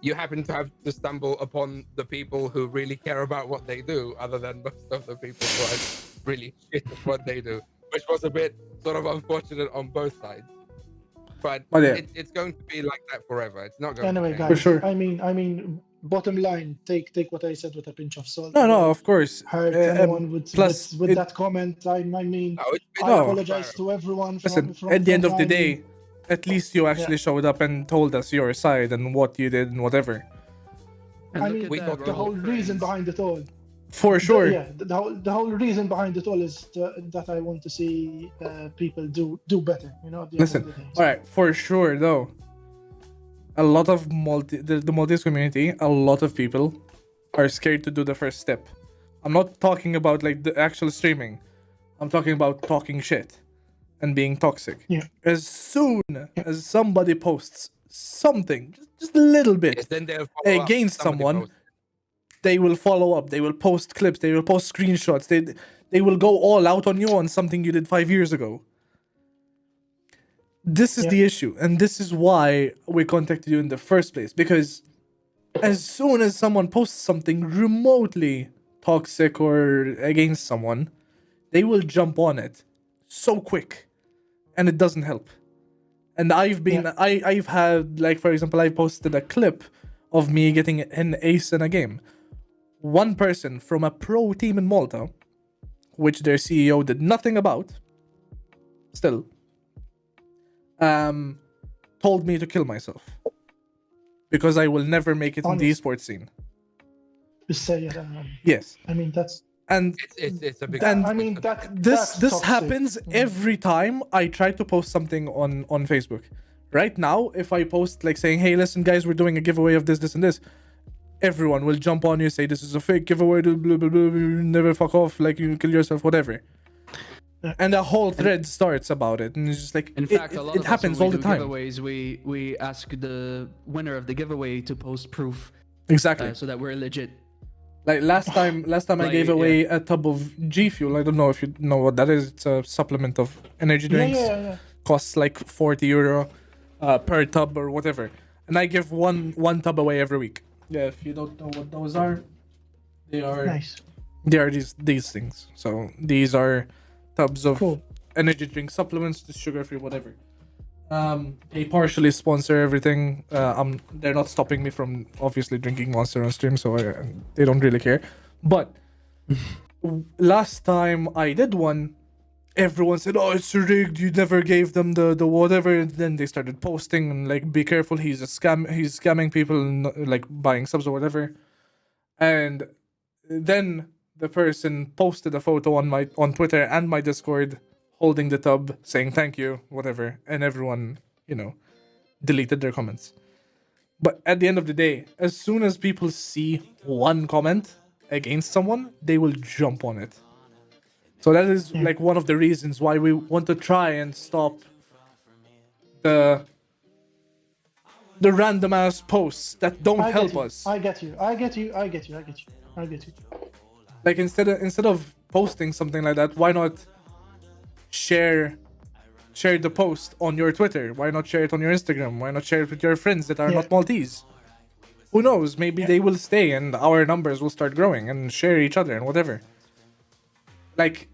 You happen to have to stumble upon the people who really care about what they do, other than most of the people who are really shit at what they do, which was a bit sort of unfortunate on both sides. But it's going to be like that forever. It's not going Anyway, to guys, For sure. I mean, bottom line, take what I said with a pinch of salt. No, of course. Hurt anyone with that comment. I mean, I apologize to everyone. Listen, from at the end of the frontlining. day, at least you actually showed up and told us your side and what you did and whatever. I mean, the whole reason behind it all. For sure. The whole reason behind it all is that I want to see people do better. At the end Listen, of the day. all right, for sure though. A lot of the Maltese community, a lot of people are scared to do the first step. I'm not talking about like the actual streaming. I'm talking about talking shit and being toxic. Yeah. As soon as somebody posts something, just a little bit then they'll follow up. against Somebody someone, posts. they will follow up. They will post clips. They will post screenshots. They will go all out on you on something you did 5 years ago. This is the issue, and this is why we contacted you in the first place. Because as soon as someone posts something remotely toxic or against someone, they will jump on it so quick, and it doesn't help. And I've had, like, for example, I posted a clip of me getting an ace in a game. One person from a pro team in Malta, which their CEO did nothing about, still, told me to kill myself because I will never make it in the esports scene. You say it. Yes. I mean, that's. And it's a big. and I mean, this toxic. happens every time I try to post something on Facebook. Right now, if I post like saying, "Hey, listen, guys, we're doing a giveaway of this, and this," everyone will jump on you, say this is a fake giveaway, blah, blah, blah, blah, never fuck off, like you kill yourself, whatever. And a whole thread starts about it, and it's just like in fact, a lot it of happens us, when all we the do time. giveaways, we ask the winner of the giveaway to post proof, Exactly. so that we're legit. Like last time I gave away a tub of G Fuel. I don't know if you know what that is. It's a supplement of energy drinks. Yeah. Costs like €40 per tub or whatever. And I give one tub away every week. Yeah, if you don't know what those are, they are nice. They are these things. So these are tubs of energy drink supplements, sugar free, whatever. They partially sponsor everything. They're not stopping me from obviously drinking Monster on stream, so they don't really care. But last time I did one, everyone said, "Oh, it's rigged. You never gave them the whatever." And then they started posting and like, "Be careful. He's a scam. He's scamming people and like buying subs or whatever." And then the person posted a photo on Twitter and my Discord holding the tub saying thank you, whatever, and everyone, deleted their comments. But at the end of the day, as soon as people see one comment against someone, they will jump on it. So that is like one of the reasons why we want to try and stop the random ass posts that don't help us. I get you. Like instead of posting something like that, why not share the post on your Twitter? Why not share it on your Instagram? Why not share it with your friends that are not Maltese? Who knows? Maybe they will stay and our numbers will start growing and share each other and whatever. Like,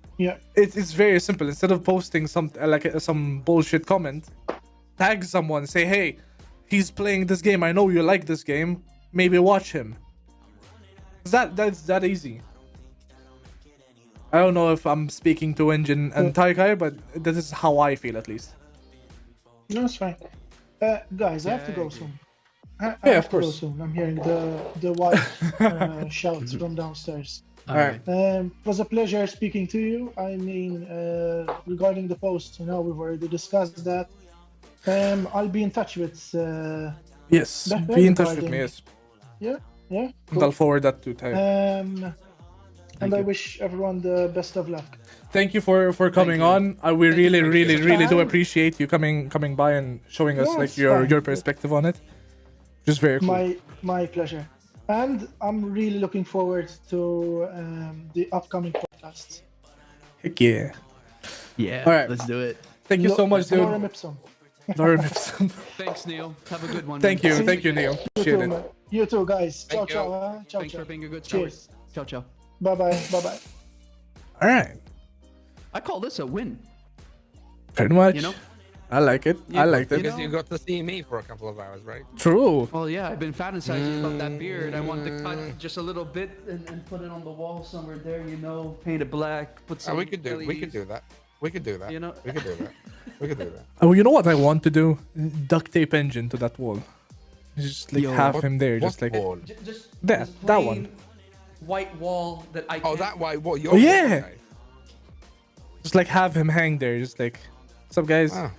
it's very simple. Instead of posting some bullshit comment, tag someone, say, hey, he's playing this game. I know you like this game. Maybe watch him. That's that easy. I don't know if I'm speaking to Engine and Taikai, but this is how I feel at least. No, it's fine. Guys, I have to go soon. Of course. Go soon. I'm hearing the wife shouts from downstairs. All right. It was a pleasure speaking to you. I mean, regarding the post, we've already discussed that. I'll be in touch with. Yes, be in touch with me. Yes. Yeah. And I'll forward that to Tai. And I wish everyone the best of luck. Thank you for coming on. We really do appreciate you coming by and showing us your perspective on it. Just very cool. My pleasure. And I'm really looking forward to the upcoming podcasts. Heck yeah. Yeah. All right. Let's do it. Thank you so much, dude. Lorem ipsum. Lorem ipsum. Thanks, Neil. Have a good one. Thank you, Neil. You too, you too, guys. Ciao, ciao. Ciao, Thanks ciao. for being a good Cheers. sport. Ciao. Bye-bye. All right. I call this a win. Pretty much. I like it. I liked it. Because you got to see me for a couple of hours, right? True. Well, yeah, I've been fantasizing about that beard. I want to cut just a little bit and put it on the wall somewhere there, paint it black, put some we could do that. We could do that. We could do that. We could do that. Oh, you know what I want to do? Duct tape Engine to that wall. Just have him there, just like wall? that one. White wall that I. Oh, that white wall. Oh yeah. Just like have him hang there, just like, what's up, guys? Ah.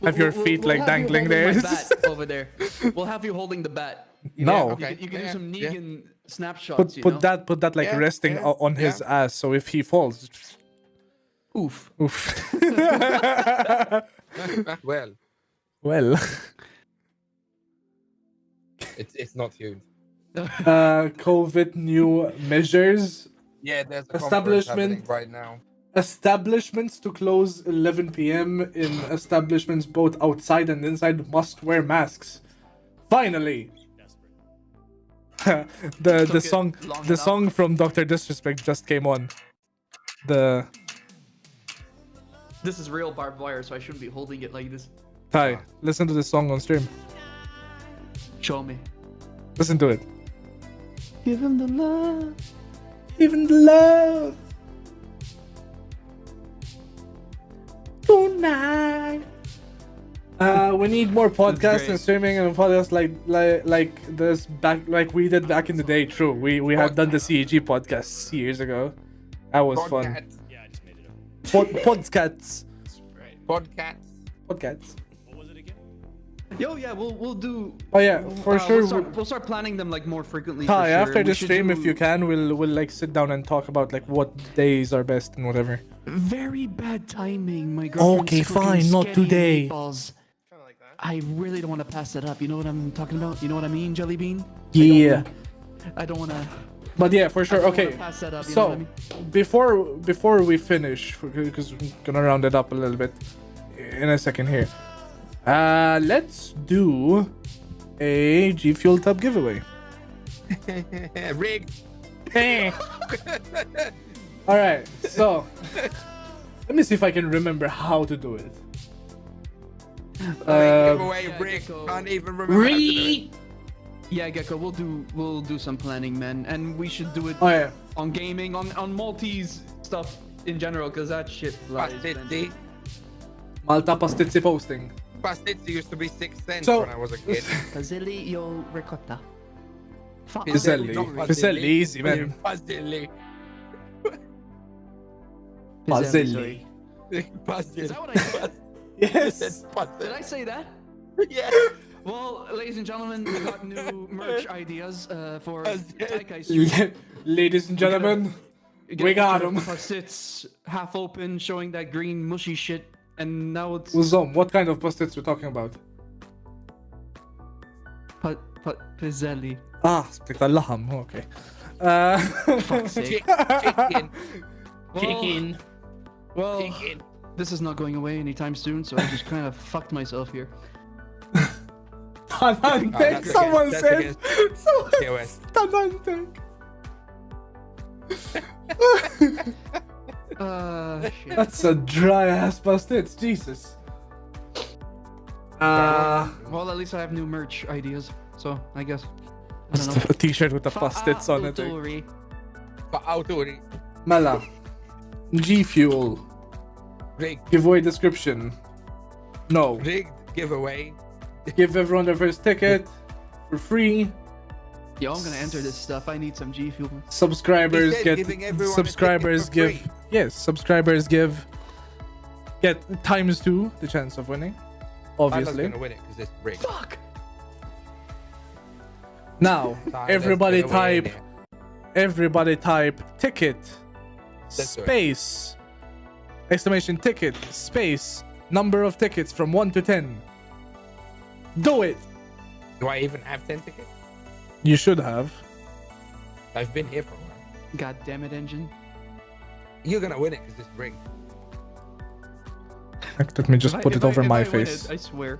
Have your feet we'll dangling have there. My bat over there. We'll have you holding the bat. No. Okay. You can do some Negan snapshots. Put that resting on his ass, so if he falls. Oof. Well. It's not huge. COVID new measures. Yeah, there's a establishment right now. Establishments to close 11 p.m. in establishments both outside and inside must wear masks. Finally. the song from Dr. Disrespect just came on. This is real barbed wire, so I shouldn't be holding it like this. Ty, listen to this song on stream. Show me. Listen to it. Give him the love. Give him the love. Tonight. We need more podcasts and streaming and podcasts like this back like we did back in the day. True, we had done the CEG podcasts years ago. That was fun. Yeah, I just made it up. Podcasts. Podcasts. What was it again? Yo, yeah, we'll do. Oh yeah, for sure. We'll start planning them like more frequently. Hi, sure. after the stream, if you can, we'll like sit down and talk about like what days are best and whatever. Very bad timing, my girlfriend's Okay, cooking fine, not spaghetti today. meatballs. I really don't want to pass that up. You know what I'm talking about? You know what I mean, Jelly Bean? Yeah. I don't want to. But yeah, for sure. Okay. Pass that up, you know So what I mean? before we finish, because we're gonna round it up a little bit in a second here. Let's do a G Fuel Tub giveaway. Rigged. All right. So let me see if I can remember how to do it. Giveaway, Rick. Can't even remember how to do it. Yeah, Gecko, we'll do some planning, man, and we should do it on gaming, on Maltese stuff in general, because that shit flies. Pastizzi. Malta Pastizzi posting. Pastizzi used to be 6 cents So- when I was a kid. Pazzelli, yo, ricotta. Piselli, easy man. Pastizzi. Pizzelli. Is that what I said? Yes. Did I say that? Yeah. Well, ladies and gentlemen, we got new merch ideas for Taikai Street. Ladies and gentlemen, we got him. Post-its half open, showing that green mushy shit, and now it's Uzom, what kind of post-its we're talking about? Pizzelli. Speak the laham. Okay. Fuck's sake. Chicken. Chicken. Well, this is not going away anytime soon, so I just kind of fucked myself here. Tanantek, someone said. Someone TOS. Tanantek. Shit. That's a dry ass post-its, Jesus. Well, at least I have new merch ideas, so I guess. I don't know. A t-shirt with the post-its on it. Autori. Mela. G Fuel. Rigged. Giveaway description. No. Rigged giveaway. Give everyone their first ticket for free. Yo, I'm gonna enter this stuff. I need some G Fuel. Subscribers He said get. giving everyone a Subscribers ticket for give. free. Yes, subscribers give. Get ×2 the chance of winning. I'm Obviously. gonna win it because it's rigged. Fuck. Now, Tyler's everybody gonna win type. it. Everybody type ticket. Let's do it. Space. Exclamation ticket. Space. Number of tickets from 1 to 10. Do it. Do I even have 10 tickets? You should have. I've been here for a while. God damn it, engine. You're gonna win it because it's rigged. Let me just If I- put if it I- over if my I win face. it, I swear.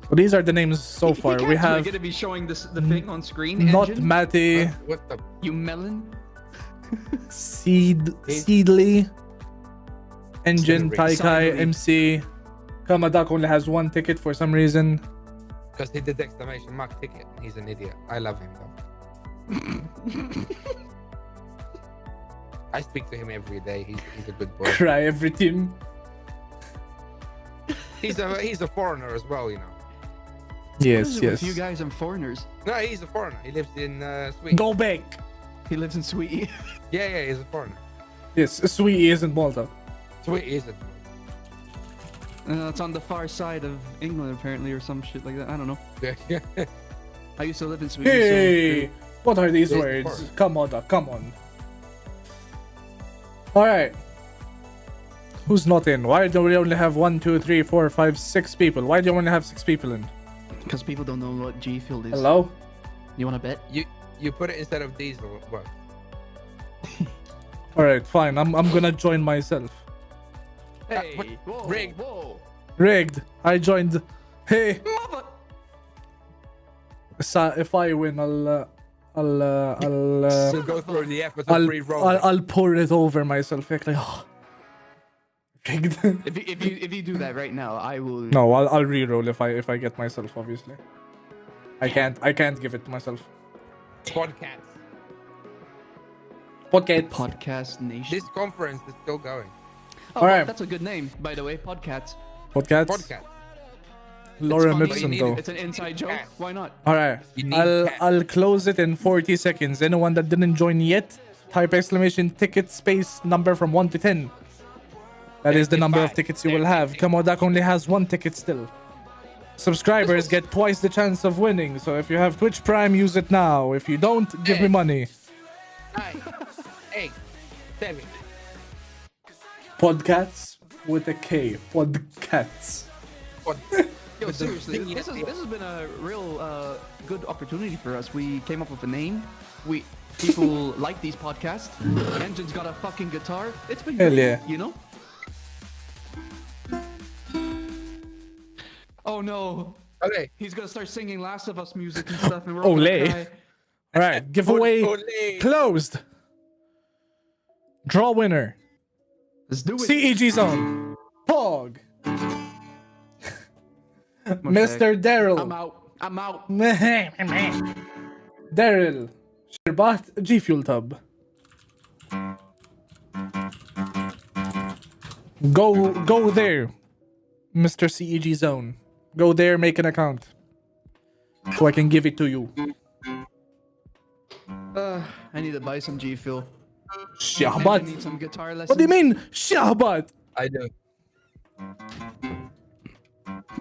So these are the names so far. We have We're gonna be showing this the thing on screen. Not engine. Matty, What the? You melon. Seedly, Engine, Rigged. Taikai, Silently. MC. Kamadak only has one ticket for some reason. Because he did exclamation mark ticket. He's an idiot. I love him though. I speak to him every day. He's a good boy. Cry every team. He's a foreigner as well, you know. Yes, With you yes. guys and foreigners. No, he's a foreigner. He lives in Sweden. Go back. He lives in Sweetie. Yeah, he's a foreigner. Yes, Sweetie isn't Malta. Sweden isn't. It's on the far side of England, apparently, or some shit like that. I don't know. Yeah. I used to live in Sweden. Hey, what are these Yes, words? foreign. Come on, come on. All right. Who's not in? Why do we only have 1, 2, 3, 4, 5, 6 people? Why do you only have 6 people in? Because people don't know what G Fuel is. Hello? You want to bet? You put it instead of diesel. What? All right, fine. I'm gonna join myself. Hey, whoa, Rigged. whoa. Rigged. I joined. Hey. Mother. So if I win, So go through the effort of free rolling. I'll pour it over myself. Like, oh. Rigged. If you do that right now, I will. No, I'll re-roll if I get myself. Obviously, I can't give it to myself. Podcast. Podcast Nation. This conference is still going. Oh, All right. That's a good name, by the way. Podcasts. Podcast. Podcast. Lorem It's funny. ipsum though. It's an inside joke. Why not? All right. You need I'll close it in 40 seconds. Anyone that didn't join yet, type exclamation ticket space number from 1 to 10. That is the number of 35. tickets you will have. Kamodak only has 1 ticket still. Subscribers get twice the chance of winning. So if you have Twitch Prime, use it now. If you don't, give me money. 9, 8, 7. Podcats with a K. Podcats. Yo, seriously, this has been a real good opportunity for us. We came up with a name. People like these podcasts. Engine's got a fucking guitar. It's been Hell great, yeah. you know? Oh no. Okay. He's gonna start singing Last of Us music and stuff, and we're all Ole. gonna cry. All right. Giveaway Ole. closed. Draw winner. Let's do it. CEG zone. Pog. Mr. Daryl. I'm out. Daryl. Sherbat. G Fuel Tub. Go there. Mr. CEG zone. Go there, make an account. So I can give it to you. I need to buy some G Fuel. Shahbat. Need some guitar lessons. What do you mean, Shahbat? I do.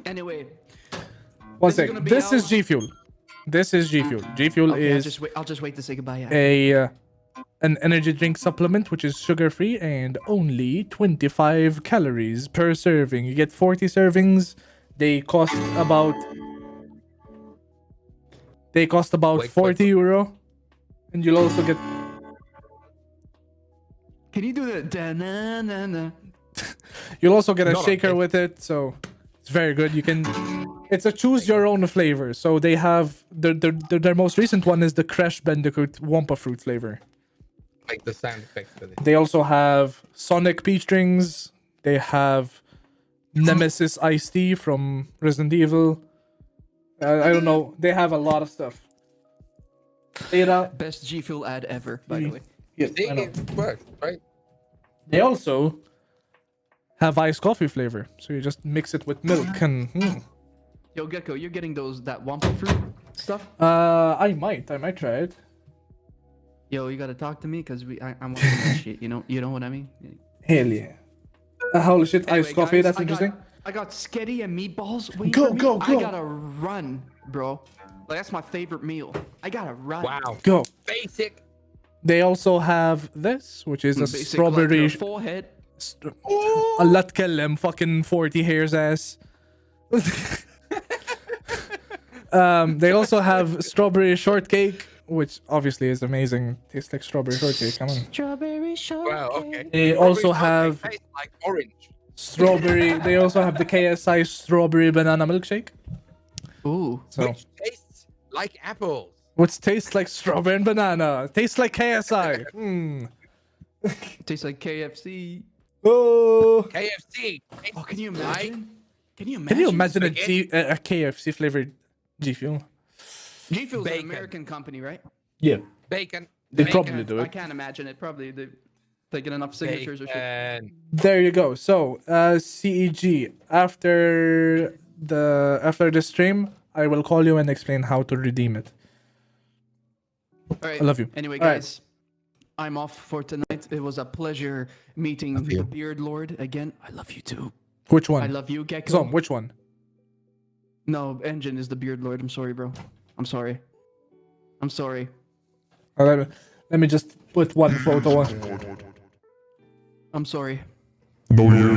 Anyway, One This is sec. gonna be This is out- G Fuel. This is G Fuel. G Fuel okay, is I'll just wait to say goodbye. Yeah. an energy drink supplement which is sugar free and only 25 calories per serving. You get 40 servings. They cost about Wait, 40 euro, and you'll also get. Can you do that? Da-na-na-na. You'll also get a Not a shaker bit. with it, so it's very good. You can. It's a choose your own flavor. So they have their most recent one is the Crash Bandicoot Wampa Fruit flavor. Like the sound effects for this. They also have Sonic Peach Rings. They have Nemesis Iced Tea from Resident Evil. I don't know. They have a lot of stuff. Ada. Best G Fuel ad ever, by the way. Yes, See, I know. it works, right? They also have iced coffee flavor. So you just mix it with milk and. Yo, Gecko, you're getting that Wampa fruit stuff? I might try it. Yo, you gotta talk to me because I want that shit. You know what I mean? Hell yeah. Holy shit, Anyway, iced coffee. guys, That's interesting. I got sketty and meatballs. waiting Go, for me. go, I go. gotta run, bro. Like that's my favorite meal. I gotta run. Wow. Go. Basic. They also have this, which is a Basic, strawberry. like your forehead. Allah tkellem, fucking 40 hairs ass. They also have strawberry shortcake, which obviously is amazing. Tastes like strawberry shortcake. Come on. Strawberry shortcake. Wow. Okay. They also Strawberry have shortcake tastes like orange. strawberry. They also have the KSI strawberry banana milkshake. Ooh. So, Which tastes like apples. which tastes like strawberry and banana. Tastes like KSI. Tastes like KFC. Oh. KFC. Oh, can you imagine? Can you imagine? Can you imagine a Spaghetti? KFC flavored G Fuel? G Fuel's an Bacon. American company, right? Yeah. Bacon. They Bacon. probably do I it. can't imagine it. Probably they get enough signatures or shit. Bacon. There you go. So, CEG, after the stream, I will call you and explain how to redeem it. All right. I love you. Anyway, All right. guys, I'm off for tonight. It was a pleasure meeting the Beard Lord again. I love you too. Which one? I love you, Gecko. So, which one? No, Engine is the Beard Lord. I'm sorry, bro. I'm sorry. I'm sorry. Let me just put one photo on. I'm sorry. No, you.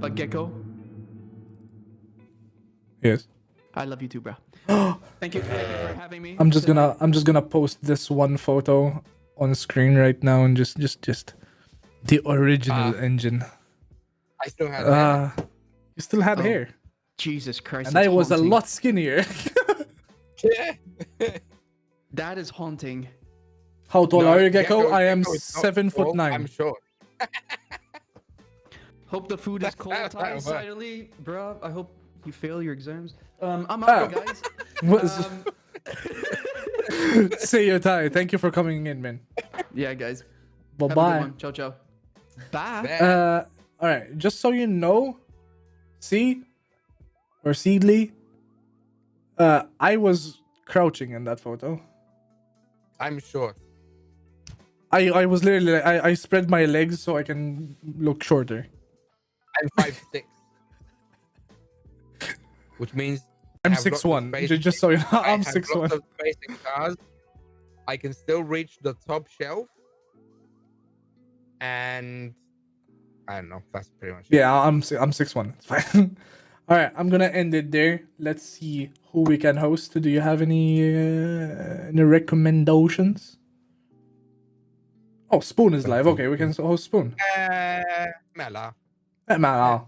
But Gecko, Yes. I love you too, bro. Thank you for having me. I'm just gonna post this one photo on screen right now and just the original engine. I still have hair. You still had hair. Jesus Christ. And I it's was a haunting. lot skinnier. That is haunting. How tall No, are you, Gecko? Gecko- I am Gecko is not 7'9". tall, I'm short. Hope the food is cold That's how it works. silently, bro. I hope you fail your exams. I'm Ah. out, guys. Say your tie. Thank you for coming in, man. Yeah, guys. Bye Have a good bye. one. Ciao, ciao. Bye. All right. Just so you know, Seedly, I was crouching in that photo. I'm short. I was literally I spread my legs so I can look shorter. I'm 5'6", which means I'm I have lots of 6'1". space- Just so you know, I I'm have 6'1". lots of space in cars. I can still reach the top shelf, and I don't know. That's pretty much it. Yeah, I'm 6'1". It's fine. All right, I'm gonna end it there. Let's see who we can host. Do you have any recommendations? Oh, Spoon is live. Okay, we can host Spoon. Mella. Mala.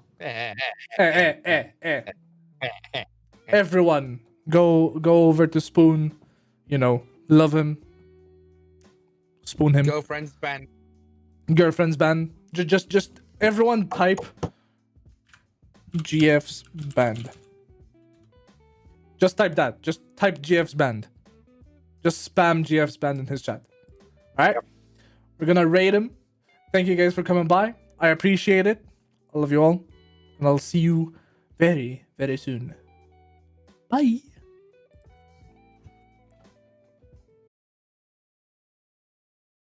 Everyone, go over to Spoon. You know, love him. Spoon him. Girlfriend's band. Girlfriend's band. Just everyone type GF's band. Just type that. Just type GF's band. Just spam GF's band in his chat. All right. We're gonna rate him. Thank you guys for coming by. I appreciate it. I love you all, and I'll see you very, very soon. Bye.